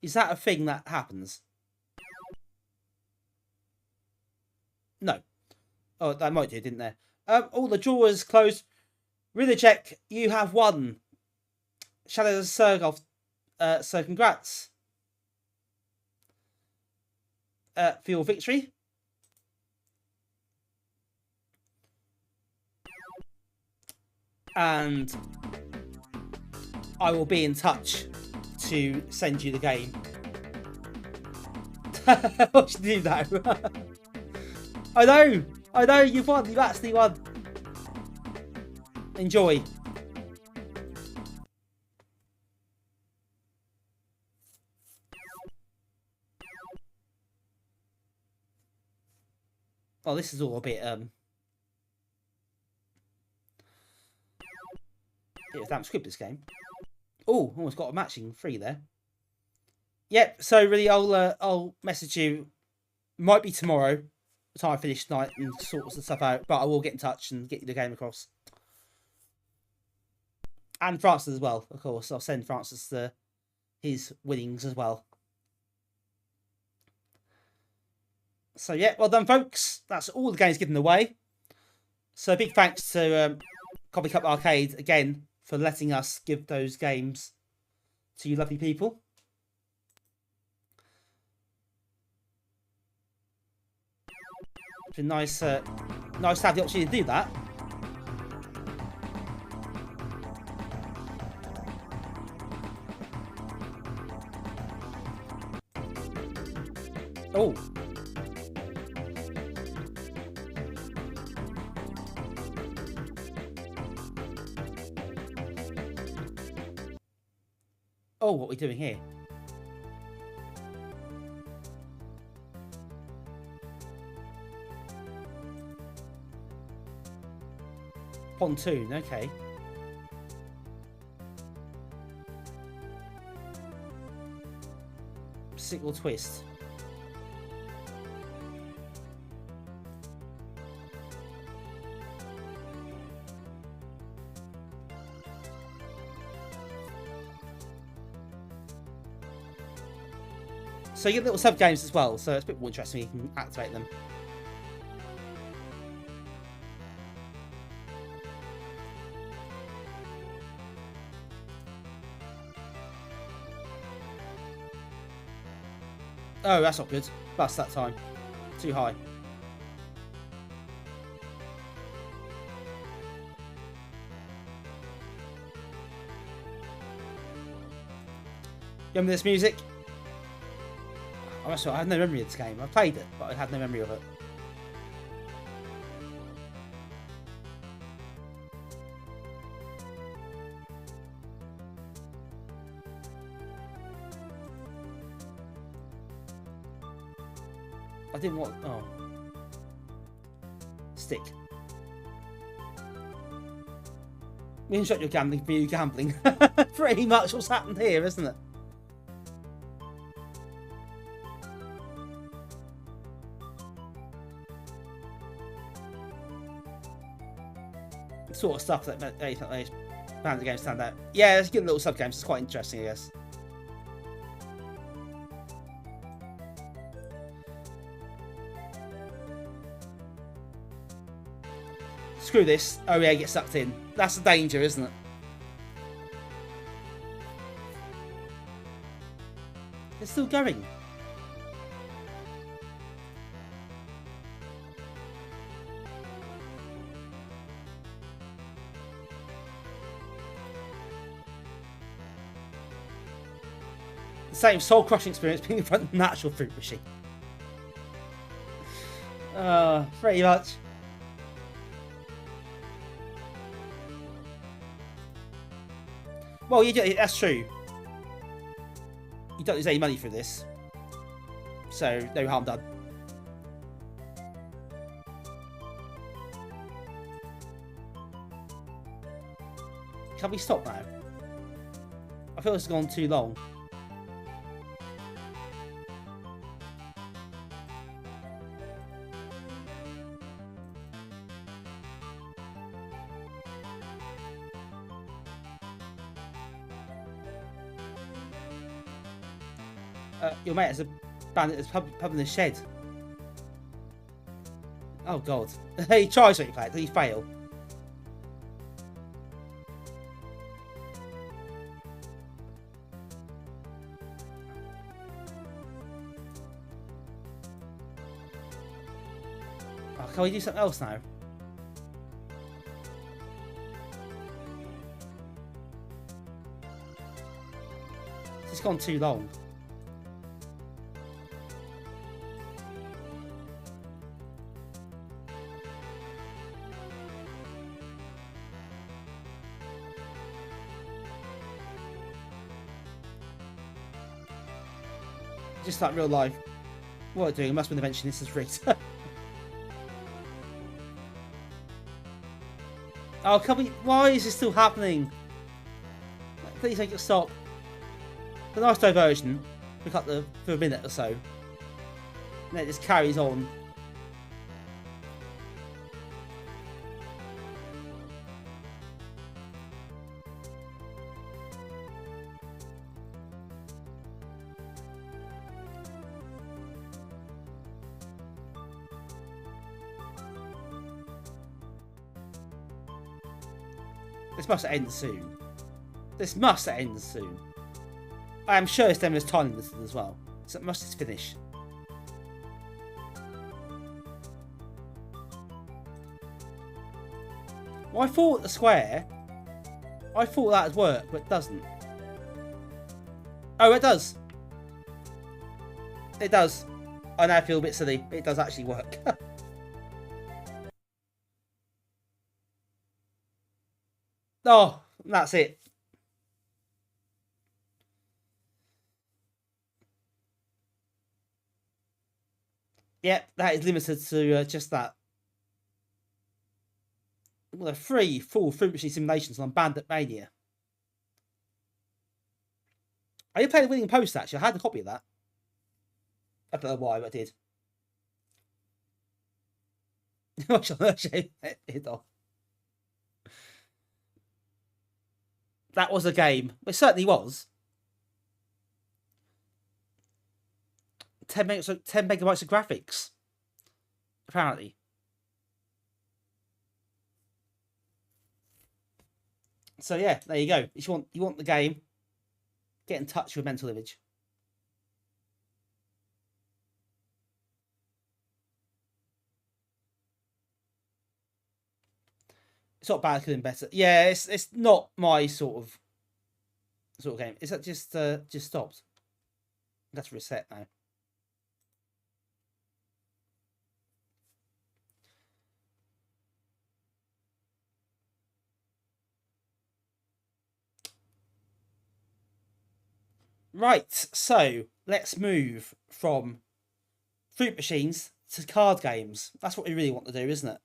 [SPEAKER 3] Is that a thing that happens? No. Oh, that might do, didn't there? All the drawers closed. Really check. You have won. Shadows Sergov. So congrats. For your victory. And I will be in touch to send you the game. What should you do now? I know, you've won, you've actually won. Enjoy. Oh, this is all a bit, damn script, this game. Oh, almost got a matching 3 there. Yep, so really I'll message you. Might be tomorrow, the time I finish tonight and sort some stuff out, but I will get in touch and get you the game across. And Francis as well, of course. I'll send Francis his winnings as well. So yeah, well done, folks. That's all the games given away. So big thanks to Copy Cup Arcade again for letting us give those games to you lovely people. It's been nice, nice to have the opportunity to do that. Oh. Oh, what are we doing here? Pontoon, okay. Signal twist. So you get little sub games as well, so it's a bit more interesting. You can activate them. Oh, that's not good. Bust that time. Too high. Remember this music? I had no memory of this game. I played it, but I had no memory of it. I didn't want... Oh. Stick. We can shut your gambling for you gambling. Pretty much what's happened here, isn't it? Sort of stuff that makes Bandit games stand out. Yeah, it's good little sub games. It's quite interesting, I guess. Screw this. Oh yeah, get sucked in. That's the danger, isn't it? It's still going. Same soul-crushing experience being in front of an actual fruit machine. Pretty much. Well, that's true. You don't lose any money for this. so no harm done. Can we stop now? I feel it's gone too long. Your mate has a bandit that's pub in the shed. Oh god. He tries to play it, did he fail? Oh, can we do something else now? It's gone too long. Just like real life. What are doing? It must have been mentioned this is rigged. Oh, can we? Why is this still happening? Please make it stop. It's a nice diversion. We cut for a minute or so. And then it just carries on. This must end soon. This must end soon. I am sure it's demo is time limited as well, so it must just finish. Well, I thought the square. I thought that would work, but it doesn't. Oh, it does. It does. I now feel a bit silly. It does actually work. Oh, that's it. Yep, that is limited to just that. Well, 3 full fruit machine simulations on Bandit Mania. I did play the Winning Post actually. I had a copy of that. I don't know why, but I did. That was a game. It certainly was. 10 megabytes of graphics. Apparently. So yeah, there you go. If you want the game, get in touch with Mental Image. It's not bad, could have been better. Yeah, it's not my sort of game. Is that just stopped? Let's reset now. Right, so let's move from fruit machines to card games. That's what we really want to do, isn't it?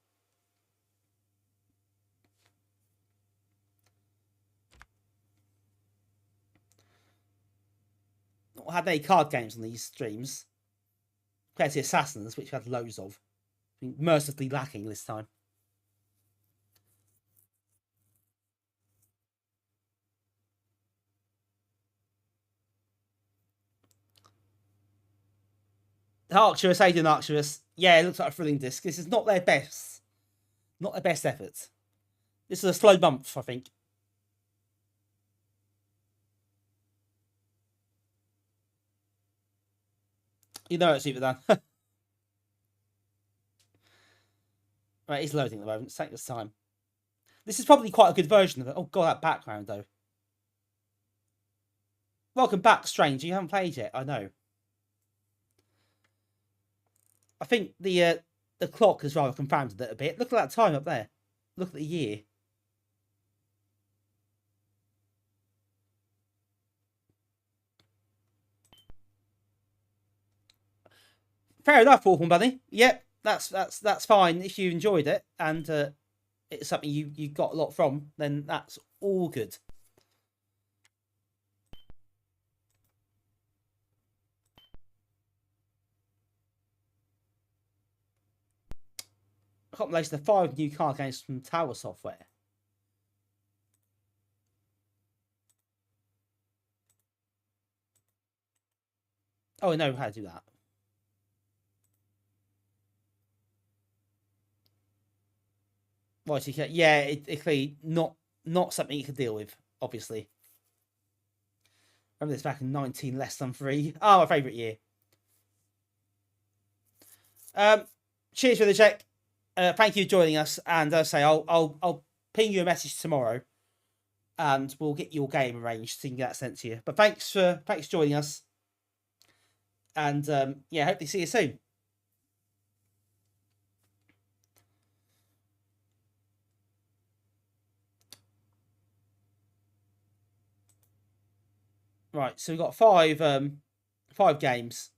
[SPEAKER 3] Not had any card games on these streams. Compared to Assassins, which we had loads of. Mercifully lacking this time. Arcturus, Aiden Arcturus. Yeah, it looks like a thrilling disc. This is not their best. Not their best effort. This is a slow month, I think. You know it's either done. Right, it's loading at the moment. It's taking its time. This is probably quite a good version of it. Oh god, that background though. Welcome back, stranger. You haven't played yet. I know. I think the clock has rather confounded it a bit. Look at that time up there. Look at the year. fair enough, Orphan Bunny. Yep, that's fine if you enjoyed it and it's something you got a lot from. Then that's all good. Compilation of 5 new card games from Tower Software. Oh, I know how to do that. Right, yeah, it's clearly not something you can deal with, obviously. Remember this back in 19 less than 3. Oh, my favourite year. Cheers for the check. Thank you for joining us, and as I say, I'll ping you a message tomorrow, and we'll get your game arranged so you can get that sent to you. But thanks for joining us, and yeah, hope to see you soon. Right, so we've got 5 games,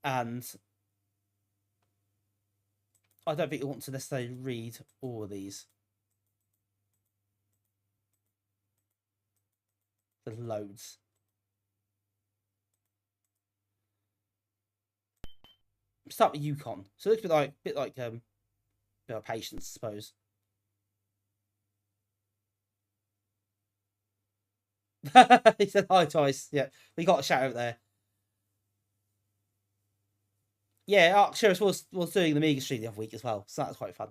[SPEAKER 3] and I don't think you want to necessarily read all of these. There's loads. Start with Yukon. So it looks a bit like Patience, I suppose. He said hi twice. Yeah, we got a shout out there. Yeah, Arcturus was doing the Amiga stream the other week as well, so that was quite fun.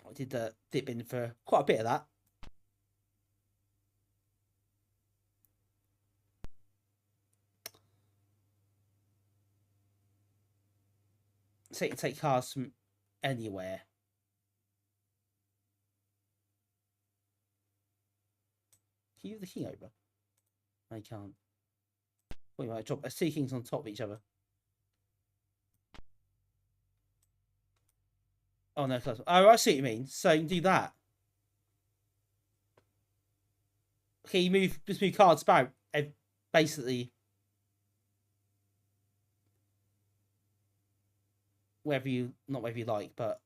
[SPEAKER 3] I did dip in for quite a bit of that. So you can take cards from anywhere. Can you move the king over? I can't. Well, you might drop 2 kings on top of each other. Oh no, close. Oh, I see what you mean. So you can do that. Okay, you just move cards about, basically not wherever you like, but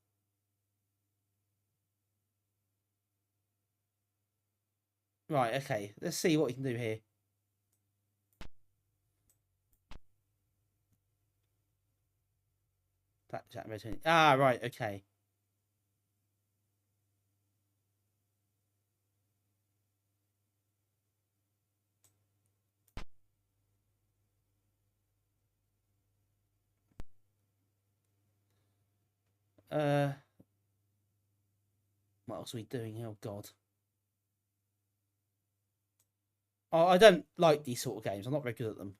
[SPEAKER 3] right, okay. Let's see what we can do here. Blackjack, ah, right, okay. What else are we doing? Oh god. Oh, I don't like these sort of games. I'm not very good at them.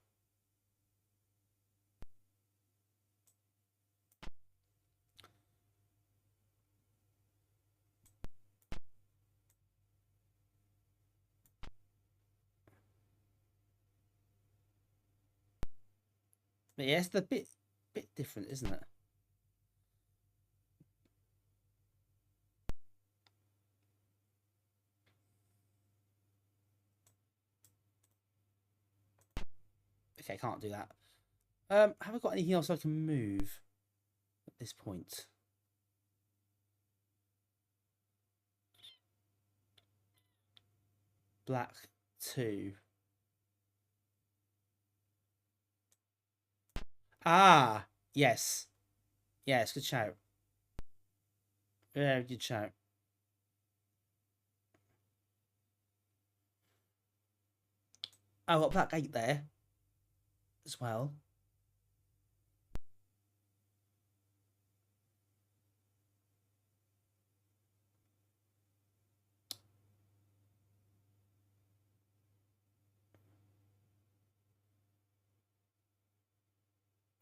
[SPEAKER 3] But yeah, it's a bit different, isn't it? Okay, can't do that. Have I got anything else I can move at this point? Black 2. Ah, yes. Yes, good shout. Very good shout. I've got Black 8 there as well.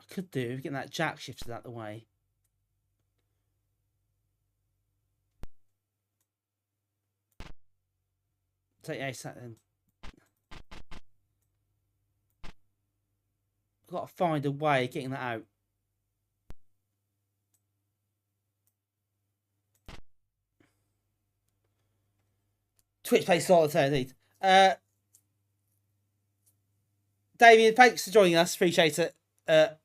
[SPEAKER 3] I could do getting that jack shifted out the way. Take the ace out then. I've got to find a way of getting that out. Twitch plays solitaire indeed. Damien, thanks for joining us. Appreciate it. Great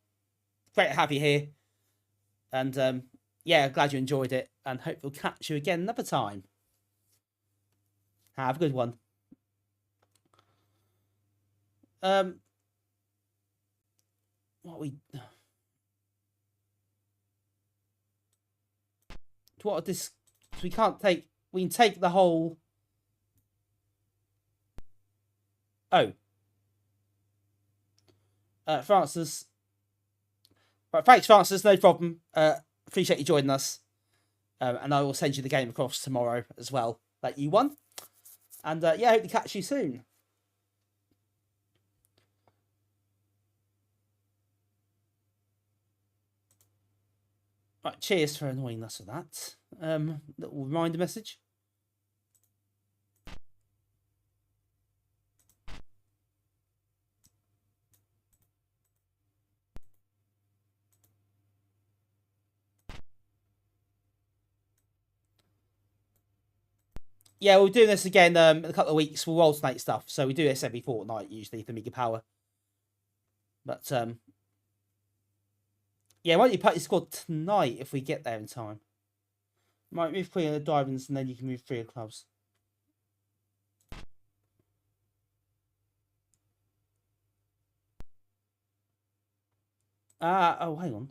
[SPEAKER 3] to have you here. And yeah, glad you enjoyed it. And hope we'll catch you again another time. Have a good one. What we this? We can't take. We can take the whole. Oh. Francis. Right, thanks, Francis. No problem. Appreciate you joining us. And I will send you the game across tomorrow as well that you won. And yeah, I hope to catch you soon. Right, cheers for annoying us with that. Little reminder message. Yeah, we'll do this again in a couple of weeks. We'll alternate stuff. So we do this every fortnight, usually, for Amiga Power. But, yeah, why don't you Putty Squad tonight if we get there in time? Might move 3 of the diamonds and then you can move 3 of clubs. Oh, hang on.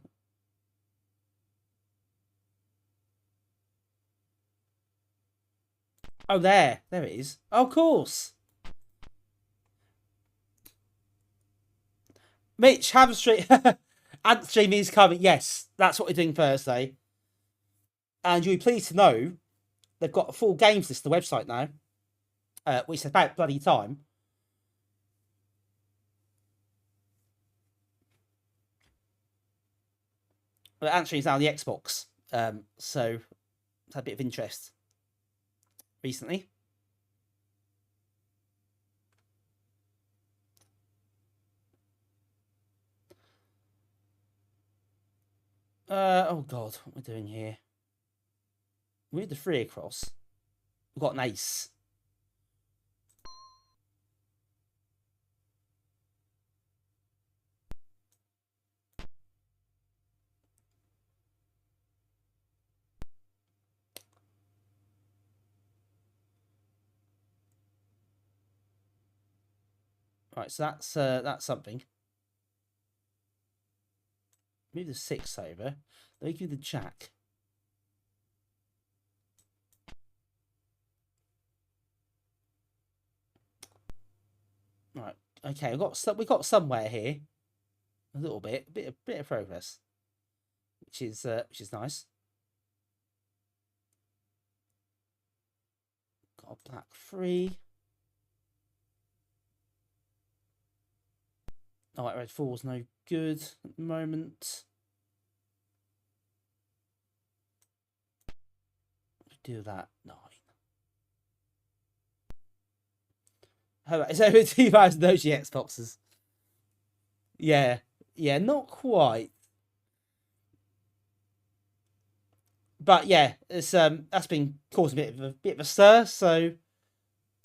[SPEAKER 3] Oh, there it is. Oh, of course. Mitch, Hamstream. Stream is coming. Yes, that's what we're doing Thursday. And you'll be pleased to know they've got a full games list on the website now, which is about bloody time. But actually, it's now on the Xbox, so it's had a bit of interest recently. Oh god, what are we doing here? We need the 3 across. We've got an ace. Right, so that's something. Move the 6 over. Then we give the jack. Right. Okay, we got somewhere here. A little bit, a bit of progress, which is nice. Got a black 3. Oh, red 4's no good at the moment. Do that 9. How about, is over 2,000 OG Xboxes? Yeah, not quite. But yeah, it's that's been causing a bit of a stir, so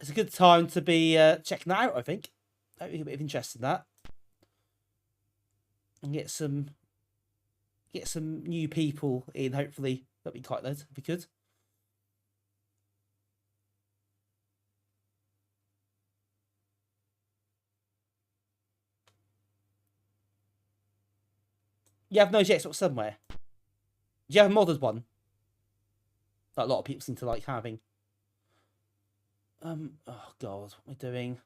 [SPEAKER 3] it's a good time to be checking that out. I think. Hopefully, a bit of interest in that, and get some new people in. Hopefully, that'd be quite good if we could. You have no Xbox somewhere. Do you have a modded one? That a lot of people seem to like having. Oh god, what am I doing?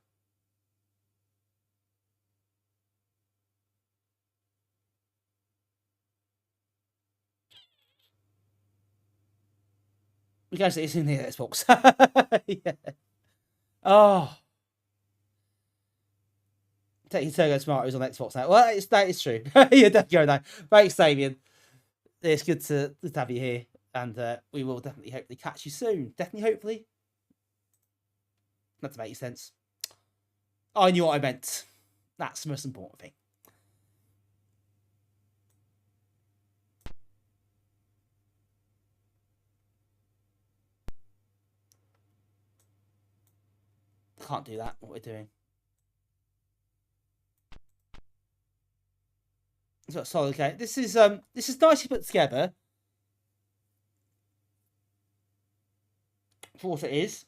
[SPEAKER 3] You guys, it's in the Xbox. Yeah. Oh. Taking Turbo Smart is on Xbox now. Well, that is true. Yeah, definitely go now. Thanks, Damien. It's good to have you here. And we will definitely hopefully catch you soon. Definitely, hopefully. That to make sense. I knew what I meant. That's the most important thing. Can't do that, what we're doing. So solid. Okay, this is nicely put together for what it is.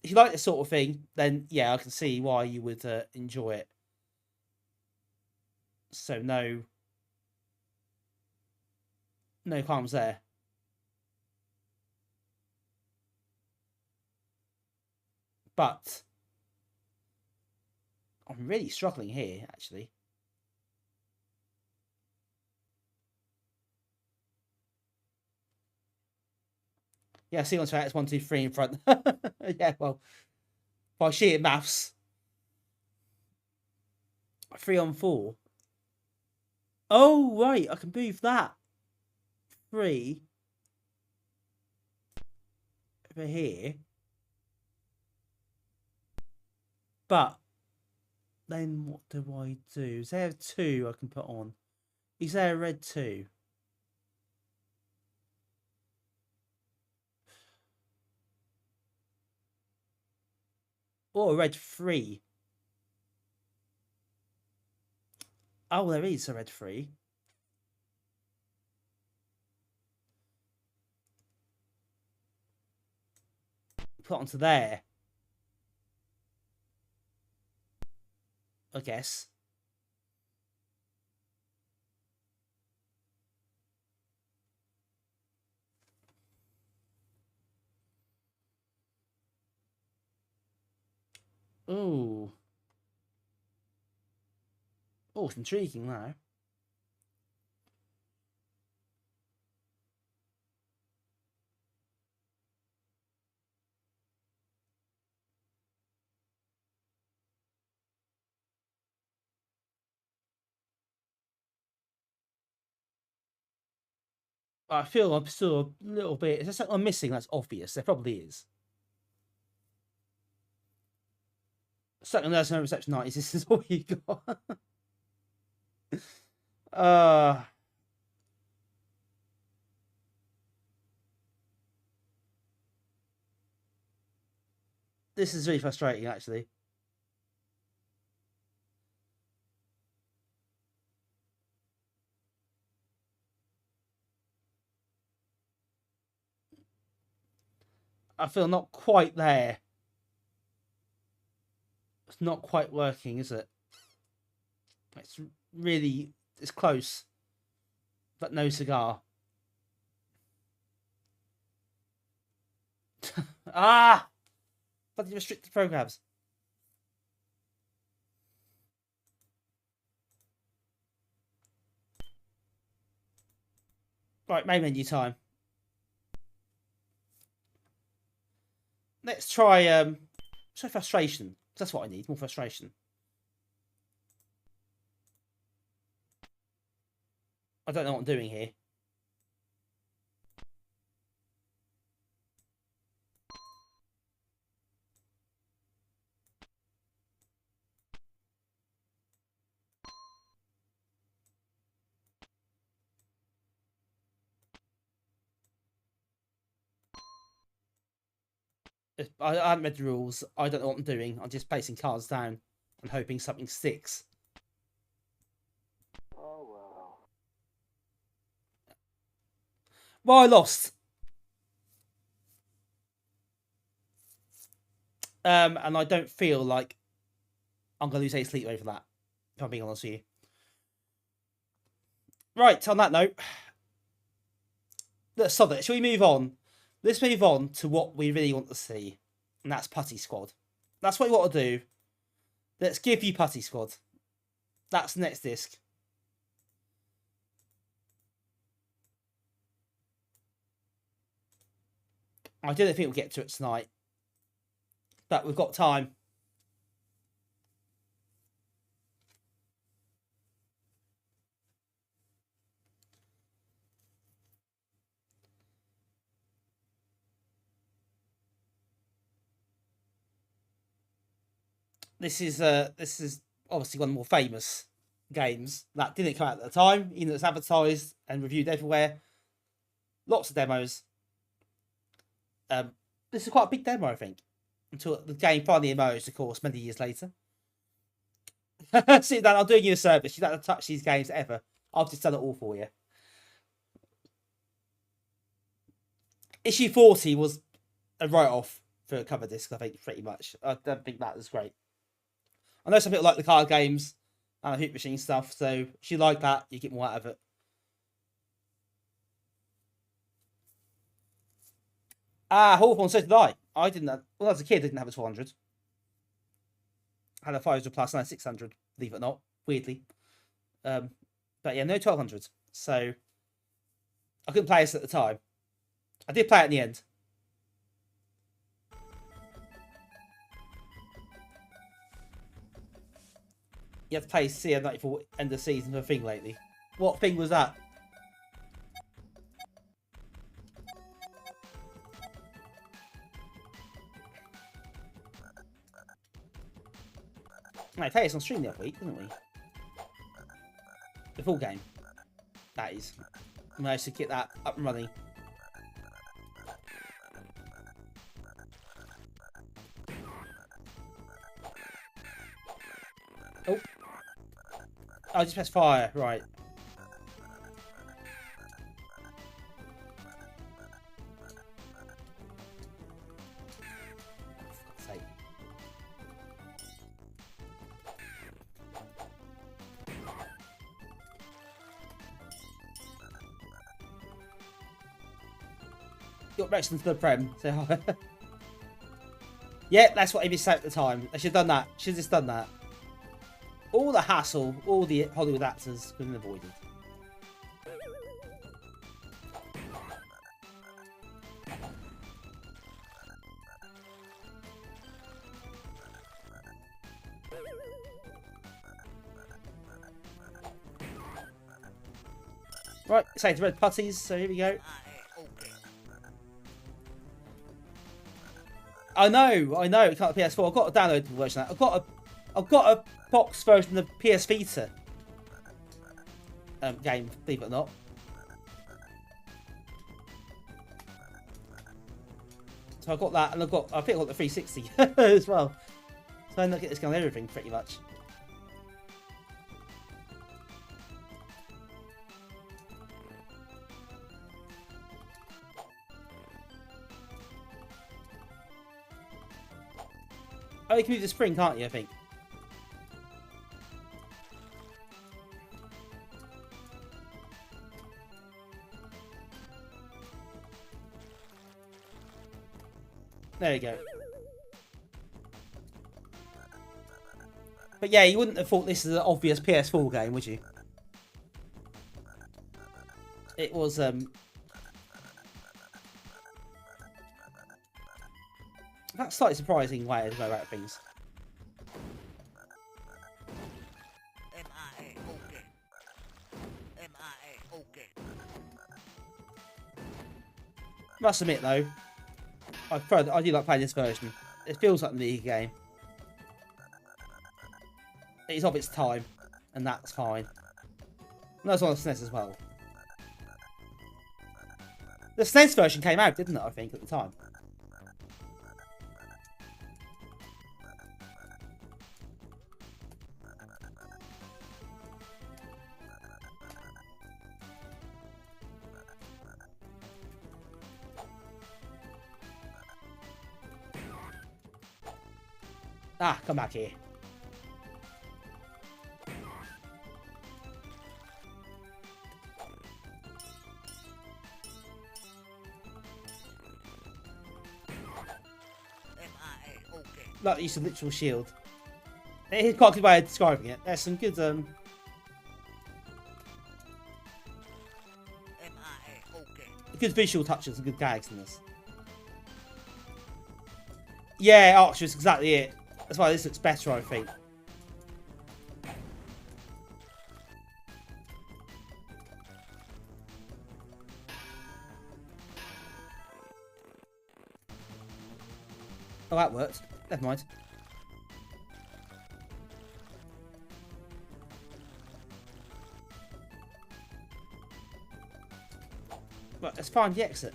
[SPEAKER 3] If you like this sort of thing, then yeah, I can see why you would enjoy it. So no qualms there. But I'm really struggling here, actually. Yeah, see on track, it's 1, 2, 3 in front. Yeah, well, by sheer maths. 3 on 4. Oh, right, I can move that. 3 over here. But then what do I do? Is there 2 I can put on? Is there a red 2? Or a red 3? Oh, there is a red 3. Put onto there. I guess. Ooh. Oh, it's intriguing now. I feel I'm still a little bit... Is there something I'm missing that's obvious? There probably is. Certainly there's no reception 90s. This is all you got. This is really frustrating, actually. I feel not quite there. It's not quite working, is it? It's really... It's close. But no cigar. Ah! Bloody restricted programs. Right, main menu time. Let's try frustration. That's what I need, more frustration. I don't know what I'm doing here. I haven't read the rules. I don't know what I'm doing. I'm just placing cards down and hoping something sticks.
[SPEAKER 6] Oh well.
[SPEAKER 3] Well, I lost. And I don't feel like I'm going to lose any sleep over that, if I'm being honest with you. Right, on that note, let's solve it. Shall we move on? Let's move on to what we really want to see, and that's Putty Squad. That's what we want to do. Let's give you Putty Squad. That's the next disc. I don't think we'll get to it tonight, but we've got time. This is obviously one of the more famous games that didn't come out at the time, even though it's advertised and reviewed everywhere. Lots of demos. This is quite a big demo, I think, until the game finally emerged, of course, many years later. Sit down, I'm doing you a service. You don't have to touch these games ever. I've just done it all for you. Issue 40 was a write-off for Coverdisks, I think, pretty much. I don't think that was great. I know some people like the card games and the hoop machine stuff, so if you like that, you get more out of it. Hawthorne, so did I. I didn't have, when I was a kid, I didn't have a 1200. I had a 500 plus and a 600, believe it or not, weirdly. But yeah, no 1200s. So I couldn't play this at the time. I did play it in the end. You had to play CM94 end of season for a thing lately. What thing was that? I played this on stream the other week, didn't we? The full game. That is. I managed to get that up and running. Oh. I just pressed fire, right. For God's sake. Got Wrexham to the Prem. So, yeah, that's what Amy said at the time. I should have done that. Should have just done that. All the hassle, all the Hollywood actors could have been avoided. Right, say to red putties, so here we go. I know, it can't PS4. I've got a downloadable version of that. I've got a box version of the PS Vita game, believe it or not. So I've got that, and I think I've got the 360 as well. So I end up getting this game on everything pretty much. Oh, you can move the spring, can't you, I think? There you go. But yeah, you wouldn't have thought this is an obvious PS4 game, would you? It was, that's slightly surprising way to go about things. Must admit though, I do like playing this version. It feels like the Amiga game. It's of its time, and that's fine. And that's on the SNES as well. The SNES version came out, didn't it, I think, at the time? Ah, come back here. Like use of literal shield. It's quite a good way of describing it. There's some good good visual touches and good gags in this. Yeah, Archer is exactly it. That's why this looks better, I think. Oh, that worked. Never mind. Right, let's find the exit.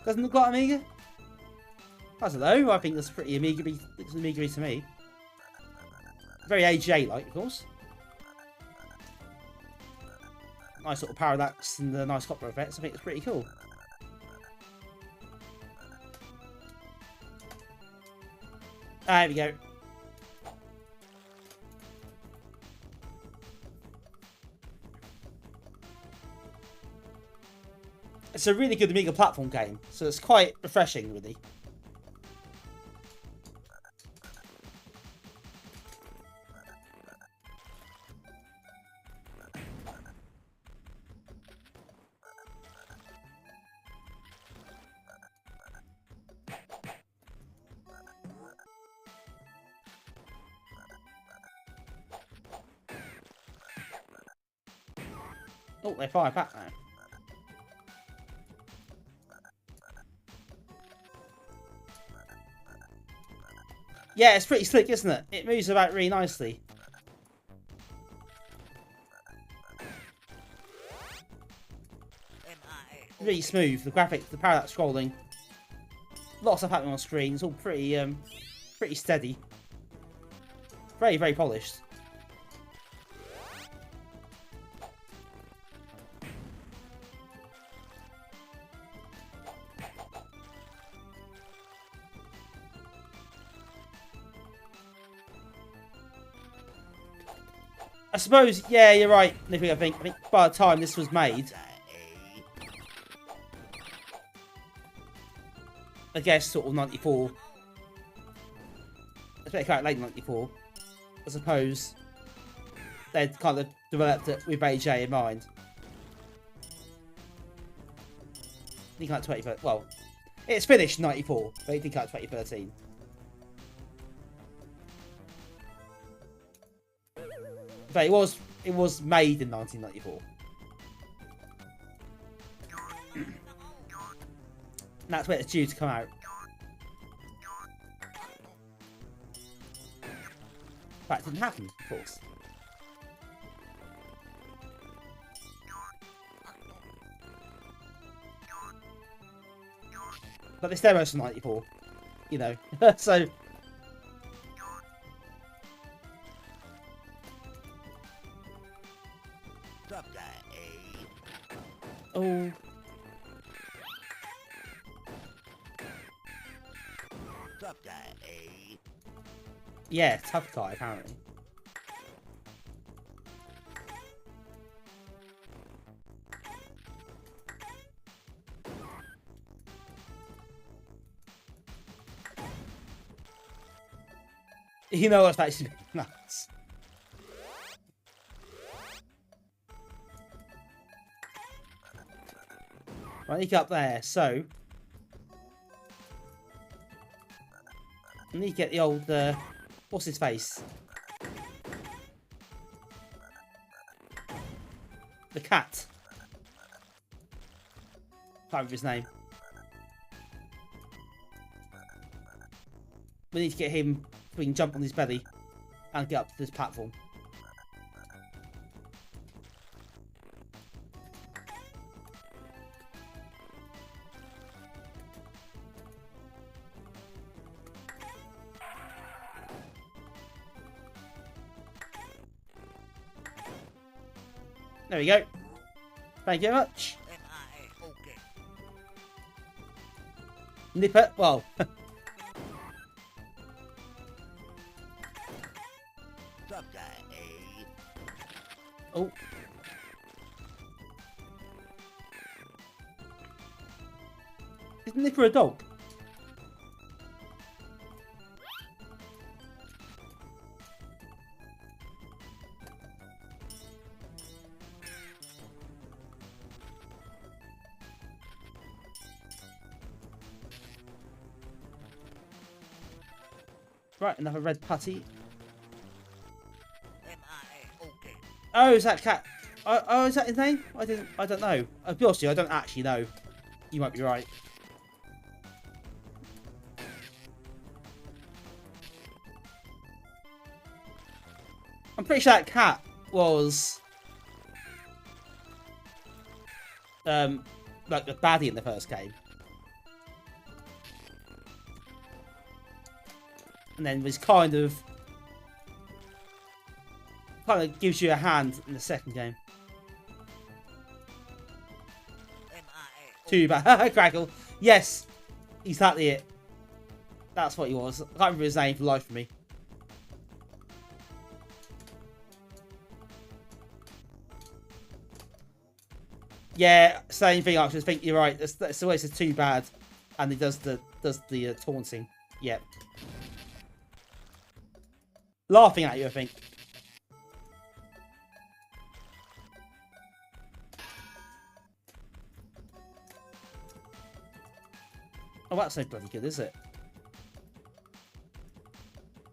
[SPEAKER 3] Doesn't look like Amiga? I don't know. I think that's pretty Amiga-y. Looks Amiga-y to me. Very AGA-like, of course. Nice little parallax and the nice copper effects. I think it's pretty cool. There we go. It's a really good Amiga platform game, so it's quite refreshing, really. Oh, they fire back now. Yeah, it's pretty slick, isn't it? It moves about really nicely. Really smooth. The graphics, the parallax scrolling. Lots of happening on screen. It's all pretty, pretty steady. Very, very polished. I suppose, yeah, you're right, Nicky. I think by the time this was made, I guess sort of 94. Especially quite late 94. I suppose they'd kind of developed it with AJ in mind. I think like 2013. Well, it's finished 94, but I think like 2013. But it was made in 1994. And that's where it's due to come out. That didn't happen, of course. But this demo's from 94, you know, so... Oh. Yeah, tough guy, apparently. You know what's actually nuts. Right, you get up there, so I need to get the old what's his face? The cat. Can't remember his name. We need to get him so we can jump on his belly and get up to this platform. There we go. Thank you very much. Nip it. Well. Oh. Isn't Nipper a dog? Right, another red putty. Oh, is that cat? Oh, is that his name? I don't know. I'll be honest with you, I don't actually know. You might be right. I'm pretty sure that cat was like the baddie in the first game. and then was kind of gives you a hand in the second game. Too bad. Crackle. Yes, exactly it. That's what he was. I can't remember his name for the life of me. Yeah, same thing. I just think you're right. That's always too bad, and he does the taunting. Yep. Laughing at you, I think. Oh, that's no bloody good, is it?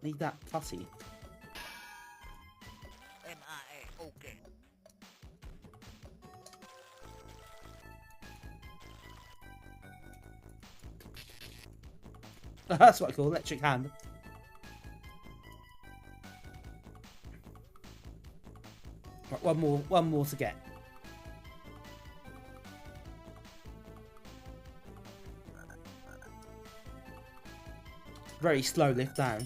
[SPEAKER 3] Need that putty.
[SPEAKER 2] Okay.
[SPEAKER 3] That's what I call electric hand. Right, one more to get. Very slow lift down.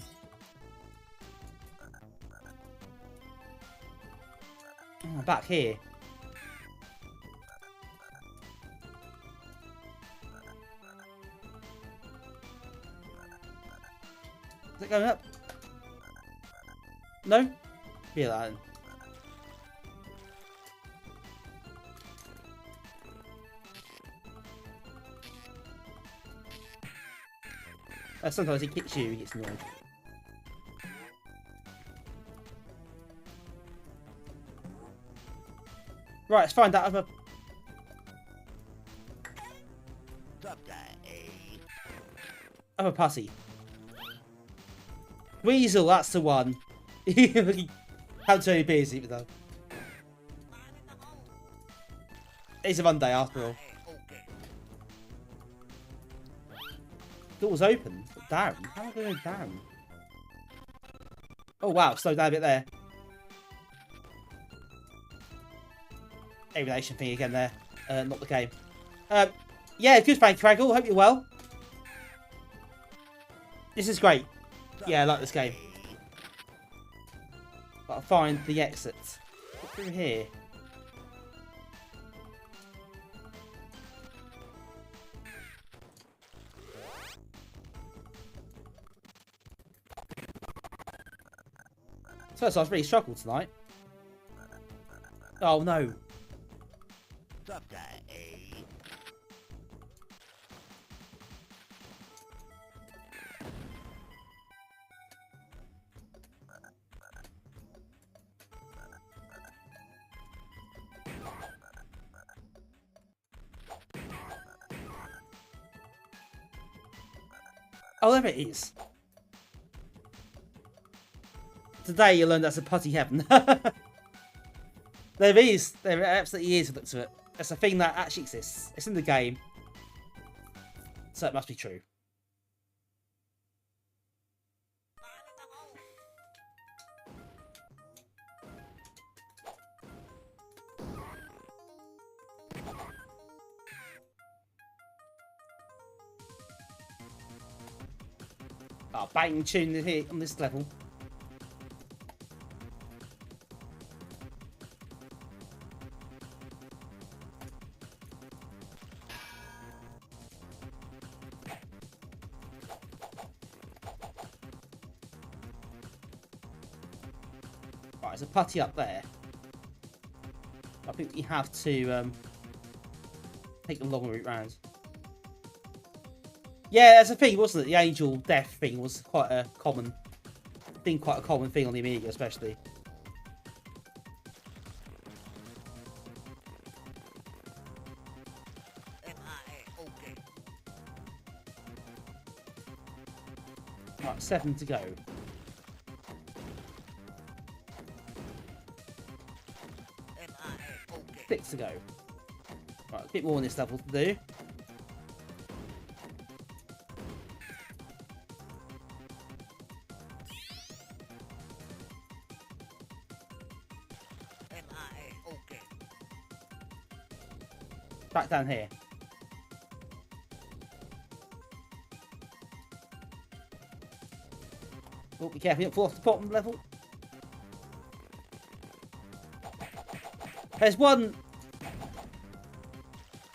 [SPEAKER 3] Oh, back here. Is it going up? No? Feel that. Sometimes he kicks you, he gets annoyed. Right, let's find that other putty. Weasel, that's the one. How to beers even though. It's a Monday after all. Door's open. Down. How am I going down? Oh wow, slow down a bit there. Alienation thing again there. Not the game. Yeah, good thank you, Craggle. Hope you're well. This is great. Yeah, I like this game. But I'll find the exit. Get through here. So I've really struggled tonight. Oh no. Oh, there it is. Today you learned that's a putty heaven. There is. There absolutely is a look to it. That's a thing that actually exists. It's in the game. So it must be true. Oh, bang tune here on this level. Right, there's a putty up there. I think you have to take the long route round. Yeah, that's a thing, wasn't it? The angel death thing was quite a common thing, on the Amiga, especially. Right, 7 to go. Six to go. Right, a bit more on this level to do. Back down here. Oh, be careful, you don't fall off the bottom level. There's one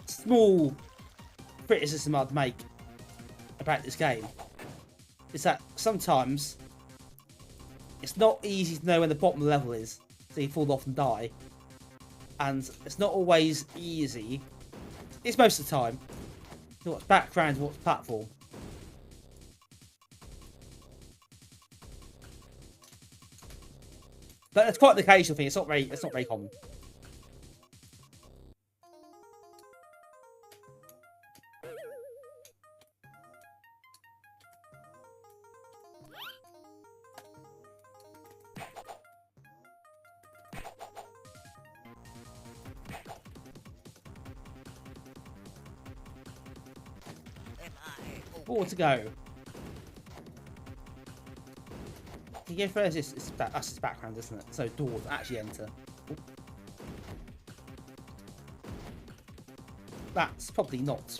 [SPEAKER 3] small criticism I'd make about this game. Is that sometimes it's not easy to know when the bottom level is, so you fall off and die. And it's not always easy. It's most of the time. To know what's background and what's platform. But it's quite an occasional thing. It's not very common. Four to go. You go first. That's his background, isn't it? So doors actually enter. Ooh. That's probably not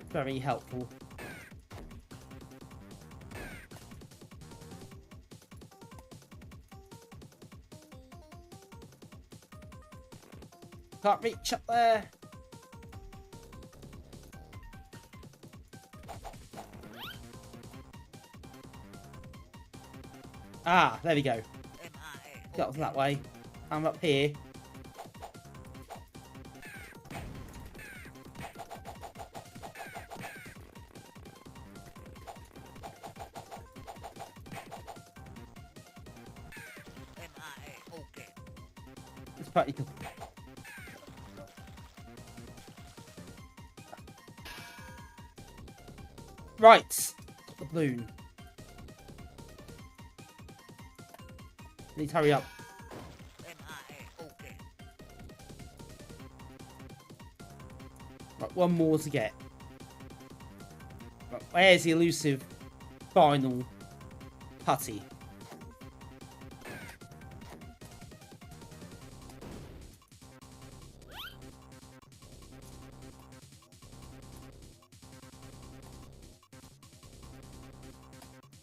[SPEAKER 3] very helpful. Can't reach up there. Ah, there we go. Got up that way. I'm up here. It's pretty cool. Right. The balloon. Need to hurry up. Right, one more to get. Right, where's the elusive final putty?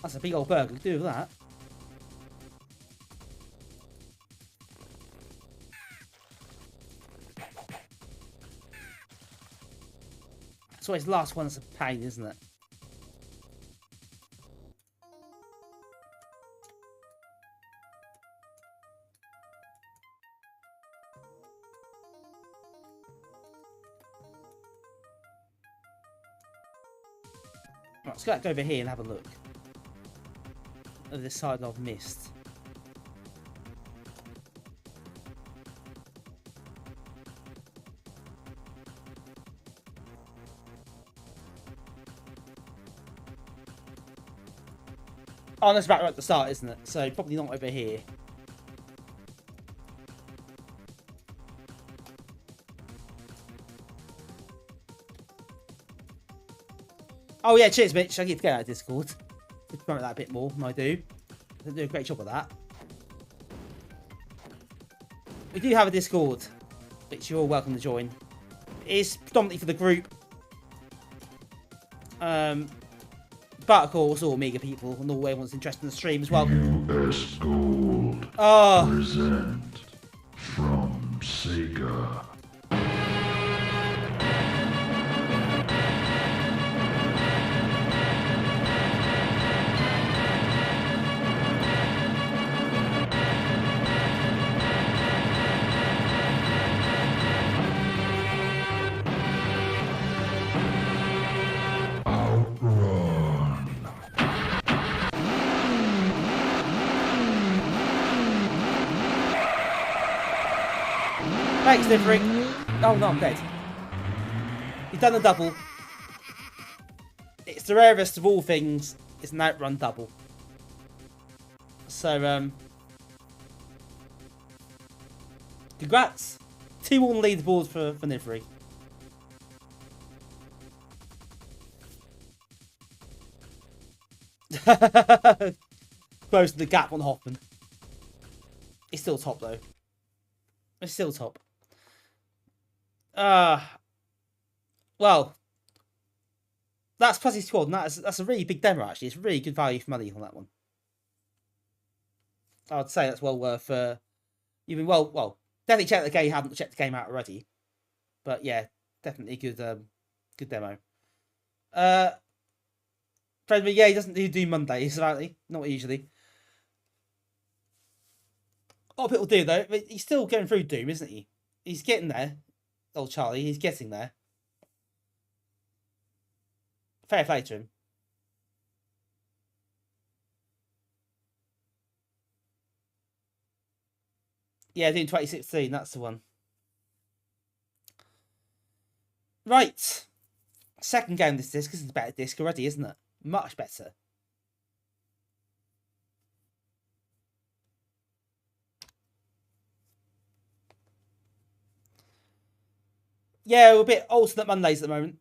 [SPEAKER 3] That's a big old burger. Do that. It's always the last one that's a pain, isn't it? Right, let's go over here and have a look at this side I've missed. Oh, that's about right at the start, isn't it? So probably not over here. Oh yeah, cheers, Mitch. I keep forgetting out of Discord. Could promote that a bit more than I do. They do a great job of that. We do have a Discord, which you're all welcome to join. It's predominantly for the group. But of course, all Amiga people and all everyone's interested in the stream as well.
[SPEAKER 6] US Gold.
[SPEAKER 3] Oh.
[SPEAKER 6] Present from Sega.
[SPEAKER 3] Thanks, Differing. Oh no, I'm dead. You've done the double. It's the rarest of all things. It's an outrun double. So, congrats. 2 on the leaderboard for Nivri. Closing the gap on Hoffman. It's still top though. It's still top. Well, that's Putty Squad, and that's a really big demo, actually. It's really good value for money on that one. I would say that's well worth... well, definitely check the game. You haven't checked the game out already. But yeah, definitely good good demo. Frederick, yeah, he doesn't do Mondays, apparently. Not usually. A lot of people do, though. But he's still going through Doom, isn't he? He's getting there. Old Charlie, he's getting there. Fair play to him. Yeah, doing 2016, that's the one. Right. Second game this disc, this is a better disc already, isn't it? Much better. Yeah, we're a bit alternate Mondays at the moment.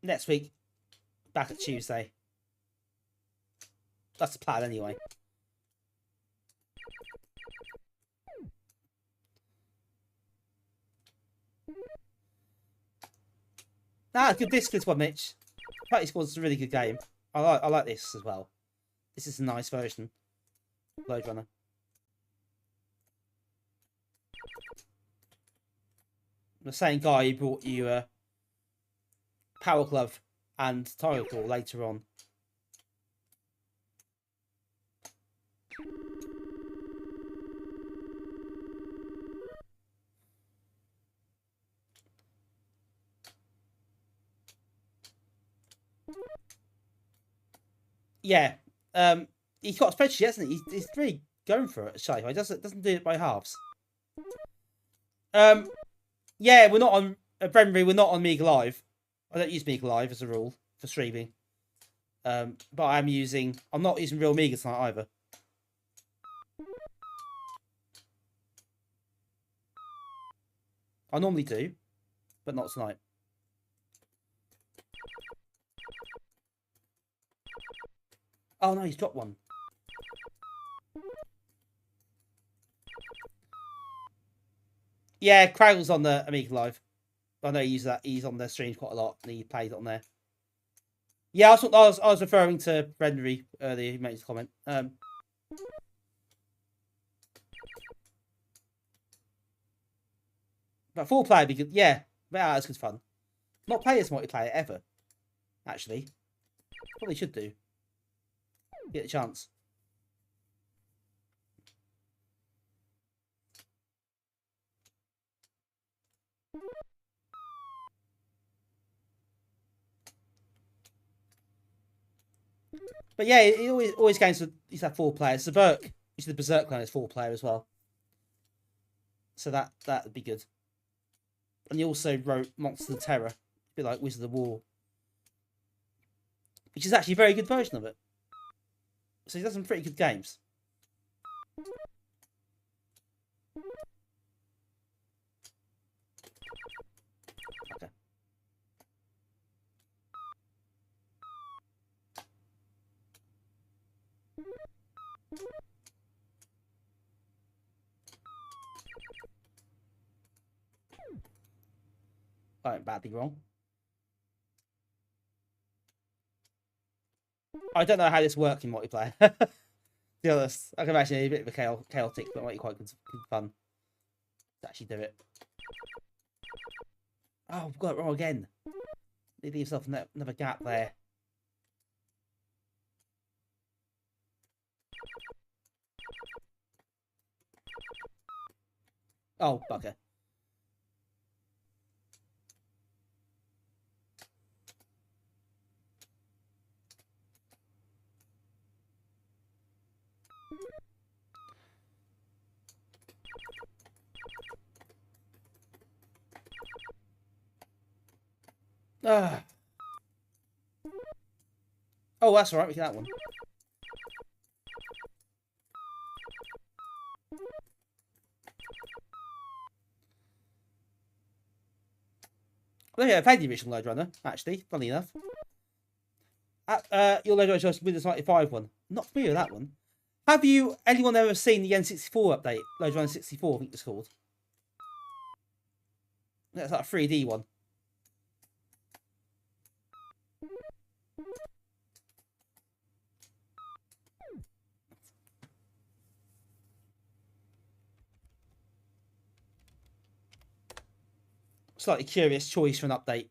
[SPEAKER 3] Next week, back at Tuesday. That's the plan anyway. Good disc this one, Mitch. Putty Squad's a really good game. I like this as well. This is a nice version. Load Runner. The same guy who brought you Power Glove and Title Call later on. Yeah, he's got a spreadsheet, hasn't he? He's really going for it. Shy, he doesn't do it by halves. Yeah, we're not on Brenbury. We're not on Amiga Live. I don't use Amiga Live as a rule for streaming. But I'm not using real Amiga tonight either. I normally do, but not tonight. Oh no, he's dropped one. Yeah, Craggle's on the Amiga Live. I know he uses that. He's on the streams quite a lot, and he plays it on there. Yeah, I was referring to Brenbury earlier. He made his comment. But 4-player would be good. Yeah, that's good fun. Not play as multiplayer ever. Actually, probably should do. Get a chance. But yeah, he always gains. He's had 4 players. Berserk, which is the Berserk clan, is 4-player as well. So that would be good. And he also wrote Monsters of Terror, a bit like Wizard of the War, which is actually a very good version of it. So he does some pretty good games. Okay. I went badly wrong. I don't know how this works in multiplayer. To be honest, I can imagine it a bit of a chaotic, but it might be quite good fun to actually do it. Oh, I've got it wrong again. Leave yourself another gap there. Oh, bugger. Ah. Oh, that's alright, we get that one. I think I played the original Load Runner, actually, funny enough. Your Load Runner chose Windows 95 one. Not familiar with that one. Have you, anyone ever seen the N64 update? Load Runner 64, I think it's called. That's like a 3D one. Slightly curious choice for an update.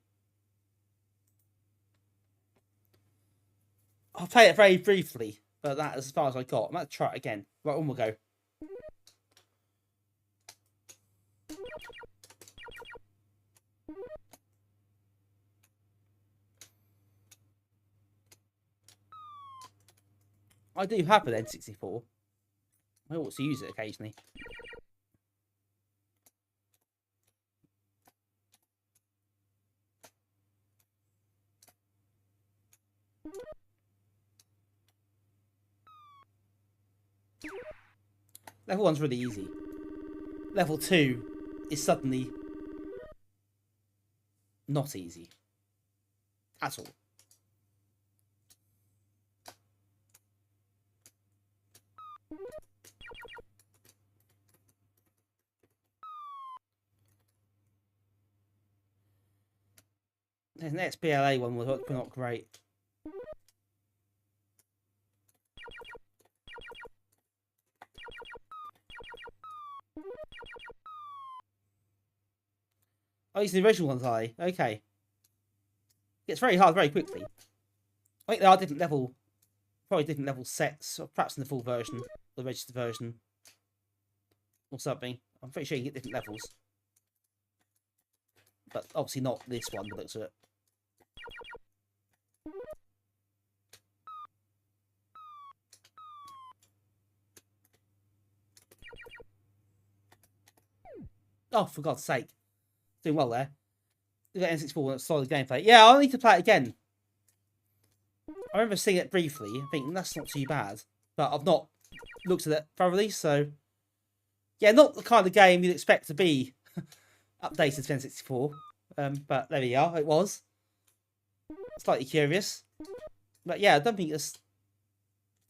[SPEAKER 3] I'll play it very briefly, but that's as far as I got. I'm going to try it again. Right, on we'll go. I do have an N64. I also use it occasionally. Level 1's really easy. Level 2 is suddenly not easy. At all. The next BLA one was not great. Oh, these are the original ones, are they? Okay. It's very hard very quickly. I think there are different level, probably different level sets, or perhaps in the full version, the registered version, or something. I'm pretty sure you can get different levels. But obviously not this one, but looks at it. Oh, for God's sake. Doing well there. Look at N64, solid gameplay. Yeah, I'll need to play it again. I remember seeing it briefly, I think that's not too bad. But I've not looked at it thoroughly, so... Yeah, not the kind of game you'd expect to be updated to N64. But there we are, it was. Slightly curious. But yeah, I don't think it's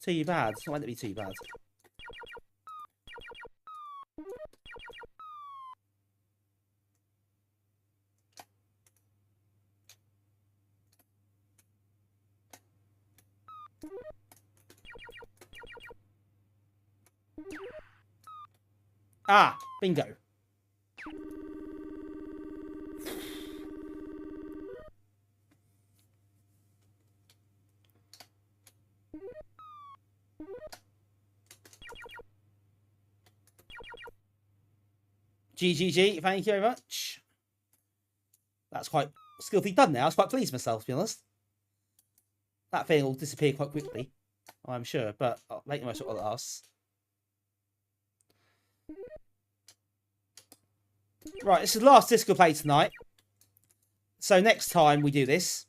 [SPEAKER 3] too bad. It's not meant to be too bad. Ah, bingo. GGG, thank you very much. That's quite skillfully done now. I was quite pleased with myself, to be honest. That thing will disappear quite quickly, I'm sure, but I'll make the most of what it lasts. Right, this is the last disc we'll play tonight. So next time we do this,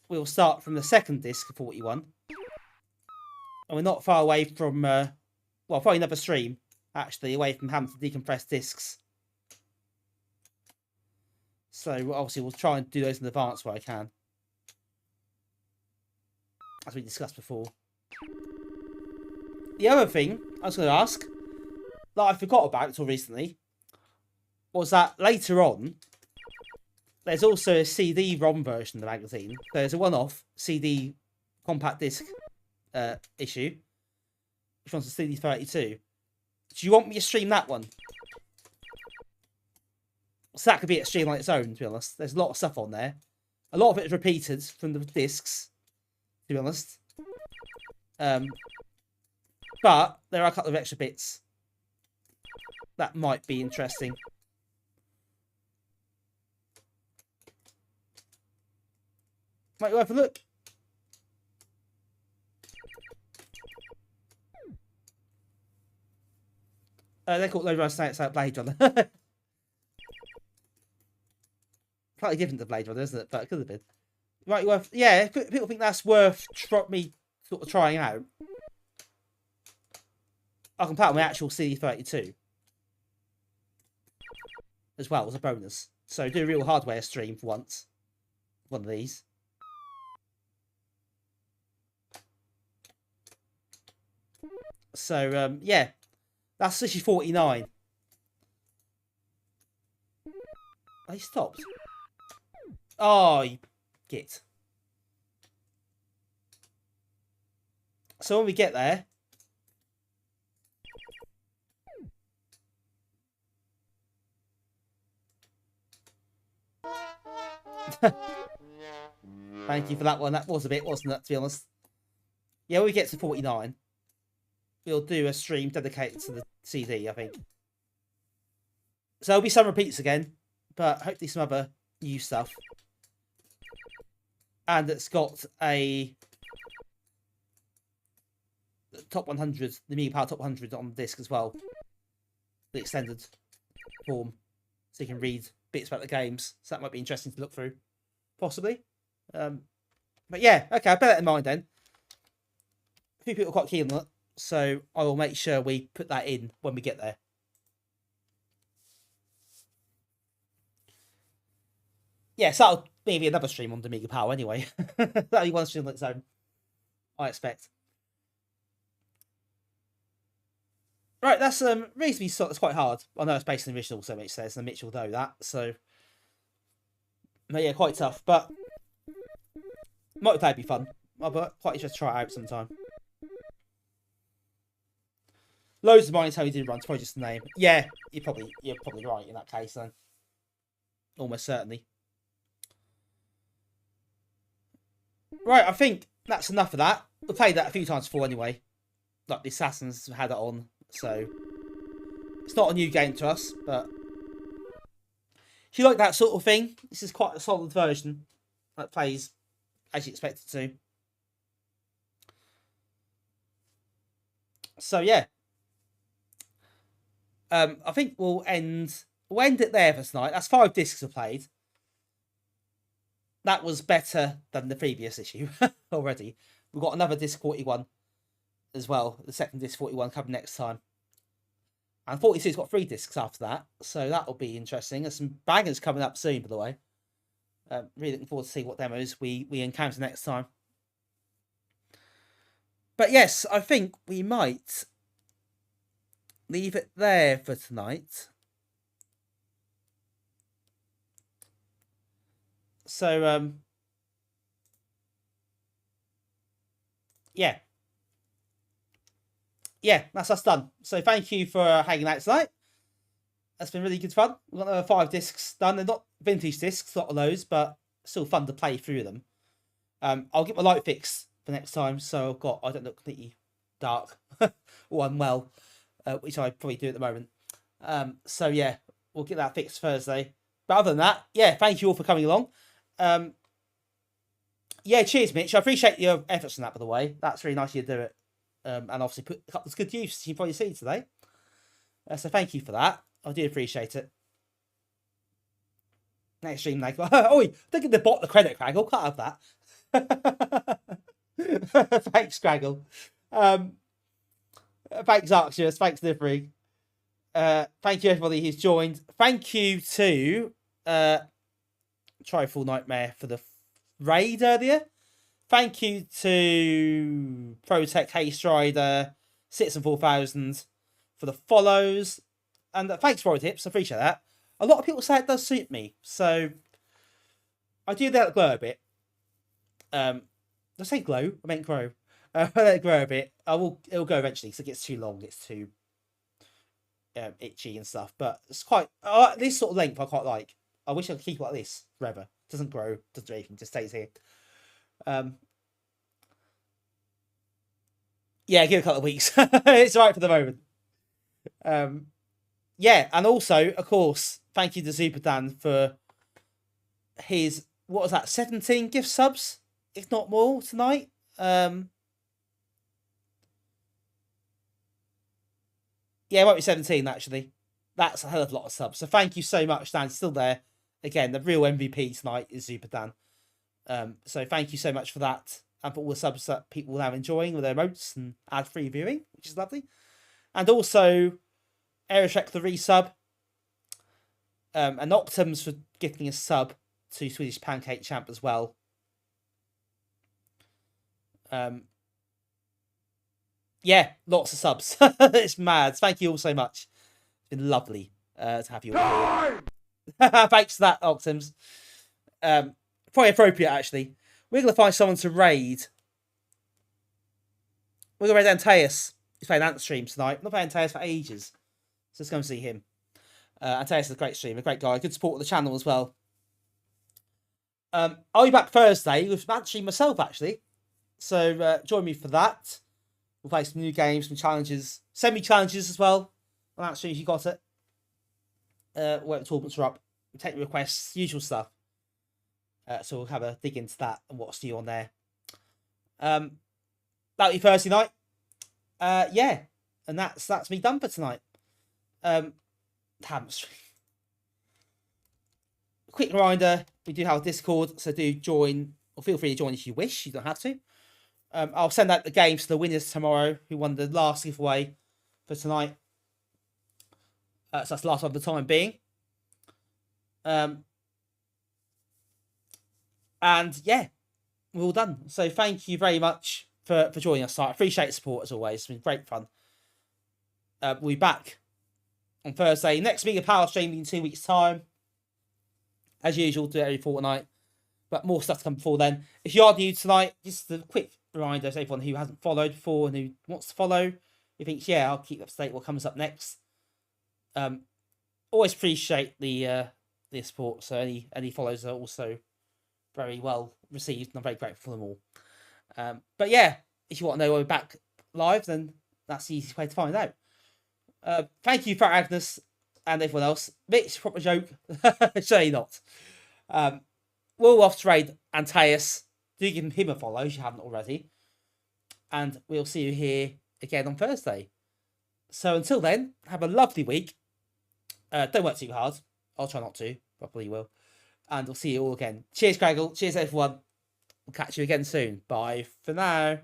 [SPEAKER 3] we'll start from the second disc of 41. And we're not far away from, well, probably another stream, actually, away from having to decompress discs. So obviously we'll try and do those in advance where I can. As we discussed before. The other thing I was going to ask, that I forgot about until recently, was that later on, there's also a CD-ROM version of the magazine. There's a one-off CD compact disc issue, which one's a CD32. Do you want me to stream that one? So that could be a stream on its own, to be honest. There's a lot of stuff on there. A lot of it is repeated from the discs, to be honest. But there are a couple of extra bits that might be interesting. Might you have a look? They're called Load Runner outside Blade Runner. Slightly different to Blade Runner, isn't it? But it could have been. Right, worth. Yeah, people think that's worth me sort of trying out. I can play on my actual CD32 as well as a bonus. So do a real hardware stream for once. One of these. So, yeah. That's Sushi 49. They stopped. Oh, you git. So when we get there... Thank you for that one. That was a bit, wasn't it, to be honest? Yeah, when we get to 49, we'll do a stream dedicated to the CD, I think. So there'll be some repeats again, but hopefully some other new stuff. And it's got a top 100, the Amiga Power top 100 on the disc as well. The extended form. So you can read bits about the games. So that might be interesting to look through. Possibly. But yeah, okay, I'll bear that in mind then. A few people are quite keen on it. So I will make sure we put that in when we get there. Yeah, so that'll maybe another stream on the Amiga Power anyway. That'll be one stream on its own, I expect. Right, that's reasonably sort. It's quite hard. I know it's based on the original, so Mitch says, and Mitch will know that. So, but yeah, quite tough. But multiplayer be fun. I'll be quite interested to try it out sometime. Loads of mine how he did run. It's probably just the name. Yeah, you're probably right in that case then. Almost certainly. Right, I think that's enough of that. We've played that a few times before anyway. Like the Assassins had it on, so it's not a new game to us, but if you like that sort of thing, this is quite a solid version that plays as you expect it to. So yeah. I think we'll end it there for tonight. That's 5 discs I've played. That was better than the previous issue already. We've got another disc 41 as well. The second disc 41 coming next time. And 42's got 3 discs after that. So that'll be interesting. There's some bangers coming up soon, by the way. Really looking forward to see what demos we encounter next time. But yes, I think we might leave it there for tonight. So, yeah. Yeah, that's us done. So thank you for hanging out tonight. That's been really good fun. We've got another 5 discs done. They're not vintage discs, not those, but still fun to play through them. I'll get my light fixed for next time, so I don't look completely dark or unwell, which I probably do at the moment. So yeah, we'll get that fixed Thursday. But other than that, yeah, thank you all for coming along. Yeah, cheers, Mitch. I appreciate your efforts on that, by the way. That's really nice of you to do it. And obviously put a couple of good use you probably see today. So thank you for that. I do appreciate it. Next stream, like, oh, don't get the bot the credit, Craggle. Can't have that. Thanks, Craggle. Thanks, Arcturus. Thanks, Livery. Thank you, everybody who's joined. Thank you to Trifle Nightmare for the raid earlier. Thank you to Protech Haste Rider, Citizen 4000 for the follows. And thanks, Roy Tips. I appreciate that. A lot of people say it does suit me. So I do let it glow a bit. Did I say glow? I meant grow. Let it grow a bit. It'll go eventually because it gets too long. It's too itchy and stuff. But it's quite... this sort of length I quite like. I wish I could keep it like this forever. It doesn't grow. Doesn't do anything. Just stays here. Yeah, give it a couple of weeks. It's alright for the moment. Yeah, and also, of course, thank you to Super Dan for his, what was that, 17 gift subs, if not more, tonight. Yeah, it might be 17, actually. That's a hell of a lot of subs. So thank you so much, Dan. Still there. Again, the real MVP tonight is Super Dan. So thank you so much for that. And for all the subs that people are now enjoying with their emotes and ad-free viewing, which is lovely. And also, Aerotrek the resub. And Optums for gifting a sub to Swedish Pancake Champ as well. Yeah, lots of subs. It's mad. Thank you all so much. It's been lovely to have you all here. Thanks for that, Optums. Probably appropriate, actually. We're going to find someone to raid. We're going to raid Antaeus. He's playing Ant Stream tonight. I'm not playing Antaeus for ages. So let's go and see him. Antaeus is a great streamer, a great guy. Good support of the channel as well. I'll be back Thursday with Ant Stream myself, actually. So join me for that. We'll play some new games, some challenges. Send me challenges as well. On Ant Stream if you got it. Whatever tournaments are up. Take requests, usual stuff. So we'll have a dig into that and what's new on there. That'll be Thursday night. Yeah. And that's me done for tonight. Quick reminder, we do have a Discord, so do join, or feel free to join if you wish. You don't have to. I'll send out the games to the winners tomorrow who won the last giveaway for tonight. So that's the last one for the time being. And yeah, we're all done. So thank you very much for joining us tonight. I appreciate the support as always. It's been great fun. We'll be back on Thursday. Next Amiga Power stream in 2 weeks' time. As usual, do it every fortnight. But more stuff to come before then. If you are new tonight, just a quick reminder to everyone who hasn't followed before and who wants to follow. Who thinks, yeah, I'll keep up to date what comes up next. Always appreciate the support. So any follows are also very well received, and I'm very grateful for them all. But yeah, if you want to know when we're back live, then that's the easiest way to find out. Thank you for Agnes and everyone else. Mitch, proper joke. Surely not. We'll off to raid Antaeus. Do give him a follow if you haven't already. And we'll see you here again on Thursday. So until then, have a lovely week. Don't work too hard. I'll try not to. Probably will. And we'll see you all again. Cheers, Craigle. Cheers, everyone. We'll catch you again soon. Bye for now.